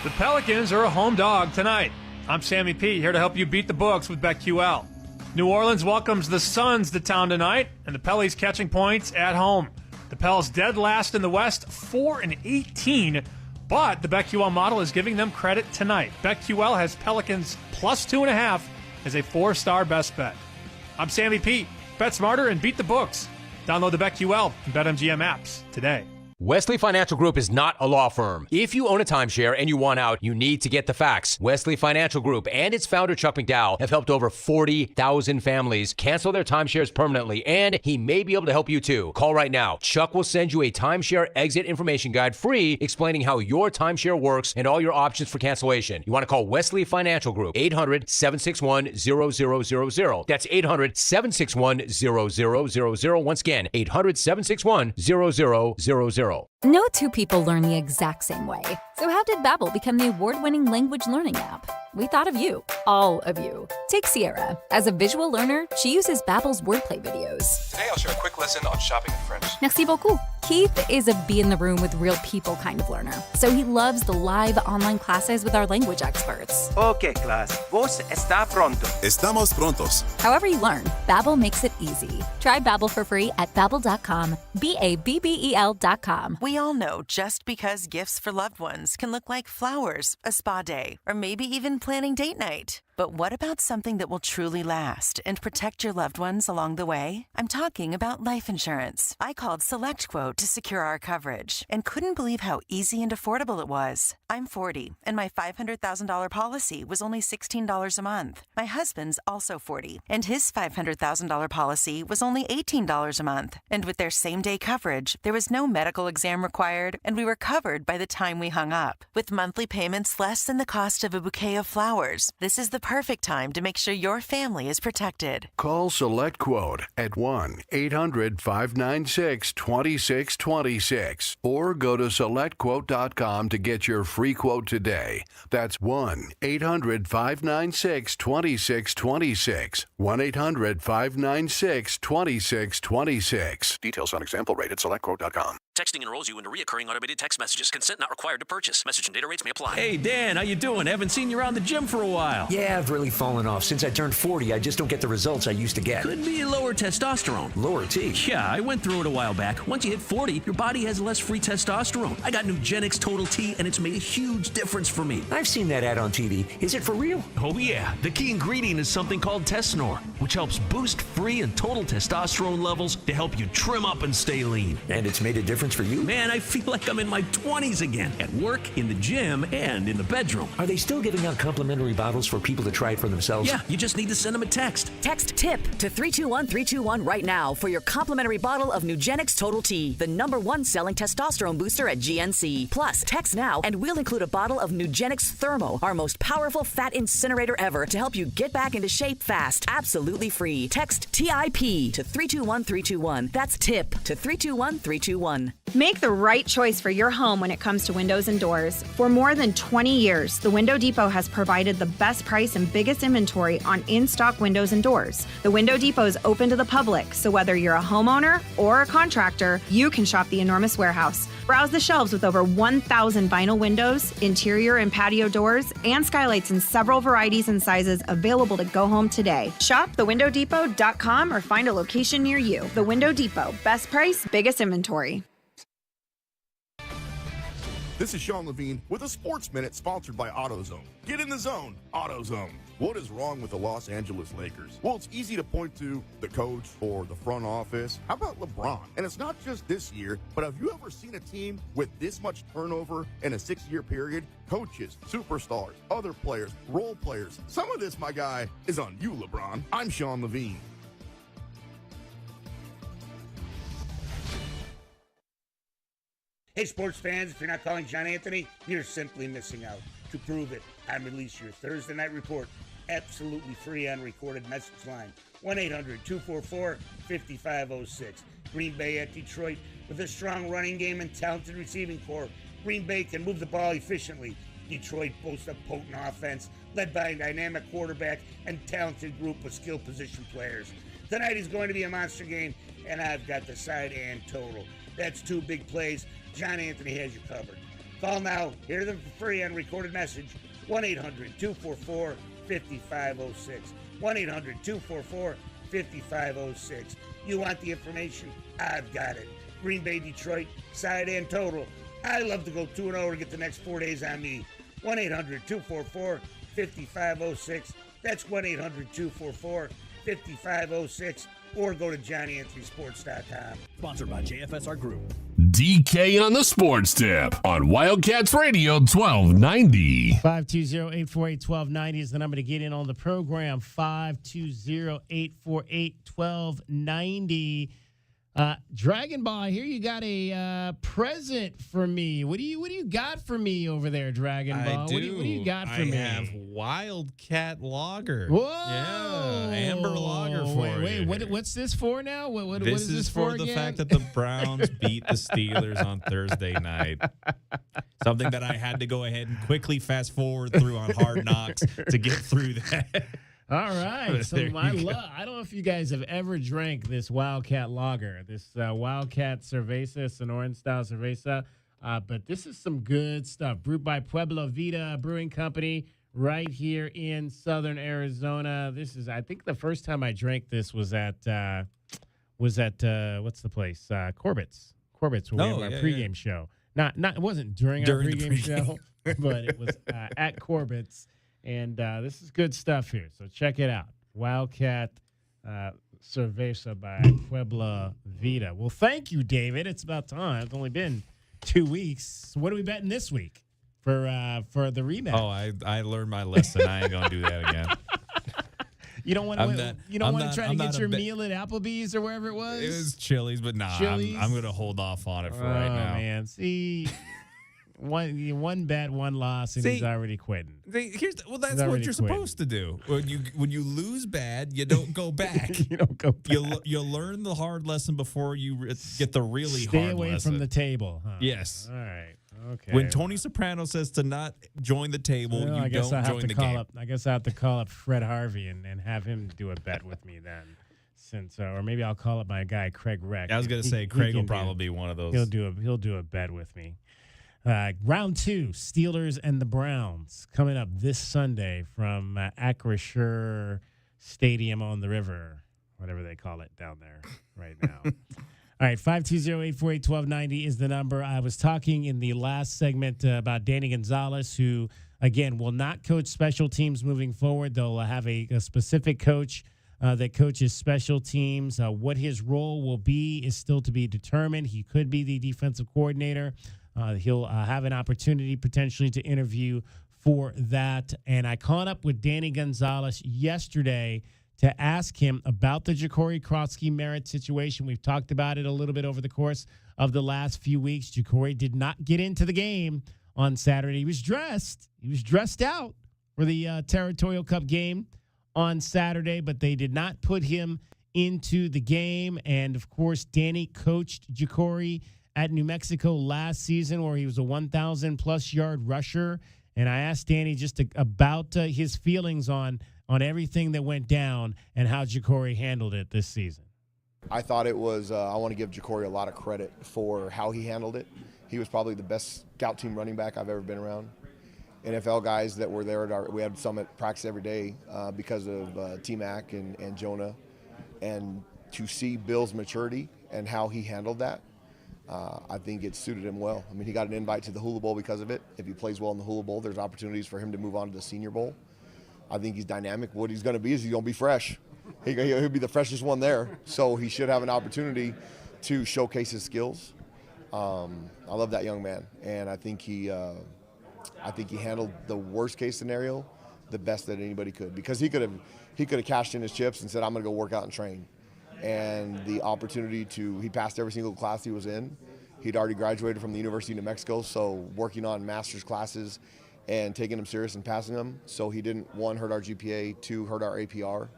Speaker 14: The Pelicans are a home dog tonight. I'm Sammy P, here to help you beat the books with BetQL. New Orleans welcomes the Suns to town tonight, and the Pellies catching points at home. The Pels dead last in the West, 4-18, but the BetQL model is giving them credit tonight. BetQL has Pelicans plus 2.5 as a 4-star best bet. I'm Sammy P. Bet smarter and beat the books. Download the BetQL and BetMGM apps today.
Speaker 17: Wesley Financial Group is not a law firm. If you own a timeshare and you want out, you need to get the facts. Wesley Financial Group and its founder, Chuck McDowell, have helped over 40,000 families cancel their timeshares permanently, and he may be able to help you too. Call right now. Chuck will send you a timeshare exit information guide free explaining how your timeshare works and all your options for cancellation. You want to call Wesley Financial Group, 800-761-0000. That's 800-761-0000. Once again, 800-761-0000.
Speaker 18: No two people learn the exact same way. So how did Babbel become the award-winning language learning app? We thought of you, all of you. Take Sierra. As a visual learner, she uses Babbel's wordplay videos.
Speaker 24: Today I'll share a quick lesson on shopping in French.
Speaker 18: Merci beaucoup. Keith is a be-in-the-room-with-real people kind of learner, so he loves the live online classes with our language experts.
Speaker 25: Okay, class. Vos está pronto.
Speaker 26: Estamos prontos.
Speaker 18: However you learn, Babbel makes it easy. Try Babbel for free at Babbel.com. Babbel.com.
Speaker 27: We all know just because gifts for loved ones can look like flowers, a spa day, or maybe even planning date night. But what about something that will truly last and protect your loved ones along the way? I'm talking about life insurance. I called SelectQuote to secure our coverage and couldn't believe how easy and affordable it was. I'm 40, and my $500,000 policy was only $16 a month. My husband's also 40, and his $500,000 policy was only $18 a month. And with their same-day coverage, there was no medical exam required, and we were covered by the time we hung up. With monthly payments less than the cost of a bouquet of flowers, this is the perfect time to make sure your family is protected.
Speaker 21: Call SelectQuote at 1-800-596-2626 or go to SelectQuote.com to get your free quote today. That's 1-800-596-2626. 1-800-596-2626.
Speaker 26: Details on example rate at SelectQuote.com.
Speaker 30: Texting enrolls you into recurring automated text messages. Consent not required to purchase. Message and data rates may apply.
Speaker 31: Hey, Dan, how you doing? Haven't seen you around the gym for a while.
Speaker 32: Yeah, I've really fallen off. Since I turned 40, I just don't get the results I used to get.
Speaker 31: Could be lower testosterone.
Speaker 32: Lower T?
Speaker 31: Yeah, I went through it a while back. Once you hit 40, your body has less free testosterone. I got Nugenix Total T, and it's made a huge difference for me.
Speaker 32: I've seen that ad on TV. Is it for real?
Speaker 31: Oh, yeah. The key ingredient is something called Tesnor, which helps boost free and total testosterone levels to help you trim up and stay lean.
Speaker 32: And it's made a difference for you?
Speaker 31: Man, I feel like I'm in my 20s again, at work, in the gym, and in the bedroom.
Speaker 32: Are they still giving out complimentary bottles for people to try it for themselves?
Speaker 31: Yeah, you just need to send them a text.
Speaker 33: Text TIP to 321-321 right now for your complimentary bottle of Nugenix Total T, the #1 selling testosterone booster at GNC. Plus, text now and we'll include a bottle of Nugenix Thermo, our most powerful fat incinerator ever, to help you get back into shape fast. Absolutely free. Text TIP to 321-321. That's TIP to 321-321.
Speaker 2: Make the right choice for your home when it comes to windows and doors. For more than 20 years, the Window Depot has provided the best price and biggest inventory on in-stock windows and doors. The Window Depot is open to the public, so whether you're a homeowner or a contractor, you can shop the enormous warehouse. Browse the shelves with over 1,000 vinyl windows, interior and patio doors, and skylights in several varieties and sizes available to go home today. Shop thewindowdepot.com or find a location near you. The Window Depot. Best price, biggest inventory.
Speaker 4: This is Sean Levine with a Sports Minute sponsored by AutoZone. Get in the zone, AutoZone. What is wrong with the Los Angeles Lakers? Well, it's easy to point to the coach or the front office. How about LeBron? And it's not just this year, but have you ever seen a team with this much turnover in a 6-year period? Coaches, superstars, other players, role players. Some of this, my guy, is on you, LeBron. I'm Sean Levine.
Speaker 9: Hey, sports fans, if you're not calling John Anthony, you're simply missing out. To prove it, I release your Thursday night report absolutely free on recorded message line. 1-800-244-5506. Green Bay at Detroit with a strong running game and talented receiving corps. Green Bay can move the ball efficiently. Detroit boasts a potent offense led by a dynamic quarterback and talented group of skilled position players. Tonight is going to be a monster game, and I've got the side and total. That's 2 big plays. John Anthony has you covered. Call now. Hear them for free on recorded message. 1-800-244-5506. 1-800-244-5506. You want the information? I've got it. Green Bay, Detroit, side and total. I love to go 2-0 to get the next 4 days on me. 1-800-244-5506. That's 1-800-244-5506. Or go to JohnnyAnthonySports.com.
Speaker 21: Sponsored by JFSR Group.
Speaker 1: DK on the Sports Tip on Wildcats Radio 1290.
Speaker 3: 520-848-1290 is the number to get in on the program. 520-848-1290. Dragon Ball, I hear you got a present for me. What do you got for me over there, Dragon Ball?
Speaker 10: I do.
Speaker 3: What do you got for me?
Speaker 10: I have Wildcat Lager.
Speaker 3: Whoa!
Speaker 10: Yeah, amber lager for you.
Speaker 3: Wait, what's this for now? What
Speaker 10: This
Speaker 3: is
Speaker 10: is
Speaker 3: this
Speaker 10: for the
Speaker 3: again?
Speaker 10: fact that the Browns beat the Steelers on Thursday night. Something that I had to go ahead and quickly fast forward through on Hard Knocks to get through that.
Speaker 3: All right. So
Speaker 10: There
Speaker 3: I
Speaker 10: you go.
Speaker 3: don't know if you guys have ever drank this Wildcat Lager, this Wildcat Cerveza, Sonoran style Cerveza, but this is some good stuff. Brewed by Pueblo Vida Brewing Company right here in Southern Arizona. This is, I think, the first time I drank this was at what's the place? Corbett's. Corbett's, where we have our pregame show. Not it wasn't during our pregame show, but it was at Corbett's. And this is good stuff here, so check it out. Wildcat Cerveza by Puebla Vida. Well, thank you, David. It's about time. It's only been 2 weeks. What are we betting this week for the rematch?
Speaker 10: Oh, I learned my lesson. I ain't gonna do that again.
Speaker 3: You don't want to. You don't want to try to get your meal at Applebee's or wherever it was.
Speaker 10: It was Chili's, but nah,
Speaker 3: Chili's?
Speaker 10: I'm gonna hold off on it for right now.
Speaker 3: Oh man, see. One bet, one loss, and he's already quitting.
Speaker 10: That's what you're supposed to do. When you lose bad, you don't go back.
Speaker 3: You don't go back.
Speaker 10: You learn the hard lesson before you get the really
Speaker 3: Stay
Speaker 10: hard
Speaker 3: away
Speaker 10: lesson.
Speaker 3: from the table. Huh?
Speaker 10: Yes.
Speaker 3: All right. Okay.
Speaker 10: When Tony Soprano says to not join the table,
Speaker 3: Well,
Speaker 10: you
Speaker 3: I guess
Speaker 10: don't
Speaker 3: I'll have
Speaker 10: join
Speaker 3: to
Speaker 10: the
Speaker 3: call
Speaker 10: game.
Speaker 3: up. I guess I have to call up Fred Harvey and have him do a bet with me then. Since or maybe I'll call up my guy Craig Reck.
Speaker 10: I was gonna say Craig will probably be one of those.
Speaker 3: He'll do a bet with me. Round 2, Steelers and the Browns coming up this Sunday from Acrisure Stadium on the river, whatever they call it down there right now. All right, 520-848-1290 is the number. I was talking in the last segment about Danny Gonzales, who, again, will not coach special teams moving forward. They'll have a specific coach that coaches special teams. What his role will be is still to be determined. He could be the defensive coordinator. He'll have an opportunity potentially to interview for that. And I caught up with Danny Gonzales yesterday to ask him about the Ja'Cory Krotsky-Merritt situation. We've talked about it a little bit over the course of the last few weeks. Ja'Cory did not get into the game on Saturday. He was dressed out for the Territorial Cup game on Saturday, but they did not put him into the game. And, of course, Danny coached Ja'Cory at New Mexico last season where he was a 1,000-plus yard rusher. And I asked Danny just about his feelings on everything that went down and how Ja'Cory handled it this season.
Speaker 5: I thought it was, I want to give Ja'Cory a lot of credit for how he handled it. He was probably the best scout team running back I've ever been around. NFL guys that were there, we had some at practice every day because of T-Mac and Jonah. And to see Bill's maturity and how he handled that, I think it suited him well. I mean, he got an invite to the Hula Bowl because of it. If he plays well in the Hula Bowl, there's opportunities for him to move on to the Senior Bowl. I think he's dynamic. What he's going to be is he's going to be fresh. He'll be the freshest one there. So he should have an opportunity to showcase his skills. I love that young man, and I think he handled the worst case scenario the best that anybody could, because he could have cashed in his chips and said, I'm going to go work out and train. And the opportunity he passed every single class he was in. He'd already graduated from the University of New Mexico, so working on master's classes and taking them serious and passing them. So he didn't, 1, hurt our GPA, 2, hurt our APR.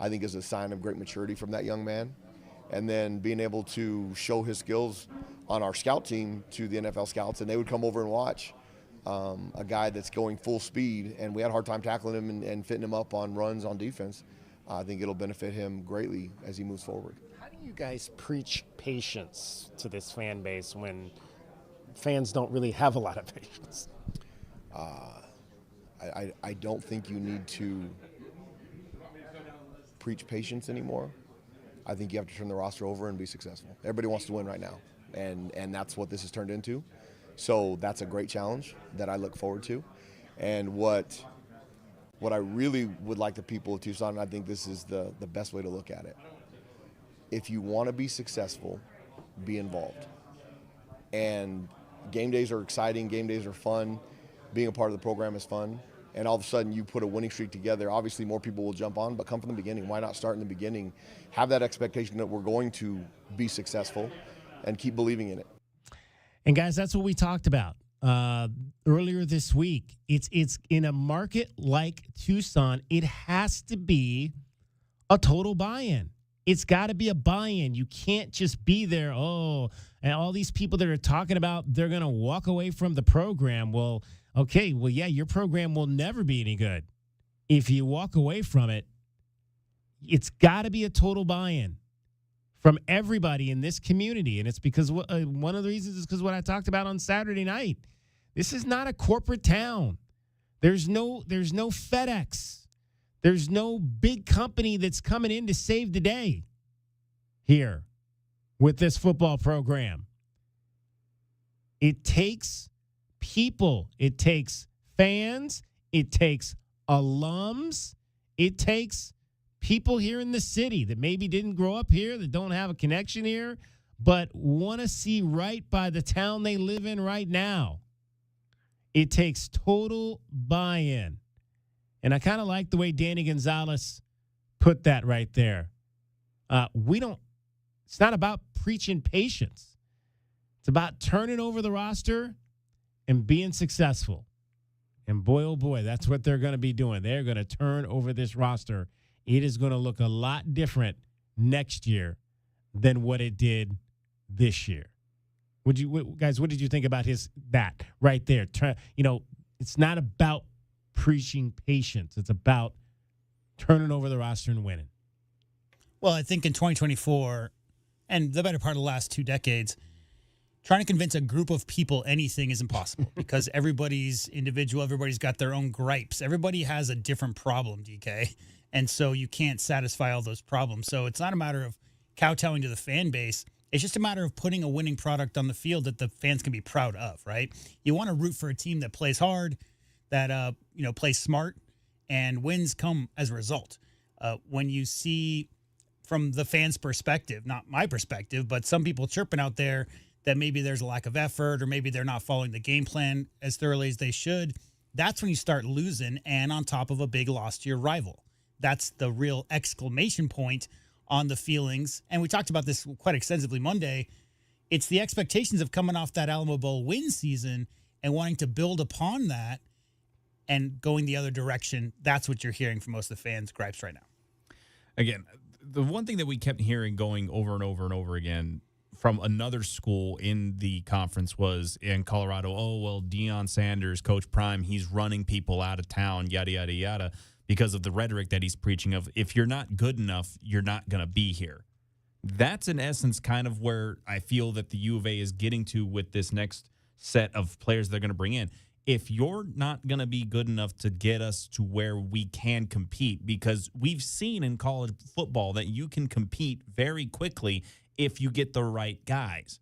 Speaker 5: I think is a sign of great maturity from that young man. And then being able to show his skills on our scout team to the NFL scouts, and they would come over and watch a guy that's going full speed, and we had a hard time tackling him and fitting him up on runs on defense. I think it'll benefit him greatly as he moves forward.
Speaker 3: How do you guys preach patience to this fan base when fans don't really have a lot of patience?
Speaker 5: I don't think you need to preach patience anymore. I think you have to turn the roster over and be successful. Everybody wants to win right now, and that's what this has turned into. So that's a great challenge that I look forward to. And what I really would like the people of Tucson, and I think this is the best way to look at it, if you want to be successful, be involved. And game days are exciting, game days are fun, being a part of the program is fun, and all of a sudden you put a winning streak together. Obviously more people will jump on, but come from the beginning. Why not start in the beginning? Have that expectation that we're going to be successful and keep believing in it.
Speaker 3: And guys, that's what we talked about earlier this week. It's in a market like Tucson, it has to be a total buy-in. It's got to be a buy-in. You can't just be there, and all these people that are talking about they're going to walk away from the program. Well, okay, yeah, your program will never be any good. If you walk away from it, it's got to be a total buy-in from everybody in this community. And it's because one of the reasons is because what I talked about on Saturday night. This is not a corporate town. There's no FedEx. There's no big company that's coming in to save the day here with this football program. It takes people. It takes fans. It takes alums. It takes people here in the city that maybe didn't grow up here, that don't have a connection here, but want to see right by the town they live in right now. It takes total buy-in. And I kind of like the way Danny Gonzales put that right there. It's not about preaching patience. It's about turning over the roster and being successful. And boy, oh boy, that's what they're going to be doing. They're going to turn over this roster. It is going to look a lot different next year than what it did this year. What did you think about that right there? It's not about preaching patience. It's about turning over the roster and winning.
Speaker 6: Well, I think in 2024 and the better part of the last 2 decades, trying to convince a group of people anything is impossible because everybody's individual. Everybody's got their own gripes. Everybody has a different problem, DK. And so you can't satisfy all those problems. So it's not a matter of kowtowing to the fan base. It's just a matter of putting a winning product on the field that the fans can be proud of, right? You want to root for a team that plays hard, that plays smart, and wins come as a result. When you see from the fans' perspective, not my perspective, but some people chirping out there that maybe there's a lack of effort or maybe they're not following the game plan as thoroughly as they should, that's when you start losing, and on top of a big loss to your rival. That's the real exclamation point on the feelings. And we talked about this quite extensively Monday. It's the expectations of coming off that Alamo Bowl win season and wanting to build upon that and going the other direction. That's what you're hearing from most of the fans' gripes right now.
Speaker 10: Again, the one thing that we kept hearing going over and over and over again from another school in the conference was in Colorado. Oh, well, Deion Sanders, Coach Prime, he's running people out of town, yada, yada, yada, because of the rhetoric that he's preaching of if you're not good enough, you're not going to be here. That's in essence kind of where I feel that the U of A is getting to with this next set of players they're going to bring in. If you're not going to be good enough to get us to where we can compete, because we've seen in college football that you can compete very quickly if you get the right guys.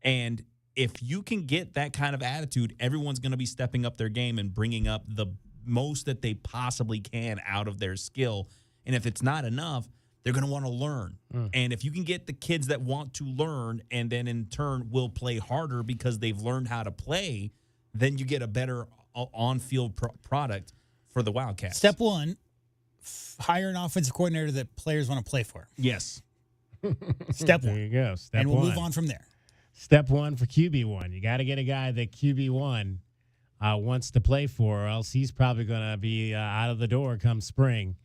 Speaker 10: And if you can get that kind of attitude, everyone's going to be stepping up their game and bringing up the most that they possibly can out of their skill. And if it's not enough, they're going to want to learn. And if you can get the kids that want to learn and then in turn will play harder because they've learned how to play, then you get a better on-field product for the Wildcats.
Speaker 6: Step one, hire an offensive coordinator that players want to play for.
Speaker 10: Yes.
Speaker 6: Step one.
Speaker 3: There you go. Step
Speaker 6: and we'll
Speaker 3: one.
Speaker 6: move on from there.
Speaker 3: Step one for QB1. You got to get a guy that QB1 wants to play for, or else he's probably going to be out of the door come spring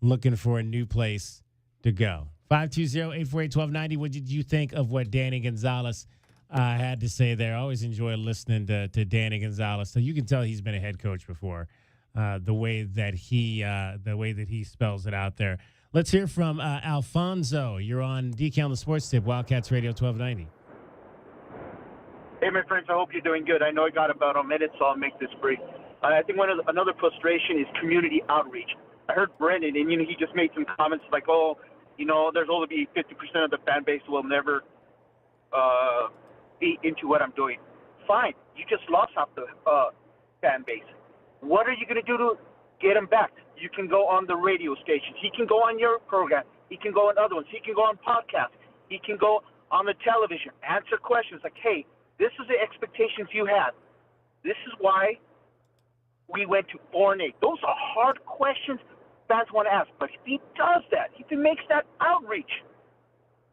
Speaker 3: looking for a new place to go. 520-848-1290. What did you think of what Danny Gonzales had to say there? I always enjoy listening to Danny Gonzales. So you can tell he's been a head coach before. The way that he spells it out there. Let's hear from Alfonso. You're on DK on the Sports Tip, Wildcats Radio 1290.
Speaker 7: Hey, my friends, I hope you're doing good. I know I got about a minute, so I'll make this brief. I think another frustration is community outreach. I heard Brennan, and he just made some comments like, there's only be 50% of the fan base will never be into what I'm doing. Fine, you just lost half the fan base. What are you going to do to get him back? You can go on the radio stations. He can go on your program. He can go on other ones. He can go on podcasts. He can go on the television, answer questions like, hey, this is the expectations you had. This is why we went to 4-8. Those are hard questions fans want to ask. But if he does that, if he makes that outreach,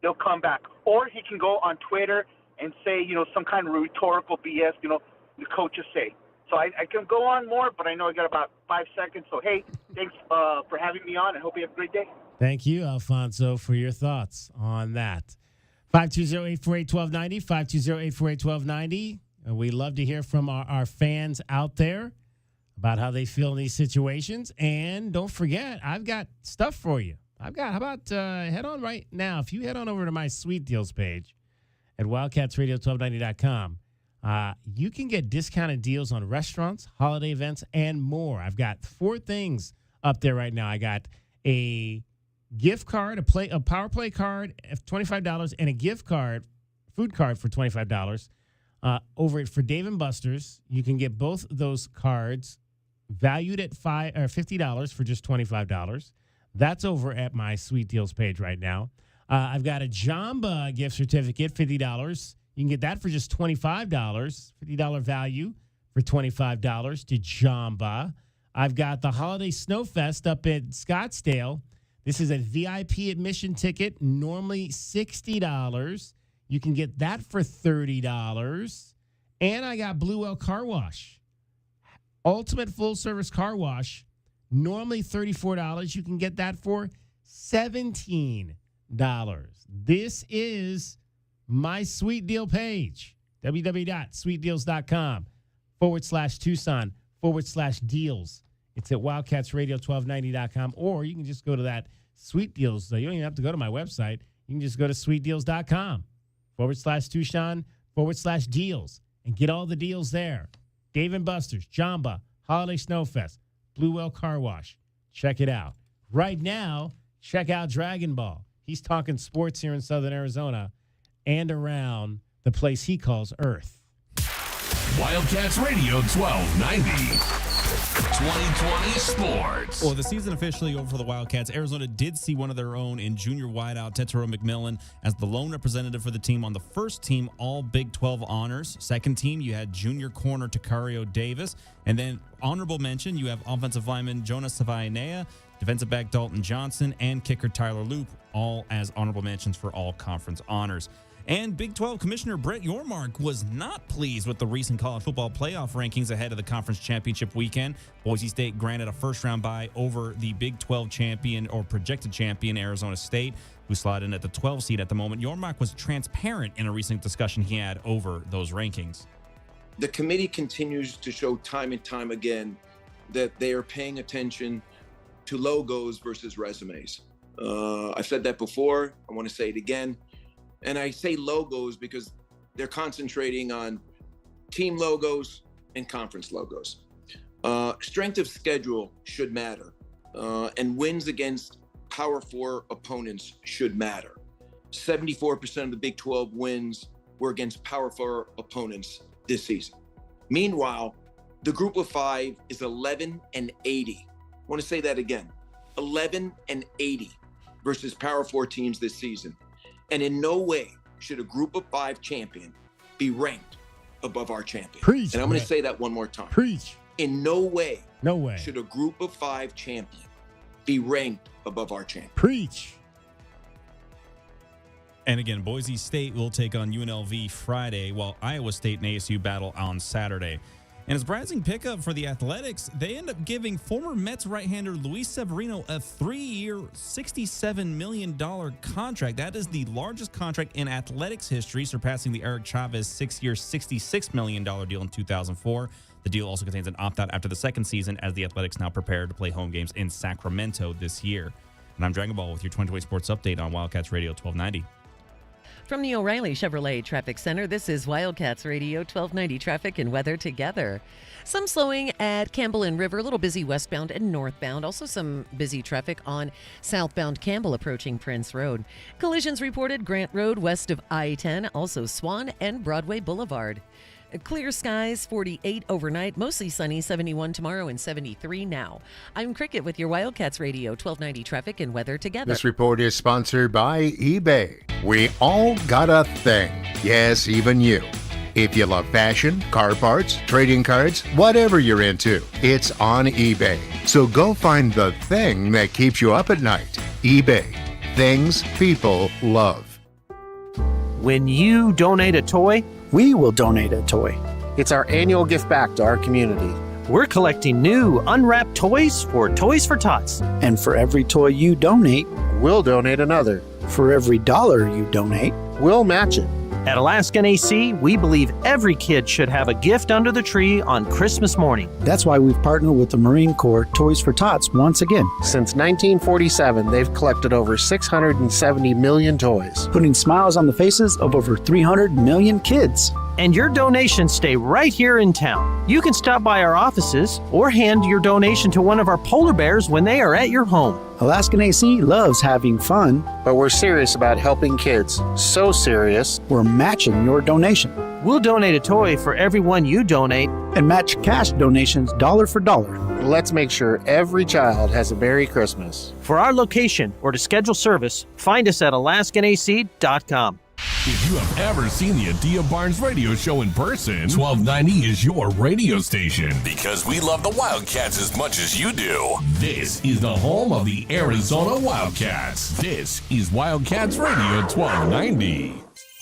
Speaker 7: they'll come back. Or he can go on Twitter and say, some kind of rhetorical BS, the coaches say. So I can go on more, but I know I got about 5 seconds. So, hey, thanks for having me on. I hope you have a great day.
Speaker 3: Thank you, Alfonso, for your thoughts on that. 520-848-1290, 520-848-1290. We love to hear from our fans out there about how they feel in these situations. And don't forget, I've got stuff for you. How about head on right now. If you head on over to my Sweet Deals page at wildcatsradio1290.com, you can get discounted deals on restaurants, holiday events, and more. I've got 4 things up there right now. I got a gift card, a Power Play card of $25, and a gift card, food card for $25. Over at for Dave & Buster's, you can get both those cards valued at $50 for just $25. That's over at my Sweet Deals page right now. I've got a Jamba gift certificate, $50. You can get that for just $25, $50 value for $25 to Jamba. I've got the Holiday Snowfest up at Scottsdale. This is a VIP admission ticket, normally $60. You can get that for $30. And I got Blue Well Car Wash. Ultimate full-service car wash, normally $34. You can get that for $17. This is my Sweet Deal page, www.sweetdeals.com/Tucson/deals. It's at wildcatsradio1290.com, or you can just go to that Sweet Deals. You don't even have to go to my website. You can just go to sweetdeals.com/Tucson/deals and get all the deals there. Dave & Buster's, Jamba, Holiday Snowfest, Blue Well Car Wash. Check it out. Right now, check out Dragon Ball. He's talking sports here in Southern Arizona and around the place he calls Earth.
Speaker 1: Wildcats Radio 1290. 2020 Sports.
Speaker 10: Well, the season officially over for the Wildcats. Arizona did see one of their own in junior wideout Tetero McMillan as the lone representative for the team on the first team all Big 12 honors. Second team, you had junior corner Takario Davis. And then honorable mention, you have offensive lineman Jonas Savainea, defensive back Dalton Johnson, and kicker Tyler Loop, all as honorable mentions for all conference honors. And Big 12 Commissioner Brett Yormark was not pleased with the recent college football playoff rankings ahead of the conference championship weekend. Boise State granted a first-round bye over the Big 12 champion or projected champion Arizona State, who slotted in at the 12 seed at the moment. Yormark was transparent in a recent discussion he had over those rankings.
Speaker 8: The committee continues to show time and time again that they are paying attention to logos versus resumes. I've said that before. I want to say it again. And I say logos because they're concentrating on team logos and conference logos. Strength of schedule should matter. And wins against Power 4 opponents should matter. 74% of the Big 12 wins were against Power 4 opponents this season. Meanwhile, the group of 5 is 11-80. I want to say that again. 11-80 versus Power 4 teams this season. And in no way should a group of 5 champion be ranked above our champion.
Speaker 3: Preach,
Speaker 8: and I'm going to say that one more time.
Speaker 3: Preach.
Speaker 8: In no way
Speaker 3: No
Speaker 8: should a group of 5 champion be ranked above our champion.
Speaker 3: Preach.
Speaker 10: And again, Boise State will take on UNLV Friday, while Iowa State and ASU battle on Saturday. And as Brazzing pickup for the Athletics, they end up giving former Mets right-hander Luis Severino a 3-year, $67 million contract. That is the largest contract in Athletics history, surpassing the Eric Chavez 6-year, $66 million deal in 2004. The deal also contains an opt-out after the second season, as the Athletics now prepare to play home games in Sacramento this year. And I'm Dragon Ball with your 2020 Sports Update on Wildcats Radio 1290.
Speaker 11: From the O'Reilly Chevrolet Traffic Center, this is Wildcats Radio 1290 traffic and weather together. Some slowing at Campbell and River, a little busy westbound and northbound. Also some busy traffic on southbound Campbell approaching Prince Road. Collisions reported Grant Road west of I-10, also Swan and Broadway Boulevard. Clear skies, 48 overnight, mostly sunny, 71 tomorrow and 73 now. I'm Cricket with your Wildcats Radio 1290 traffic and weather together.
Speaker 12: This report is sponsored by eBay. We all got a thing. Yes, even you. If you love fashion, car parts, trading cards, whatever you're into, it's on eBay. So go find the thing that keeps you up at night. eBay. Things people love.
Speaker 13: When you donate a toy, we will donate a toy.
Speaker 14: It's our annual gift back to our community.
Speaker 13: We're collecting new, unwrapped toys for Toys for Tots.
Speaker 14: And for every toy you donate, we'll donate another. For every dollar you donate, we'll match it.
Speaker 13: At Alaskan AC, we believe every kid should have a gift under the tree on Christmas morning.
Speaker 14: That's why we've partnered with the Marine Corps Toys for Tots once again. Since 1947, they've collected over 670 million toys, putting smiles on the faces of over 300 million kids.
Speaker 13: And your donations stay right here in town. You can stop by our offices or hand your donation to one of our polar bears when they are at your home.
Speaker 14: Alaskan AC loves having fun, but we're serious about helping kids. So serious, we're matching your donation.
Speaker 13: We'll donate a toy for every one you donate
Speaker 14: and match cash donations dollar for dollar. Let's make sure every child has a Merry Christmas.
Speaker 13: For our location or to schedule service, find us at alaskanac.com.
Speaker 1: If you have ever seen the Adia Barnes radio show in person, 1290 is your radio station. Because we love the Wildcats as much as you do. This is the home of the Arizona Wildcats. This is Wildcats Radio 1290.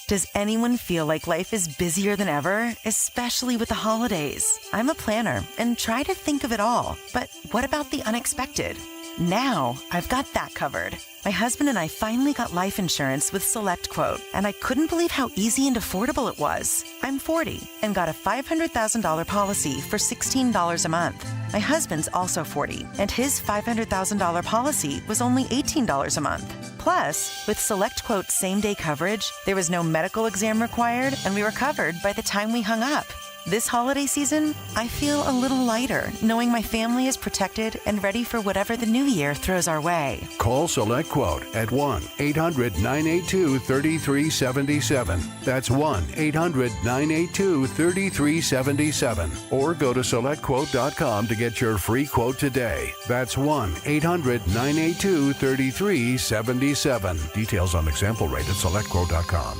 Speaker 27: Does anyone feel like life is busier than ever, especially with the holidays? I'm a planner and try to think of it all. But what about the unexpected? Now I've got that covered. My husband and I finally got life insurance with SelectQuote, and I couldn't believe how easy and affordable it was. I'm 40 and got a $500,000 policy for $16 a month. My husband's also 40, and his $500,000 policy was only $18 a month. Plus, with SelectQuote same-day coverage, there was no medical exam required, and we were covered by the time we hung up. This holiday season, I feel a little lighter, knowing my family is protected and ready for whatever the new year throws our way.
Speaker 21: Call SelectQuote at 1-800-982-3377. That's 1-800-982-3377. Or go to SelectQuote.com to get your free quote today. That's 1-800-982-3377. Details on example rate at SelectQuote.com.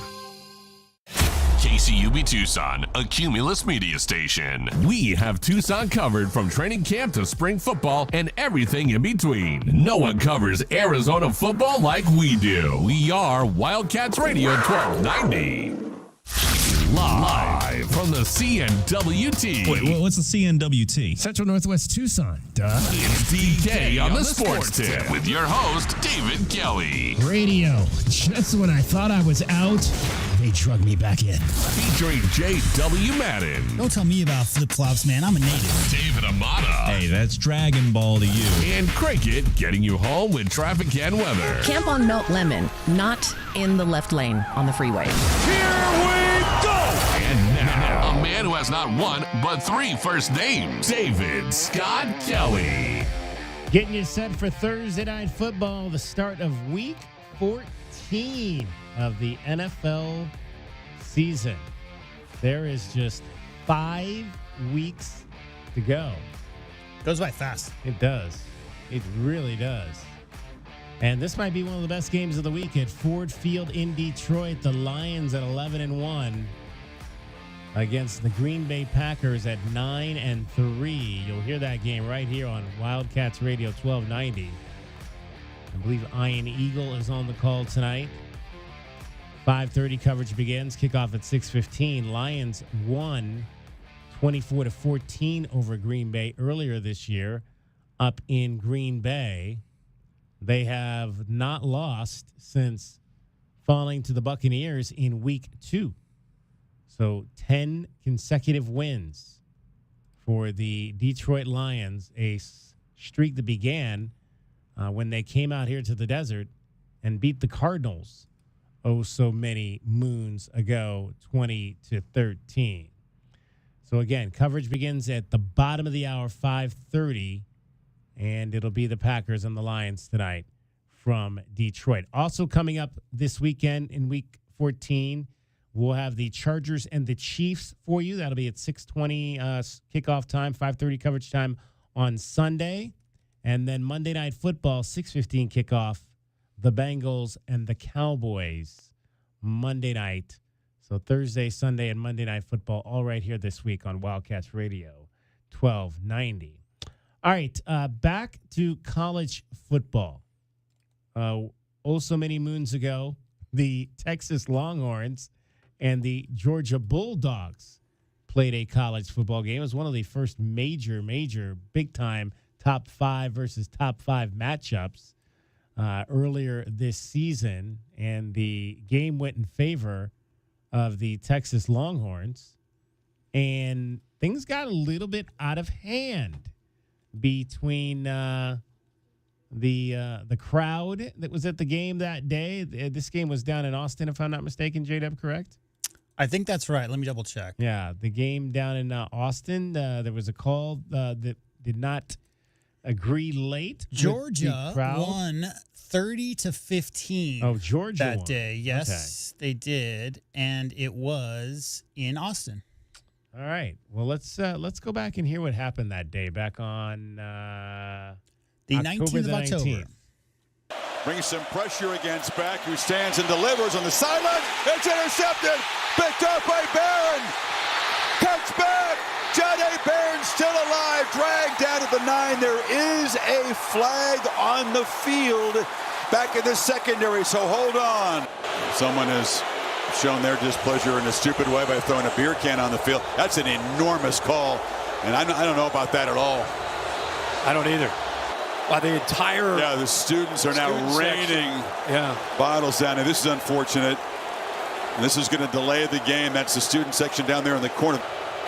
Speaker 1: KCUB Tucson, a Cumulus media station. We have Tucson covered from training camp to spring football and everything in between. No one covers Arizona football like we do. We are Wildcats Radio 1290. Live from the CNWT.
Speaker 15: Wait, what's the CNWT?
Speaker 16: Central Northwest Tucson. Duh.
Speaker 1: It's DK on the Sports Tip with your host, David Kelly.
Speaker 16: Radio. Just when I thought I was out, they drug me back in.
Speaker 1: Featuring J.W. Madden.
Speaker 6: Don't tell me about flip-flops, man. I'm a native.
Speaker 1: David Amata.
Speaker 15: Hey, that's Dragon Ball to you.
Speaker 1: And Cricket getting you home with traffic and weather.
Speaker 11: Camp on Melt Lemon, not in the left lane on the freeway.
Speaker 1: Here we go! And now, a man who has not one, but 3 first names, David Scott Kelly.
Speaker 3: Getting you set for Thursday Night Football, the start of Week 14 of the NFL season. There is just 5 weeks to go.
Speaker 6: Goes by fast.
Speaker 3: It does. It really does. And this might be one of the best games of the week at Ford Field in Detroit. The Lions at 11-1 against the Green Bay Packers at 9-3. You'll hear that game right here on Wildcats Radio 1290. I believe Ian Eagle is on the call tonight. 5:30 coverage begins. Kickoff at 6:15. Lions won 24-14 over Green Bay earlier this year up in Green Bay. They have not lost since falling to the Buccaneers in week 2. So 10 consecutive wins for the Detroit Lions, a streak that began when they came out here to the desert and beat the Cardinals so many moons ago, 20-13. So again, coverage begins at the bottom of the hour, 5:30, and it'll be the Packers and the Lions tonight from Detroit. Also coming up this weekend in Week 14, we'll have the Chargers and the Chiefs for you. That'll be at 6:20 kickoff time, 5:30 coverage time on Sunday. And then Monday Night Football, 6:15 kickoff, the Bengals and the Cowboys Monday night. So Thursday, Sunday, and Monday Night Football all right here this week on Wildcats Radio 1290. All right, back to college football. So many moons ago, the Texas Longhorns and the Georgia Bulldogs played a college football game. It was one of the first major, big-time top 5 versus top 5 matchups earlier this season, and the game went in favor of the Texas Longhorns, and things got a little bit out of hand between the crowd that was at the game that day. This game was down in Austin, if I'm not mistaken, J-Dub, correct?
Speaker 6: I think that's right. Let me double check.
Speaker 3: Yeah, the game down in Austin, there was a call that did not agree late.
Speaker 6: Georgia won 30-15.
Speaker 3: Oh, Georgia
Speaker 6: that
Speaker 3: won.
Speaker 6: day. Yes, They did, and it was in Austin.
Speaker 3: All right. Well, let's go back and hear what happened that day back on
Speaker 6: the
Speaker 3: October
Speaker 6: 19th of October.
Speaker 3: 19th.
Speaker 17: Brings some pressure against Beck, who stands and delivers on the sideline. It's intercepted. Picked up by Barron. Cuts back. John A. Barron still alive. Dragged down at the 9. There is a flag on the field back in the secondary, so hold on. Someone has shown their displeasure in a stupid way by throwing a beer can on the field. That's an enormous call, and I don't know about that at all.
Speaker 18: I don't either. The entire
Speaker 17: the students are now raining bottles down, and this is unfortunate. And this is going to delay the game. That's the student section down there in the corner.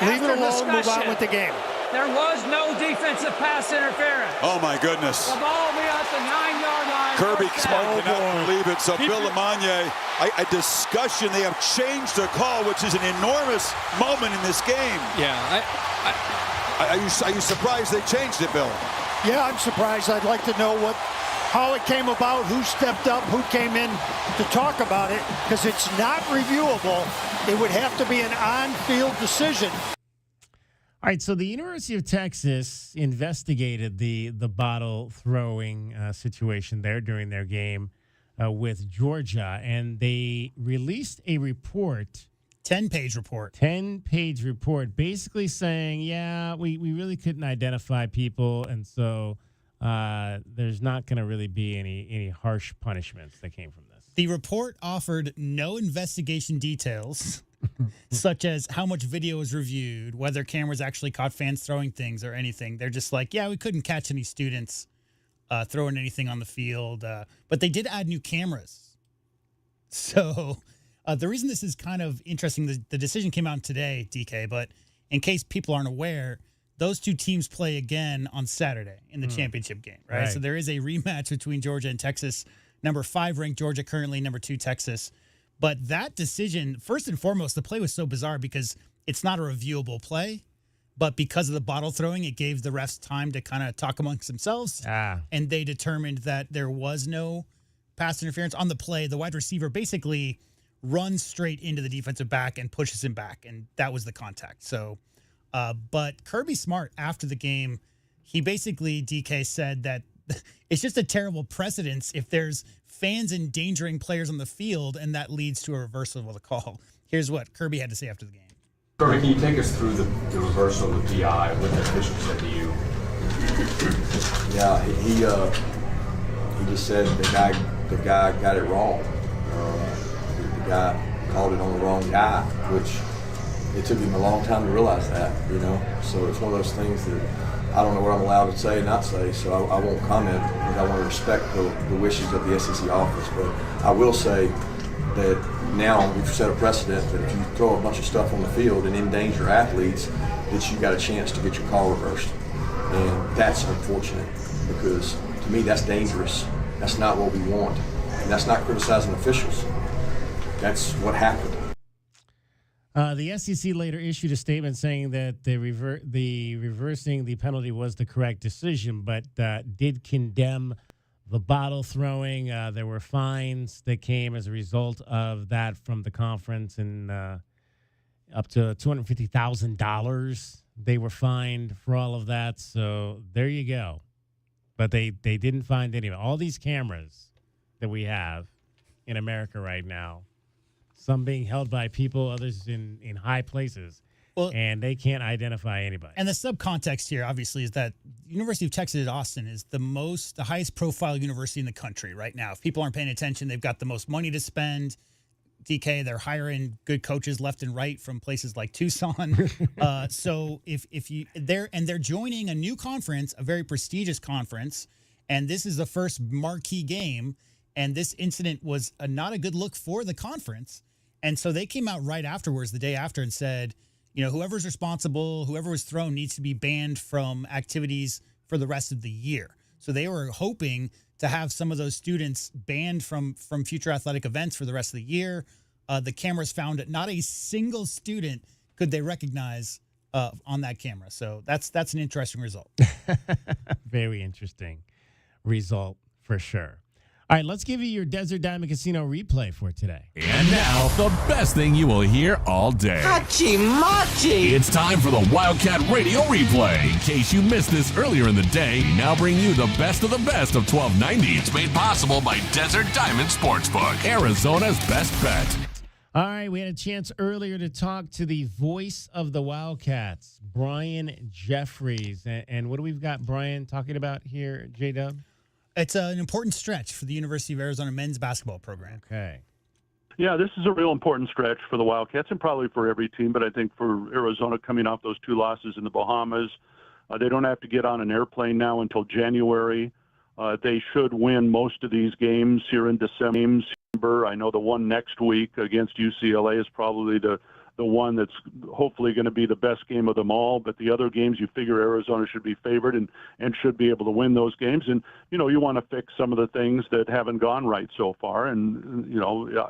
Speaker 18: Leave it alone, move on with the game.
Speaker 19: There was no defensive pass interference.
Speaker 17: Oh, my goodness.
Speaker 19: The ball will be at the 9-yard line.
Speaker 17: Kirby Smart cannot believe it. So Bill Lamagna, a discussion. They have changed the call, which is an enormous moment in this game.
Speaker 18: Yeah.
Speaker 17: Are you surprised they changed it, Bill?
Speaker 18: Yeah, I'm surprised. I'd like to know how it came about, who stepped up, who came in to talk about it, because it's not reviewable. It would have to be an on-field decision.
Speaker 3: All right, so the University of Texas investigated the bottle throwing situation there during their game with Georgia, and they released a report
Speaker 6: 10-page report.
Speaker 3: 10-page report basically saying, we really couldn't identify people, and so there's not going to really be any harsh punishments that came from this.
Speaker 6: The report offered no investigation details, such as how much video was reviewed, whether cameras actually caught fans throwing things or anything. They're just like, we couldn't catch any students throwing anything on the field. But they did add new cameras. So the reason this is kind of interesting, the decision came out today, DK, but in case people aren't aware, those two teams play again on Saturday in the championship game, right? So there is a rematch between Georgia and Texas. Number 5 ranked Georgia, currently number 2 Texas. But that decision, first and foremost, the play was so bizarre because it's not a reviewable play. But because of the bottle throwing, it gave the refs time to kind of talk amongst themselves. And they determined that there was no pass interference on the play. The wide receiver basically runs straight into the defensive back and pushes him back. And that was the contact. So, but Kirby Smart, after the game, he basically, DK, said that it's just a terrible precedence if there's fans endangering players on the field and that leads to a reversal of the call. Here's what Kirby had to say after the game.
Speaker 2: Kirby, can you take us through the reversal of the PI, what the official said to you?
Speaker 20: Yeah, he just said the guy got it wrong. The guy called it on the wrong guy, which it took him a long time to realize that, So it's one of those things that I don't know what I'm allowed to say and not say, so I won't comment because I want to respect the wishes of the SEC office. But I will say that now we've set a precedent that if you throw a bunch of stuff on the field and endanger athletes, that you got a chance to get your call reversed. And that's unfortunate because to me that's dangerous. That's not what we want. And that's not criticizing officials. That's what happened.
Speaker 3: The SEC later issued a statement saying that the reversing the penalty was the correct decision, but did condemn the bottle throwing. There were fines that came as a result of that from the conference, and up to $250,000 they were fined for all of that. So there you go. But they didn't find any. All these cameras that we have in America right now, some being held by people, others in high places, and they can't identify anybody.
Speaker 6: And the subcontext here, obviously, is that University of Texas at Austin is the highest profile university in the country right now. If people aren't paying attention, they've got the most money to spend. DK, they're hiring good coaches left and right from places like Tucson. So they're joining a new conference, a very prestigious conference, and this is the first marquee game. And this incident was not a good look for the conference. And so they came out right afterwards, the day after, and said, whoever's responsible, whoever was thrown needs to be banned from activities for the rest of the year. So they were hoping to have some of those students banned from future athletic events for the rest of the year. The cameras found that not a single student could they recognize on that camera. So that's an interesting result.
Speaker 3: Very interesting result for sure. All right, let's give you your Desert Diamond Casino replay for today.
Speaker 1: And now, the best thing you will hear all day.
Speaker 22: Hachi-machi!
Speaker 1: It's time for the Wildcat Radio Replay. In case you missed this earlier in the day, we now bring you the best of 1290. It's made possible by Desert Diamond Sportsbook, Arizona's best bet.
Speaker 3: All right, we had a chance earlier to talk to the voice of the Wildcats, Brian Jeffries. And what do we've got Brian talking about here, J-Dub?
Speaker 6: It's an important stretch for the University of Arizona men's basketball program.
Speaker 3: Okay.
Speaker 23: Yeah, this is a real important stretch for the Wildcats and probably for every team, but I think for Arizona coming off those 2 losses in the Bahamas, they don't have to get on an airplane now until January. They should win most of these games here in December. I know the one next week against UCLA is probably the one that's hopefully going to be the best game of them all. But the other games, you figure Arizona should be favored and should be able to win those games. And, you want to fix some of the things that haven't gone right so far. And,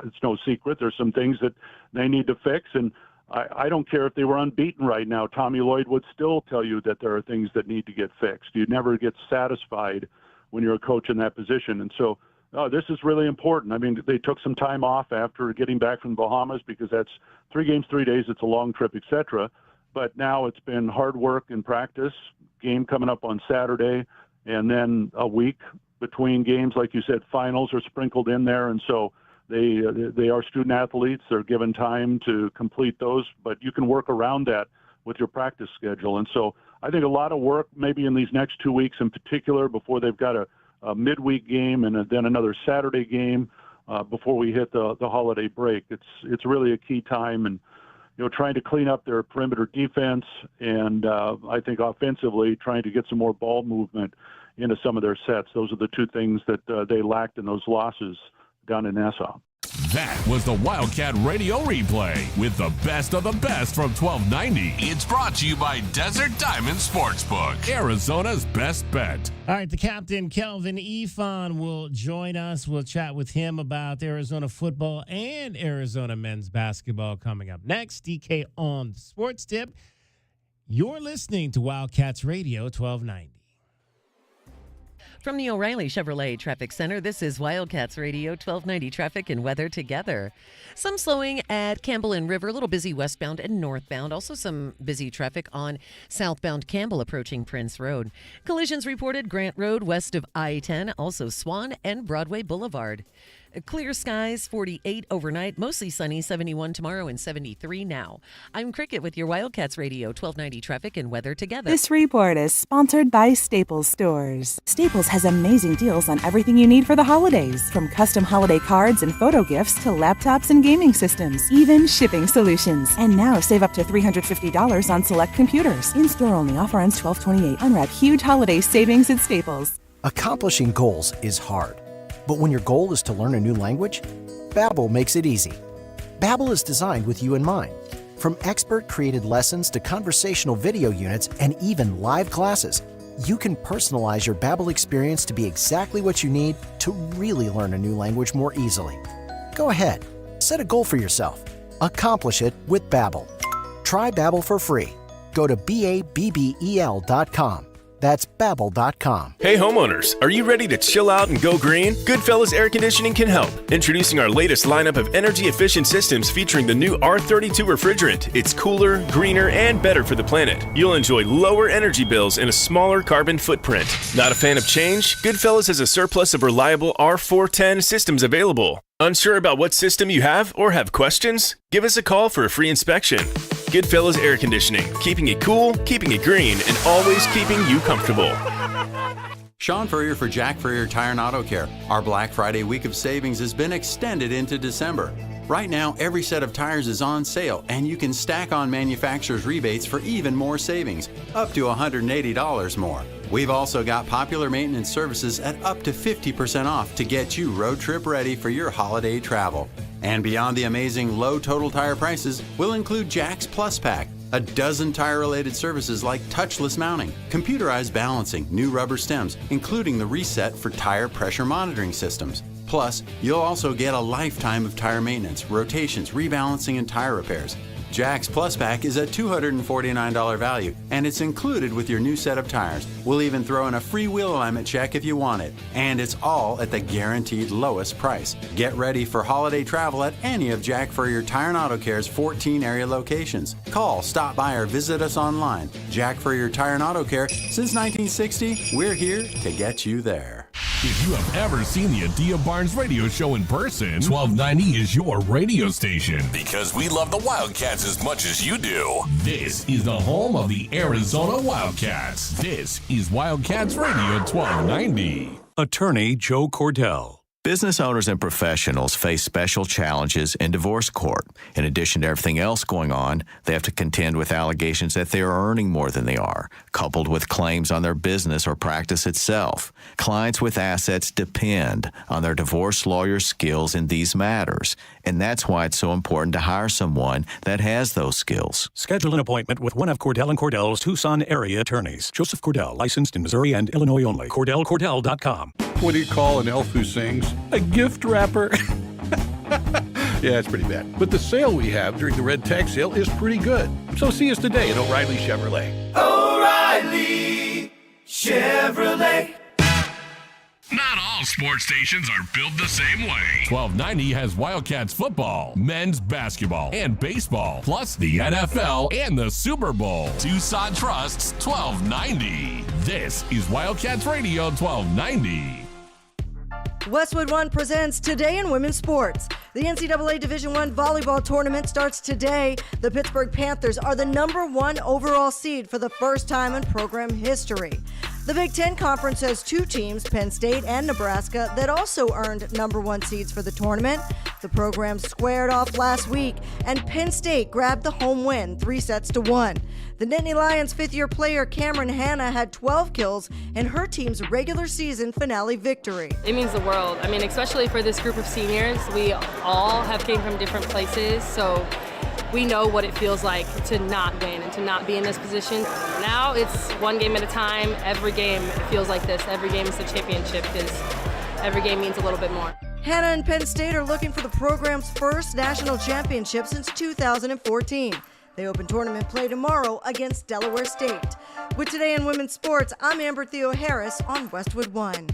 Speaker 23: it's no secret. There's some things that they need to fix. And I don't care if they were unbeaten right now. Tommy Lloyd would still tell you that there are things that need to get fixed. You never get satisfied when you're a coach in that position. And so this is really important. I mean, they took some time off after getting back from the Bahamas because that's 3 games, 3 days. It's a long trip, etc. But now it's been hard work and practice, game coming up on Saturday, and then a week between games. Like you said, finals are sprinkled in there. And so They are student athletes. They're given time to complete those, but you can work around that with your practice schedule. And so I think a lot of work maybe in these next 2 weeks in particular before they've got a midweek game and then another Saturday game before we hit the holiday break. It's really a key time, and trying to clean up their perimeter defense, and I think offensively trying to get some more ball movement into some of their sets. Those are the two things that they lacked in those losses down in Nassau.
Speaker 1: That was the Wildcat Radio Replay with the best of the best from 1290. It's brought to you by Desert Diamond Sportsbook, Arizona's best bet.
Speaker 3: All right, the captain, Kelvin Ifan, will join us. We'll chat with him about Arizona football and Arizona men's basketball coming up next. DK on the Sports Tip. You're listening to Wildcats Radio 1290.
Speaker 11: From the O'Reilly Chevrolet Traffic Center, this is Wildcats Radio 1290 traffic and weather together. Some slowing at Campbell and River, a little busy westbound and northbound. Also some busy traffic on southbound Campbell approaching Prince Road. Collisions reported Grant Road west of I-10, also Swan and Broadway Boulevard. Clear skies, 48 overnight, mostly sunny, 71 tomorrow and 73 now. I'm Cricket with your Wildcats Radio 1290 traffic and weather together.
Speaker 4: This report is sponsored by Staples Stores. Staples has amazing deals on everything you need for the holidays, from custom holiday cards and photo gifts to laptops and gaming systems, even shipping solutions. And now save up to $350 on select computers. In-store only, offer ends 12/28. Unwrap huge holiday savings at Staples.
Speaker 5: Accomplishing goals is hard. But when your goal is to learn a new language, Babbel makes it easy. Babbel is designed with you in mind. From expert-created lessons to conversational video units and even live classes, you can personalize your Babbel experience to be exactly what you need to really learn a new language more easily. Go ahead, set a goal for yourself. Accomplish it with Babbel. Try Babbel for free. Go to BABBEL.com. That's Babbel.com.
Speaker 7: Hey homeowners, are you ready to chill out and go green? Goodfellas Air Conditioning can help. Introducing our latest lineup of energy-efficient systems featuring the new R32 refrigerant. It's cooler, greener, and better for the planet. You'll enjoy lower energy bills and a smaller carbon footprint. Not a fan of change? Goodfellas has a surplus of reliable R410 systems available. Unsure about what system you have or have questions? Give us a call for a free inspection. Goodfellas Air Conditioning, keeping it cool, keeping it green, and always keeping you comfortable.
Speaker 9: Sean Furrier for Jack Furrier Tire and Auto Care. Our Black Friday week of savings has been extended into December. Right now, every set of tires is on sale, and you can stack on manufacturer's rebates for even more savings, up to $180 more. We've also got popular maintenance services at up to 50% off to get you road trip ready for your holiday travel. And beyond the amazing low total tire prices, we'll include Jack's Plus Pack, a dozen tire-related services like touchless mounting, computerized balancing, new rubber stems, including the reset for tire pressure monitoring systems. Plus, you'll also get a lifetime of tire maintenance, rotations, rebalancing, and tire repairs. Jack's Plus Pack is a $249 value, and it's included with your new set of tires. We'll even throw in a free wheel alignment check if you want it, and it's all at the guaranteed lowest price. Get ready for holiday travel at any of Jack Furrier Tire and Auto Care's 14 area locations. Call, stop by, or visit us online. Jack Furrier Tire and Auto Care, since 1960, we're here to get you there.
Speaker 1: If you have ever seen the Adia Barnes radio show in person, 1290 is your radio station because we love the Wildcats as much as you do. This is the home of the Arizona Wildcats. This is Wildcats Radio 1290.
Speaker 21: Attorney Joe Cordell.
Speaker 24: Business owners and professionals face special challenges in divorce court. In addition to everything else going on, they have to contend with allegations that they are earning more than they are, coupled with claims on their business or practice itself. Clients with assets depend on their divorce lawyer's skills in these matters, and that's why it's so important to hire someone that has those skills.
Speaker 21: Schedule an appointment with one of Cordell & Cordell's Tucson area attorneys. Joseph Cordell, licensed in Missouri and Illinois only. CordellCordell.com.
Speaker 25: What do you call an elf who sings? A gift wrapper. Yeah, it's pretty bad. But the sale we have during the Red Tag Sale is pretty good. So see us today at O'Reilly Chevrolet.
Speaker 26: O'Reilly Chevrolet.
Speaker 1: Not all sports stations are built the same way. 1290 has Wildcats football, men's basketball, and baseball, plus the NFL and the Super Bowl. Tucson Trust's 1290. This is Wildcats Radio 1290.
Speaker 8: Westwood One presents Today in Women's Sports. The NCAA Division I volleyball tournament starts today. The Pittsburgh Panthers are the #1 overall seed for the first time in program history. The Big Ten Conference has two teams, Penn State and Nebraska, that also earned #1 seeds for the tournament. The programs squared off last week, and Penn State grabbed the home win, 3-1. The Nittany Lions fifth-year player Cameron Hanna had 12 kills in her team's regular season finale victory.
Speaker 10: It means the world. I mean, especially for this group of seniors, we all have came from different places, so we know what it feels like to not win and to not be in this position. Now it's one game at a time. Every game it feels like this. Every game is the championship because every game means a little bit more.
Speaker 8: Hanna and Penn State are looking for the program's first national championship since 2014. They open tournament play tomorrow against Delaware State. With Today in Women's Sports, I'm Amber Theo Harris on Westwood One.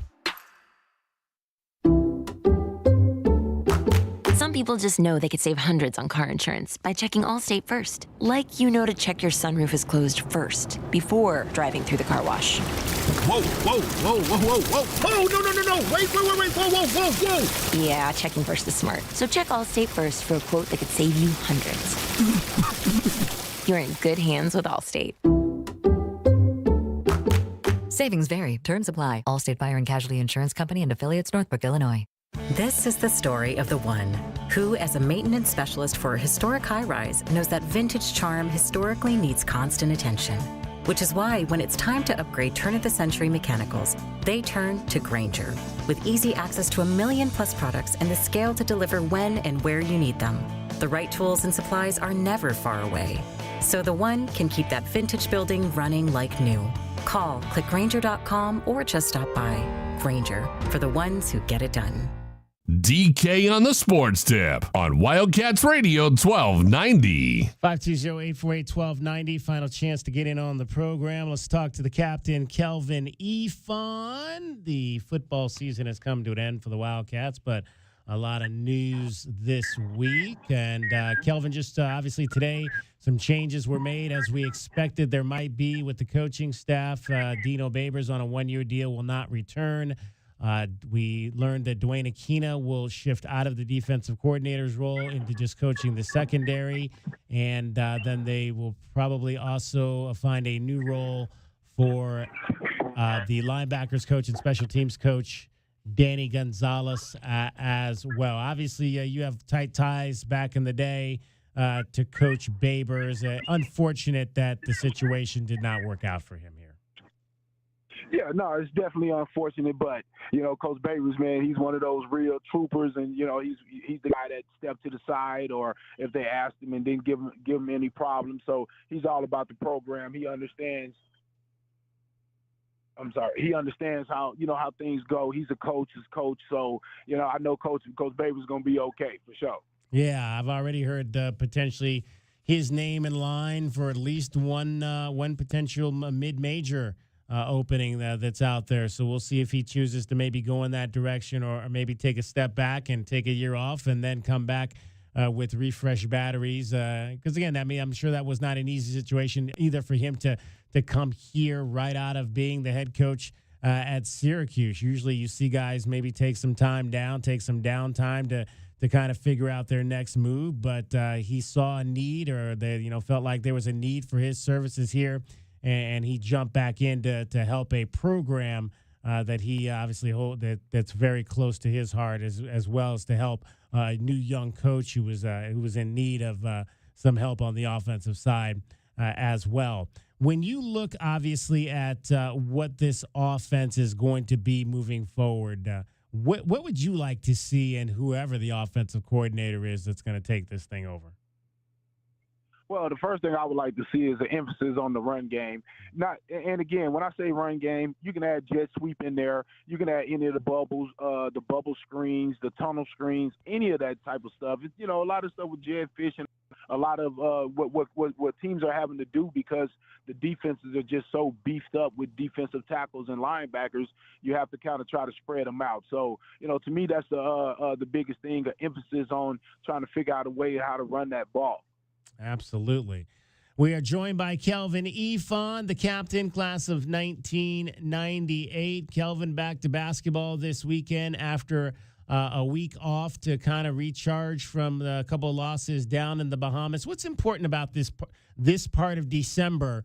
Speaker 12: Some people just know they could save hundreds on car insurance by checking Allstate first. Like you know to check your sunroof is closed first before driving through the car wash.
Speaker 13: Whoa, whoa, whoa, whoa, whoa, whoa. Oh, no. Wait, whoa.
Speaker 12: Yeah, checking first is smart. So check Allstate first for a quote that could save you hundreds. You're in good hands with Allstate.
Speaker 14: Savings vary. Terms apply. Allstate Fire and Casualty Insurance Company and affiliates, Northbrook, Illinois.
Speaker 16: This is the story of the one who, as a maintenance specialist for a historic high-rise, knows that vintage charm historically needs constant attention. Which is why, when it's time to upgrade turn-of-the-century mechanicals, they turn to Grainger. With easy access to 1 million-plus products and the scale to deliver when and where you need them, the right tools and supplies are never far away. So the one can keep that vintage building running like new. Call, click Grainger.com, or just stop by. Grainger, for the ones who get it done.
Speaker 1: DK on the Sports Tip on Wildcats Radio 1290.
Speaker 3: 520-848-1290. Final chance to get in on the program. Let's talk to the captain, Kelvin Efon. The football season has come to an end for the Wildcats, but a lot of news this week. And Kelvin, just obviously today, some changes were made as we expected there might be with the coaching staff. Dino Babers on a 1-year deal will not return. We learned that Duane Akina will shift out of the defensive coordinator's role into just coaching the secondary. And then they will probably also find a new role for the linebackers coach and special teams coach, Danny Gonzales, as well. Obviously, you have tight ties back in the day to Coach Babers. Unfortunate that the situation did not work out for him here.
Speaker 27: Yeah, no, it's definitely unfortunate, but Coach Babers, man, he's one of those real troopers, and he's the guy that stepped to the side, or if they asked him and didn't give him any problems. So he's all about the program. He understands. He understands how how things go. He's a coach's coach, so I know Coach Babers is going to be okay for sure.
Speaker 3: Yeah, I've already heard potentially his name in line for at least one potential mid-major opening that's out there. So we'll see if he chooses to maybe go in that direction or maybe take a step back and take a year off and then come back with refreshed batteries. Because, again, I'm sure that was not an easy situation either for him to come here right out of being the head coach at Syracuse. Usually you see guys maybe take some downtime to kind of figure out their next move. But he saw a need, or they felt like there was a need for his services here. And he jumped back in to help a program that he obviously that's very close to his heart, as well as to help a new young coach who was in need of some help on the offensive side as well. When you look obviously at what this offense is going to be moving forward, what would you like to see in whoever the offensive coordinator is that's going to take this thing over?
Speaker 27: Well, the first thing I would like to see is an emphasis on the run game. And again, when I say run game, you can add jet sweep in there. You can add any of the bubbles, the bubble screens, the tunnel screens, any of that type of stuff. It's, a lot of stuff with jet fish and a lot of what teams are having to do because the defenses are just so beefed up with defensive tackles and linebackers. You have to kind of try to spread them out. So, to me, that's the biggest thing, an emphasis on trying to figure out a way how to run that ball.
Speaker 3: Absolutely. We are joined by Kelvin Efon, the captain, class of 1998. Kelvin back to basketball this weekend after a week off to kind of recharge from a couple of losses down in the Bahamas. What's important about this part of December?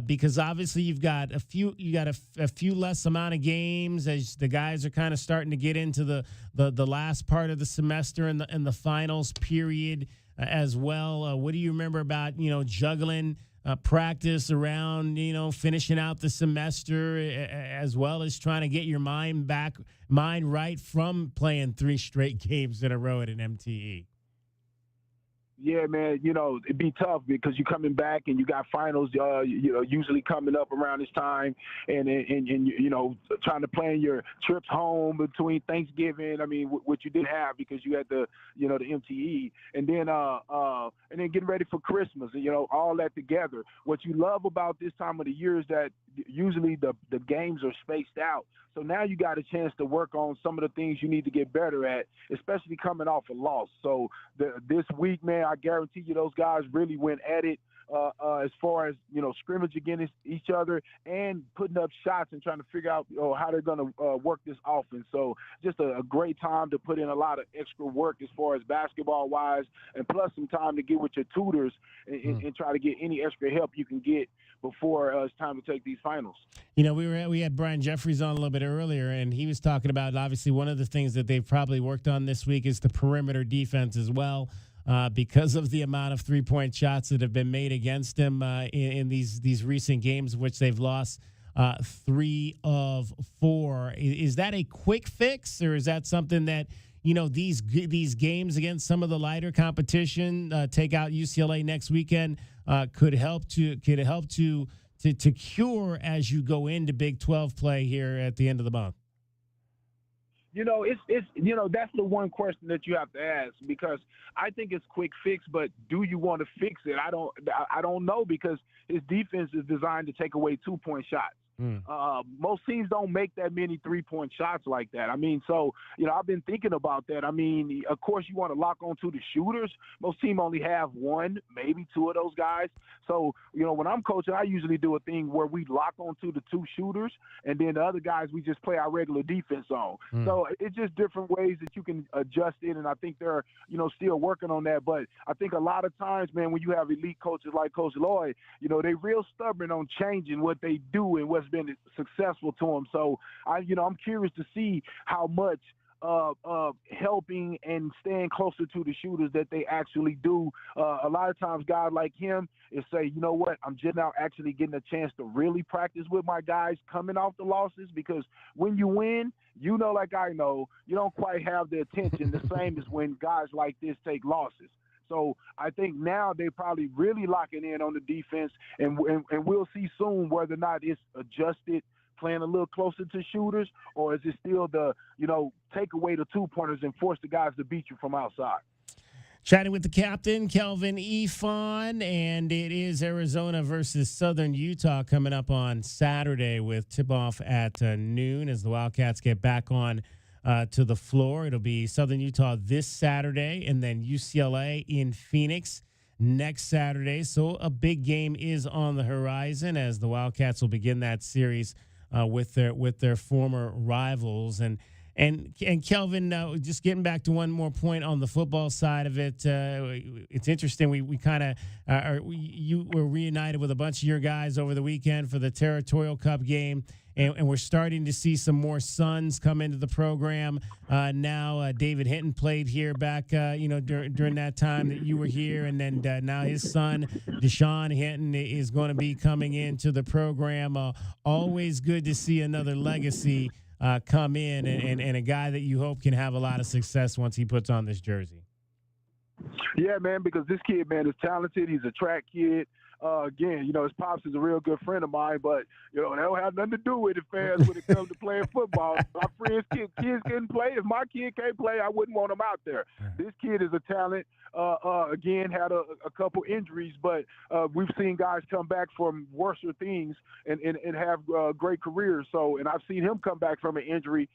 Speaker 3: Because obviously you got a few less amount of games as the guys are kind of starting to get into the last part of the semester and the finals period as well. What do you remember about juggling practice around finishing out the semester as well as trying to get your mind right from playing 3 straight games in a row at an MTE?
Speaker 27: Yeah, man, it'd be tough because you're coming back and you got finals, usually coming up around this time and trying to plan your trips home between Thanksgiving. I mean, what you did have because you had the MTE and then getting ready for Christmas, all that together. What you love about this time of the year is that usually the games are spaced out. So now you got a chance to work on some of the things you need to get better at, especially coming off a loss. So this week, man, I guarantee you those guys really went at it as far as, scrimmage against each other and putting up shots and trying to figure out how they're going to work this offense. So just a great time to put in a lot of extra work as far as basketball-wise and plus some time to get with your tutors and try to get any extra help you can get before it's time to take these finals.
Speaker 3: We had Brian Jeffries on a little bit earlier, and he was talking about obviously one of the things that they've probably worked on this week is the perimeter defense as well. Because of the amount of 3-point shots that have been made against them in these recent games, which they've lost 3 of 4. Is that a quick fix, or is that something that these games against some of the lighter competition, take out UCLA next weekend, could help to cure as you go into Big 12 play here at the end of the month?
Speaker 27: It's that's the one question that you have to ask because I think it's quick fix, but do you want to fix it? I don't know because his defense is designed to take away 2-point shots. Most teams don't make that many 3-point shots like that. I mean, so, I've been thinking about that. I mean, of course, you want to lock on to the shooters. Most teams only have 1, maybe 2 of those guys. So, when I'm coaching, I usually do a thing where we lock on to the 2 shooters, and then the other guys we just play our regular defense on. So it's just different ways that you can adjust it, and I think they're, still working on that. But I think a lot of times, man, when you have elite coaches like Coach Lloyd, they're real stubborn on changing what they do and what's been successful to them. So I'm curious to see how much helping and staying closer to the shooters that they actually do. A lot of times guys like him is say, you know what, I'm just now actually getting a chance to really practice with my guys coming off the losses because when you win, like I know, you don't quite have the attention the same as when guys like this take losses. So I think now they're probably really locking in on the defense, and we'll see soon whether or not it's adjusted, playing a little closer to shooters, or is it still the, take away the 2-pointers and force the guys to beat you from outside.
Speaker 3: Chatting with the captain, Kelvin Efon, and it is Arizona versus Southern Utah coming up on Saturday with tip-off at noon as the Wildcats get back on to the floor. It'll be Southern Utah this Saturday and then UCLA in Phoenix next Saturday. So a big game is on the horizon as the Wildcats will begin that series with their former rivals. And Kelvin, just getting back to one more point on the football side of it, it's interesting. We kind of you were reunited with a bunch of your guys over the weekend for the Territorial Cup game. And we're starting to see some more sons come into the program. Now, David Hinton played here back, during that time that you were here. And then now his son, Deshaun Hinton, is going to be coming into the program. Always good to see another legacy come in and a guy that you hope can have a lot of success once he puts on this jersey.
Speaker 27: Yeah, man, because this kid, man, is talented. He's a track kid. Again, his pops is a real good friend of mine, but, they don't have nothing to do with it, fans, when it comes to playing football. My friends' kids can play. If my kid can't play, I wouldn't want him out there. This kid is a talent. Again, had a couple injuries, but we've seen guys come back from worser things and have great careers. So, and I've seen him come back from an injury,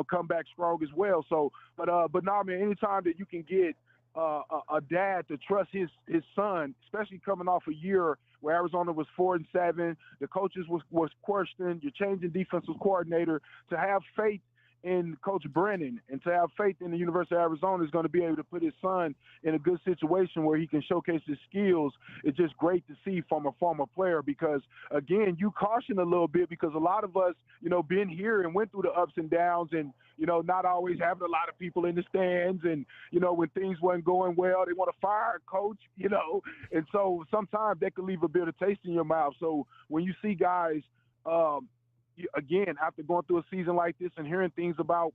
Speaker 27: come back strong as well. So, but no, man, anytime that you can get a dad to trust his son, especially coming off a year where Arizona was 4-7. The coaches was questioned. You're changing defensive coordinator. To have faith in Coach Brennan and to have faith in the University of Arizona is going to be able to put his son in a good situation where he can showcase his skills. It's just great to see from a former player because, again, you caution a little bit because a lot of us, been here and went through the ups and downs and, not always having a lot of people in the stands and, when things weren't going well, they want to fire a coach, and so sometimes that could leave a bitter taste in your mouth. So when you see guys, again, after going through a season like this and hearing things about,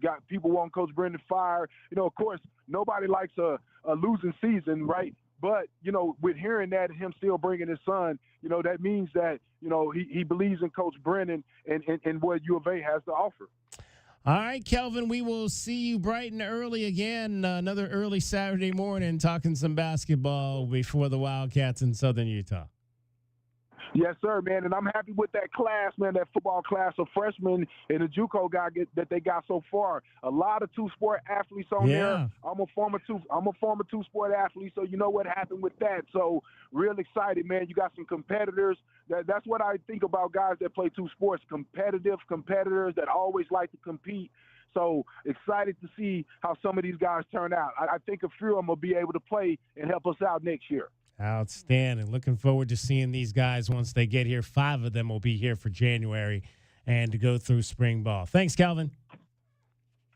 Speaker 27: got people wanting Coach Brennan fired, of course, nobody likes a losing season, right? But, with hearing that and him still bringing his son, that means that, he believes in Coach Brennan and what U of A has to offer.
Speaker 3: All right, Kelvin, we will see you bright and early again, another early Saturday morning, talking some basketball before the Wildcats in Southern Utah.
Speaker 27: Yes, sir, man, and I'm happy with that class, man, that football class of freshmen and the JUCO guy that they got so far. A lot of two-sport athletes on there. I'm a former two-sport athlete, so you know what happened with that. So real excited, man. You got some competitors. That's what I think about guys that play two sports, competitive competitors that always like to compete. So excited to see how some of these guys turn out. I think a few of them will be able to play and help us out next year.
Speaker 3: Outstanding. Looking forward to seeing these guys once they get here. 5 of them will be here for January and to go through spring ball. Thanks, Kelvin.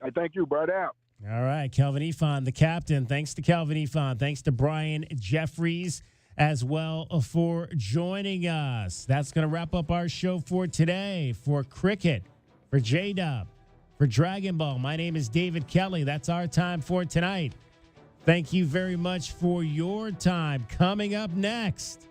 Speaker 27: I thank you. Bird out.
Speaker 3: All right, Kelvin Ifan, the captain. Thanks to Kelvin Ifan. Thanks to Brian Jeffries as well for joining us. That's going to wrap up our show for today. For cricket, for J-Dub, for Dragon Ball, my name is David Kelly. That's our time for tonight. Thank you very much for your time. Coming up next,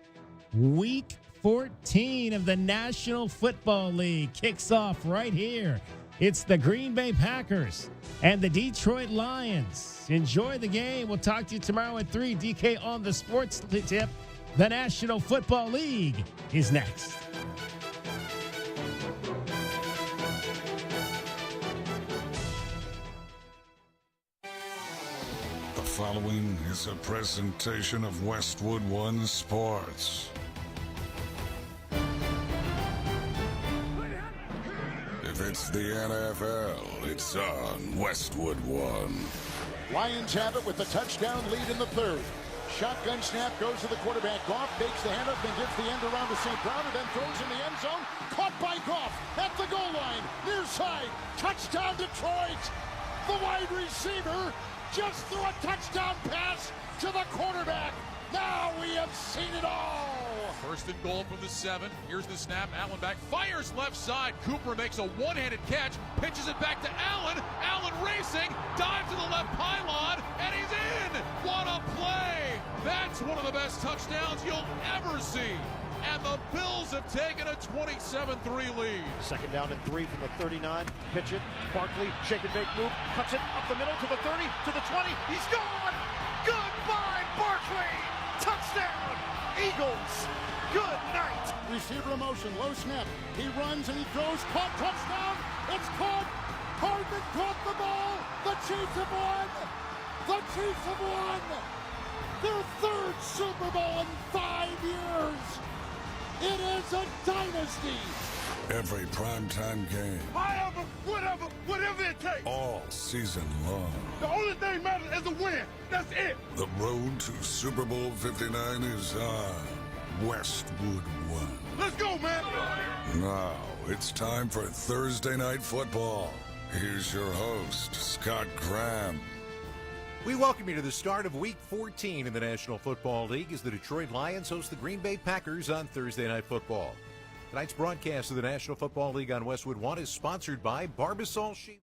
Speaker 3: Week 14 of the National Football League kicks off right here. It's the Green Bay Packers and the Detroit Lions. Enjoy the game. We'll talk to you tomorrow at 3. DK on the sports tip. The National Football League is next.
Speaker 2: The following is a presentation of Westwood One Sports. If it's the NFL, it's on Westwood One.
Speaker 13: Lions have it with the touchdown lead in the third. Shotgun snap goes to the quarterback. Goff takes the handoff and gives the end around to St. Brown and then throws in the end zone. Caught by Goff at the goal line. Near side. Touchdown Detroit. The wide receiver just threw a touchdown pass to the quarterback. Now we have seen it all.
Speaker 15: First and goal from the 7. Here's the snap. Allen back. Fires left side. Cooper makes a one-handed catch. Pitches it back to Allen. Allen racing. Dive to the left pylon. And he's in. What a play. That's one of the best touchdowns you'll ever see. And the Bills have taken a 27-3 lead.
Speaker 17: Second down and 3 from the 39. Pitch it. Barkley, shake and bake move. Cuts it up the middle to the 30, to the 20. He's gone. Goodbye, Barkley. Touchdown, Eagles. Good night.
Speaker 13: Receiver in motion, low snap. He runs and he throws. Caught, touchdown. It's caught. Hardman caught the ball. The Chiefs have won. The Chiefs have won. Their third Super Bowl in 5 years. It is a dynasty.
Speaker 2: Every primetime game.
Speaker 13: Whatever it takes.
Speaker 2: All season long.
Speaker 13: The only thing matters is a win. That's it.
Speaker 2: The road to Super Bowl 59 is on Westwood One.
Speaker 13: Let's go, man.
Speaker 2: Now it's time for Thursday Night Football. Here's your host, Scott Graham.
Speaker 18: We welcome you to the start of Week 14 in the National Football League as the Detroit Lions host the Green Bay Packers on Thursday Night Football. Tonight's broadcast of the National Football League on Westwood One is sponsored by Barbasol Sheep.